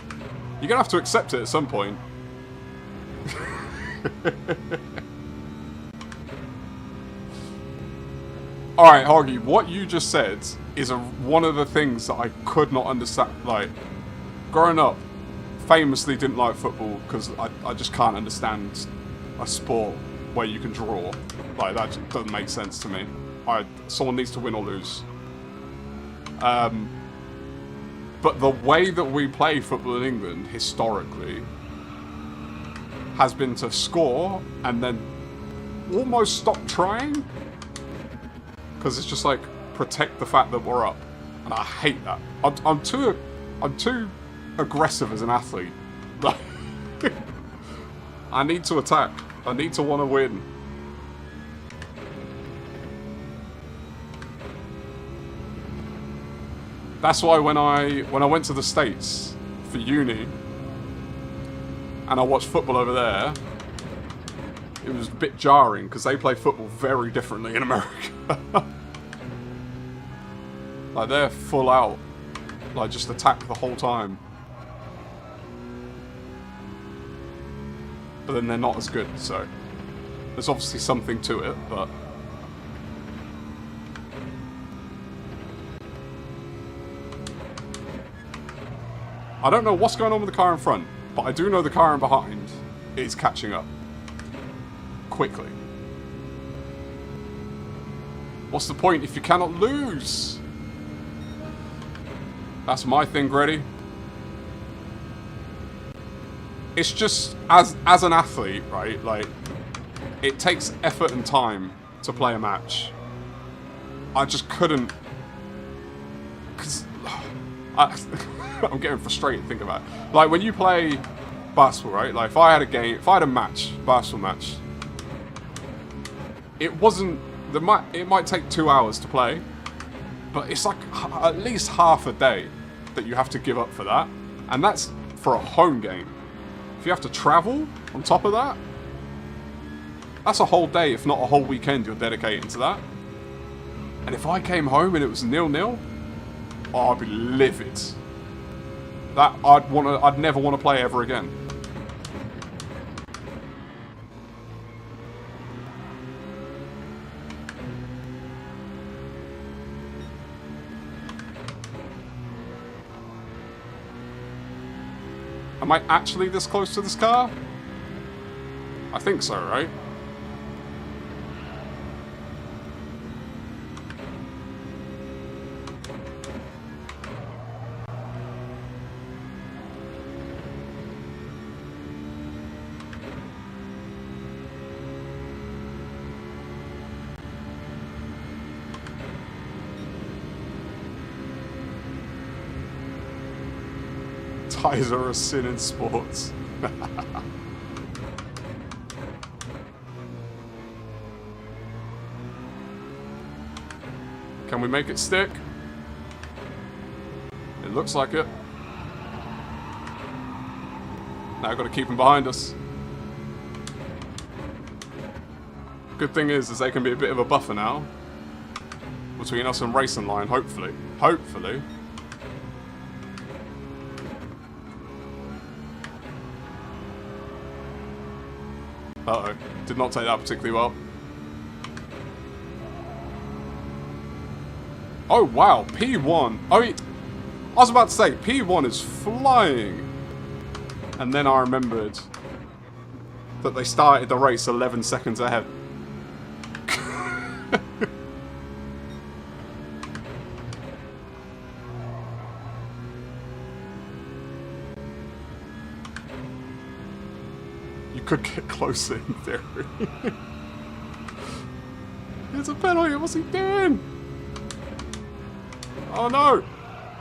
you're gonna have to accept it at some point. Alright, Hoggy, what you just said is one of the things that I could not understand. Like, growing up, famously didn't like football because I just can't understand a sport where you can draw. Like, that just doesn't make sense to me. Someone needs to win or lose. But the way that we play football in England, historically, has been to score and then almost stop trying. Because it's just like, protect the fact that we're up. And I hate that. I'm too aggressive as an athlete. I need to attack. I need to want to win. That's why when I went to the States for uni and I watched football over there, it was a bit jarring because they play football very differently in America. Like, they're full out, like, just attack the whole time. But then they're not as good, so there's obviously something to it, but I don't know what's going on with the car in front, but I do know the car in behind is catching up. Quickly. What's the point if you cannot lose? That's my thing, Grady. It's just, as an athlete, right, like, it takes effort and time to play a match. I just couldn't, because I'm getting frustrated thinking about it. Like, when you play basketball, right? Like, if I had a basketball match, it might take 2 hours to play, but it's like at least half a day. that you have to give up for that. And that's for a home game. If you have to travel on top of that, that's a whole day, if not a whole weekend you're dedicating to that. And if I came home and it was 0-0, oh, I'd be livid. That I'd never want to play ever again. Am I actually this close to this car? I think so, right? Tires are a sin in sports. Can we make it stick? It looks like it. Now I've got to keep them behind us. Good thing is they can be a bit of a buffer now between us and racing line, hopefully. Hopefully. Uh-oh. Did not take that particularly well. Oh, wow. P1. Oh, I was about to say, P1 is flying. And then I remembered that they started the race 11 seconds ahead. Could get closer in theory. It's a penalty, what's he doing? Oh no!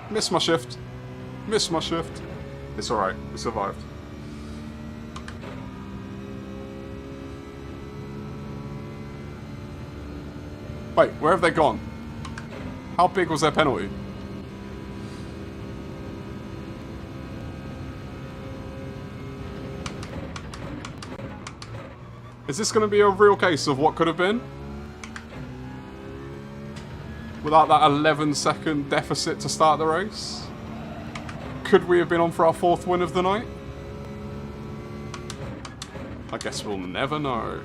Missed my shift. Missed my shift. It's alright, we survived. Wait, where have they gone? How big was their penalty? Is this going to be a real case of what could have been? Without that 11-second deficit to start the race? Could we have been on for our 4th win of the night? I guess we'll never know.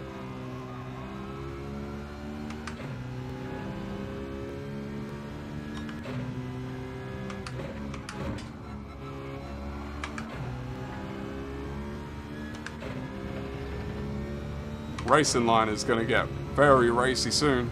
Racing line is going to get very racy soon.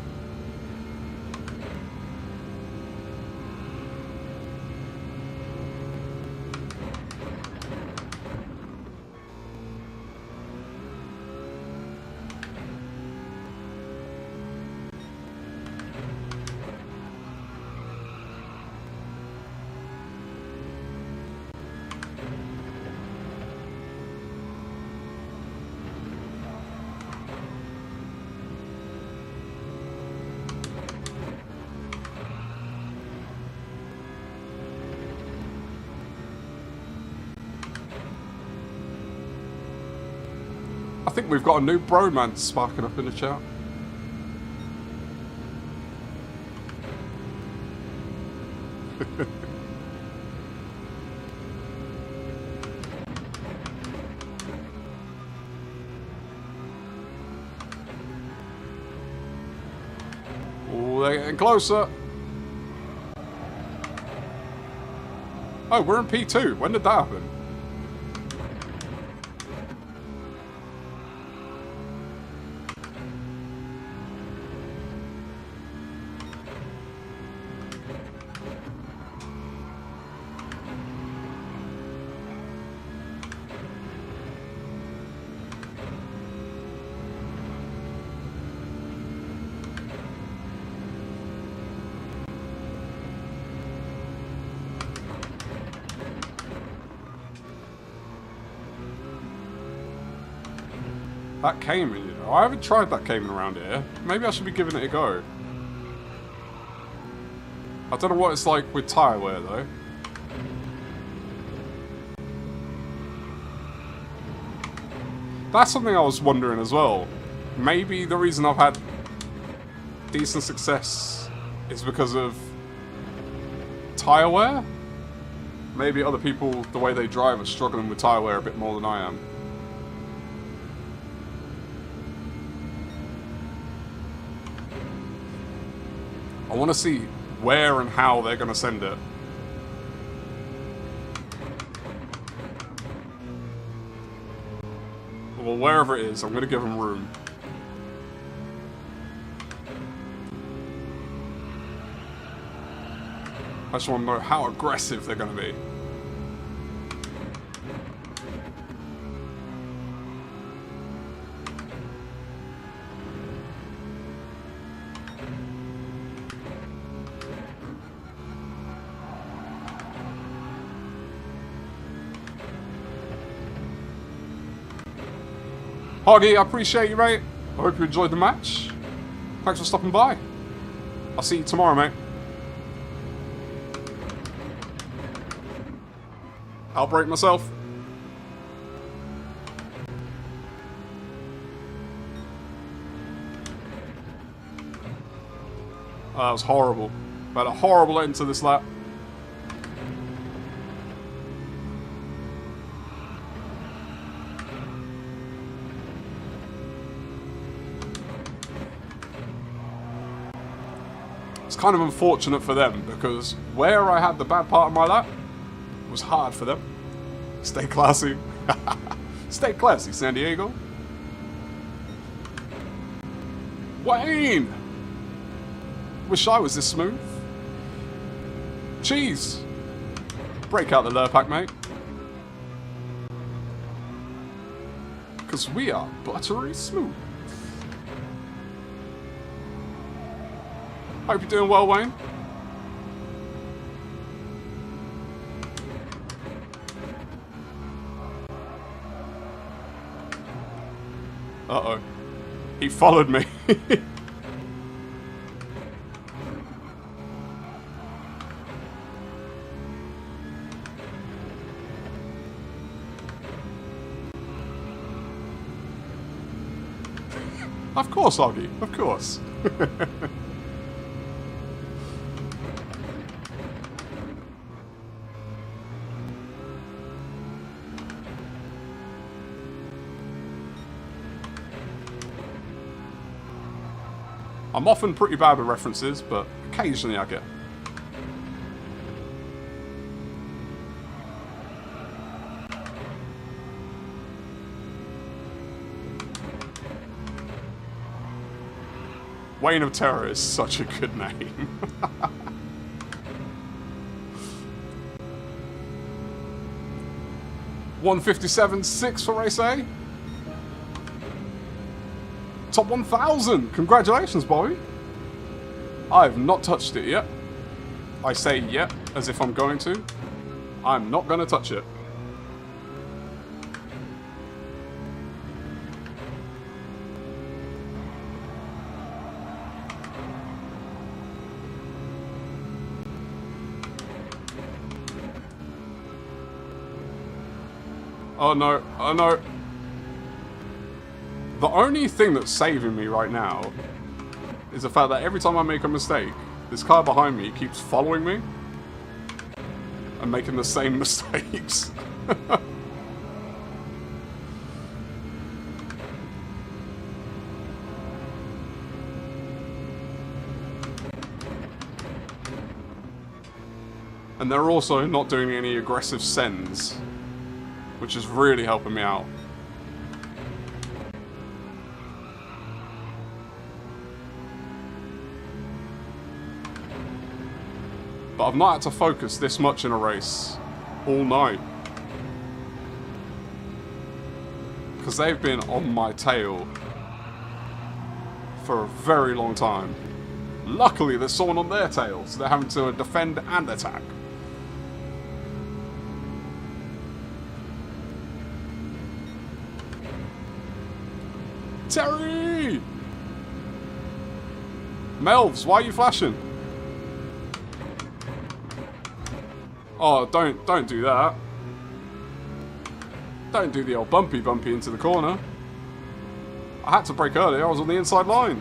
I think we've got a new bromance sparking up in the chat. Oh, they're getting closer. Oh, we're in P2. When did that happen? That Cayman, you know. I haven't tried that Cayman around here. Maybe I should be giving it a go. I don't know what it's like with tyre wear, though. That's something I was wondering as well. Maybe the reason I've had decent success is because of tyre wear? Maybe other people, the way they drive, are struggling with tyre wear a bit more than I am. I want to see where and how they're going to send it. Well, wherever it is, I'm going to give them room. I just want to know how aggressive they're going to be. Hoggy, I appreciate you, mate. I hope you enjoyed the match. Thanks for stopping by. I'll see you tomorrow, mate. I'll break myself. That was horrible. I had a horrible end to this lap. It's kind of unfortunate for them because where I had the bad part of my lap was hard for them. Stay classy. Stay classy, San Diego. Wayne! Wish I was this smooth. Cheese! Break out the lure pack, mate. Because we are buttery smooth. Hope you're doing well, Wayne. Uh-oh. He followed me. Of course, Augie. Of course. I'm often pretty bad with references, but occasionally I get. Wayne of Terror is such a good name. $157.6 for race A. Top 1,000! Congratulations, Bobby! I've not touched it yet. I say yet, as if I'm going to. I'm not going to touch it. Oh no, oh no. The only thing that's saving me right now is the fact that every time I make a mistake, this car behind me keeps following me and making the same mistakes. And they're also not doing any aggressive sends, which is really helping me out. But I've not had to focus this much in a race all night. Because they've been on my tail for a very long time. Luckily there's someone on their tail, so they're having to defend and attack. Terry! Melvs, why are you flashing? Oh, don't do that. Don't do the old bumpy into the corner. I had to brake earlier, I was on the inside line.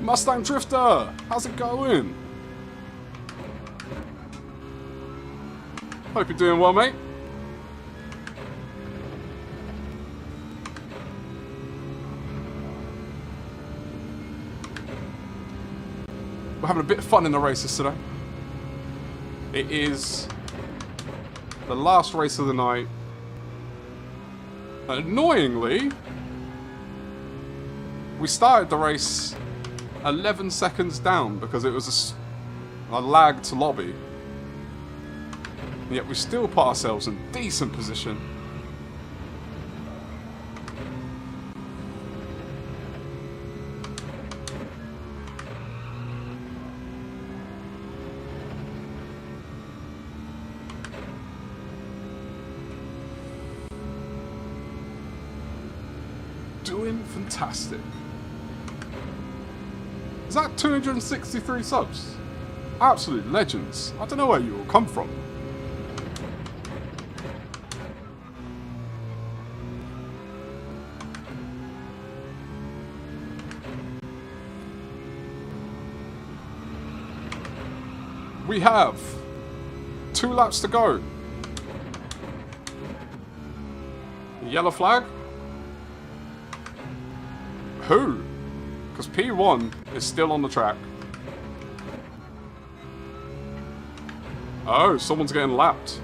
Mustang Drifter, how's it going? Hope you're doing well, mate. We're having a bit of fun in the races today. It is the last race of the night. Annoyingly, we started the race 11 seconds down because it was a lagged lobby. And yet we still put ourselves in decent position. Doing fantastic. Is that 263 subs? Absolute legends. I don't know where you all come from. We have 2 laps to go. Yellow flag? Who? Because P1 is still on the track. Oh, someone's getting lapped.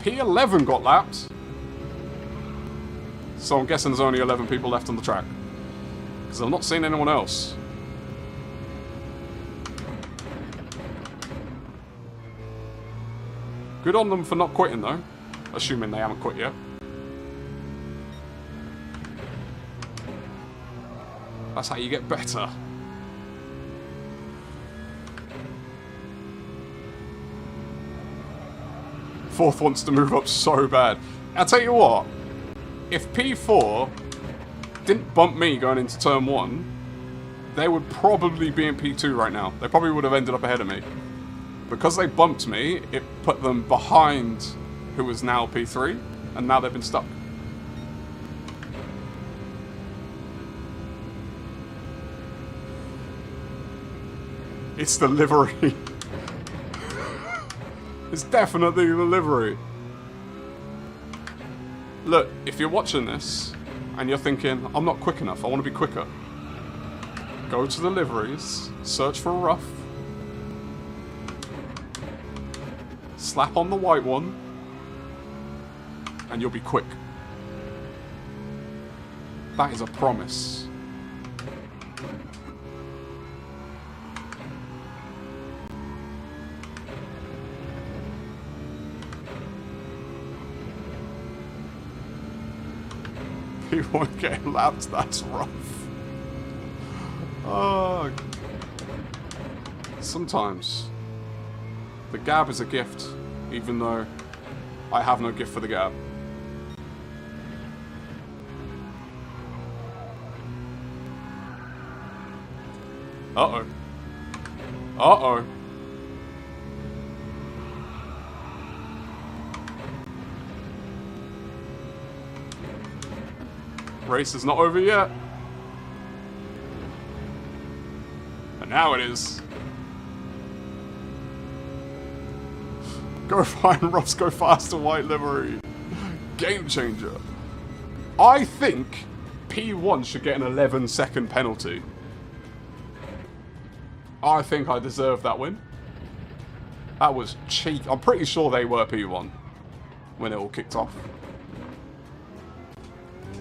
P11 got lapped. So I'm guessing there's only 11 people left on the track. Because I'm not seeing anyone else. Good on them for not quitting though. Assuming they haven't quit yet. That's how you get better. Fourth wants to move up so bad. I'll tell you what. If P4 didn't bump me going into turn 1, they would probably be in P2 right now. They probably would have ended up ahead of me. Because they bumped me, it put them behind who is now P3, and now they've been stuck. It's the livery. It's definitely the livery. Look, if you're watching this and you're thinking, I'm not quick enough, I want to be quicker. Go to the liveries, search for Ruff, slap on the white one, and you'll be quick. That is a promise. People getting lapped, that's rough. Sometimes the gab is a gift, even though I have no gift for the gab. Uh-oh. Uh-oh. Race is not over yet. And now it is. Go find Ruff's Go Faster white livery. Game changer. I think P1 should get an 11-second penalty. I think I deserve that win. That was cheap. I'm pretty sure they were P1 when it all kicked off.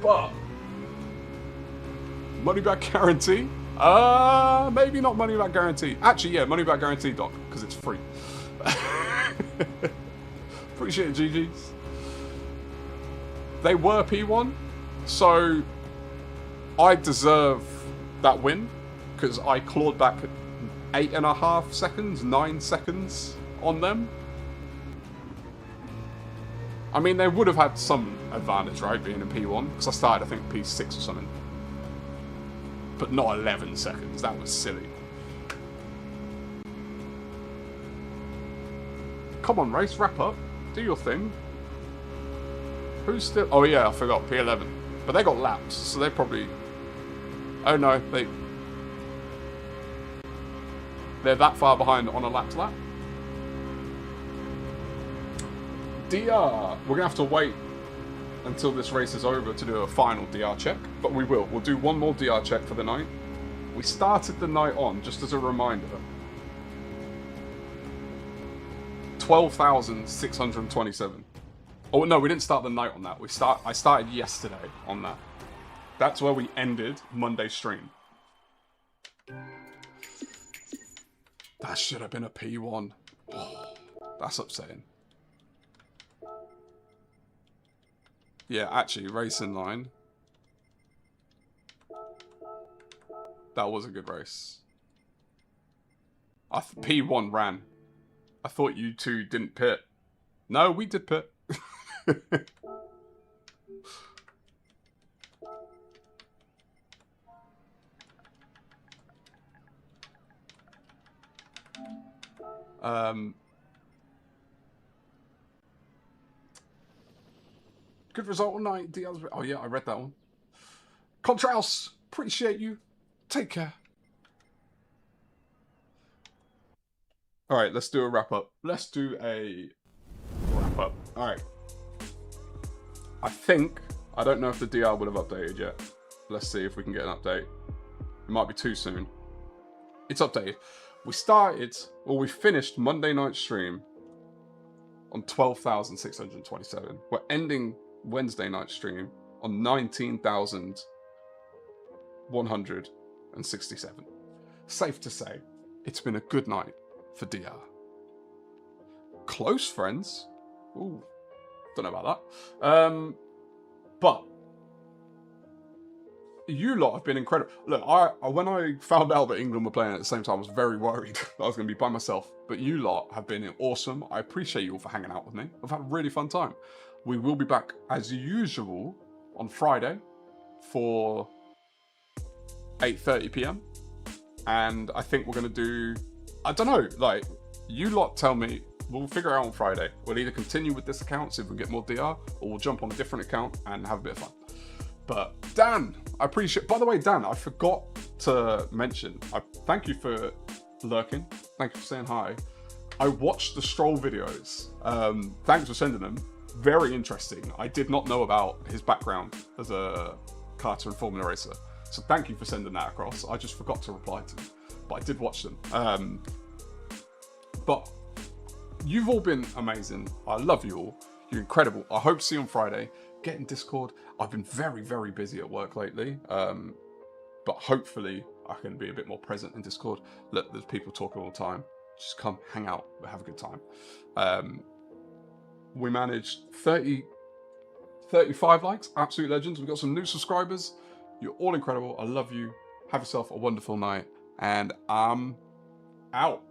But money back guarantee? Maybe not money back guarantee. Actually, yeah, money back guarantee, Doc, because it's free. Appreciate it, GG's. They were P1, so I deserve that win because I clawed back 8.5 seconds, 9 seconds on them. I mean, they would have had some advantage, right, being in P1, because I started, I think, P6 or something. but not 11 seconds. That was silly. Come on, race, wrap up. Do your thing. Who's still... Oh, yeah, I forgot. P11. But they got laps, so they probably... Oh, no. They're that far behind on a lap-to-lap. DR. We're going to have to wait until this race is over to do a final DR check. But we will. We'll do one more DR check for the night. We started the night on, just as a reminder, 12,627. Oh, no, we didn't start the night on that. I started yesterday on that. That's where we ended Monday's stream. That should have been a P1. Oh, that's upsetting. Yeah, actually, racing line. That was a good race. P1 ran. I thought you two didn't pit. No, we did pit. Good result tonight. Oh yeah, I read that one. Contrails, appreciate you. Take care. All right, let's do a wrap up. Let's do a wrap up. All right. I don't know if the DR would have updated yet. Let's see if we can get an update. It might be too soon. It's updated. We finished Monday night stream on 12,627. We're ending Wednesday night stream on 19,167. Safe to say, it's been a good night for DR. Close friends? Ooh, don't know about that. But you lot have been incredible. Look, when I found out that England were playing at the same time, I was very worried that I was going to be by myself. But you lot have been awesome. I appreciate you all for hanging out with me. I've had a really fun time. We will be back as usual on Friday for 8:30 p.m. And I think we're going to do, I don't know, like, you lot tell me. We'll figure it out on Friday. We'll either continue with this account, see if we can get more DR, or we'll jump on a different account and have a bit of fun. But Dan, I appreciate... By the way, Dan, I forgot to mention, thank you for lurking. Thank you for saying hi. I watched the Stroll videos. Thanks for sending them. Very interesting. I did not know about his background as a karter and Formula racer. So thank you for sending that across. I just forgot to reply to them. But I did watch them. But you've all been amazing. I love you all. You're incredible. I hope to see you on Friday. Get in Discord. I've been very, very busy at work lately. But hopefully I can be a bit more present in Discord. Look, there's people talking all the time. Just come, hang out, have a good time. We managed 35 likes. Absolute legends. We've got some new subscribers. You're all incredible. I love you. Have yourself a wonderful night. And I'm out.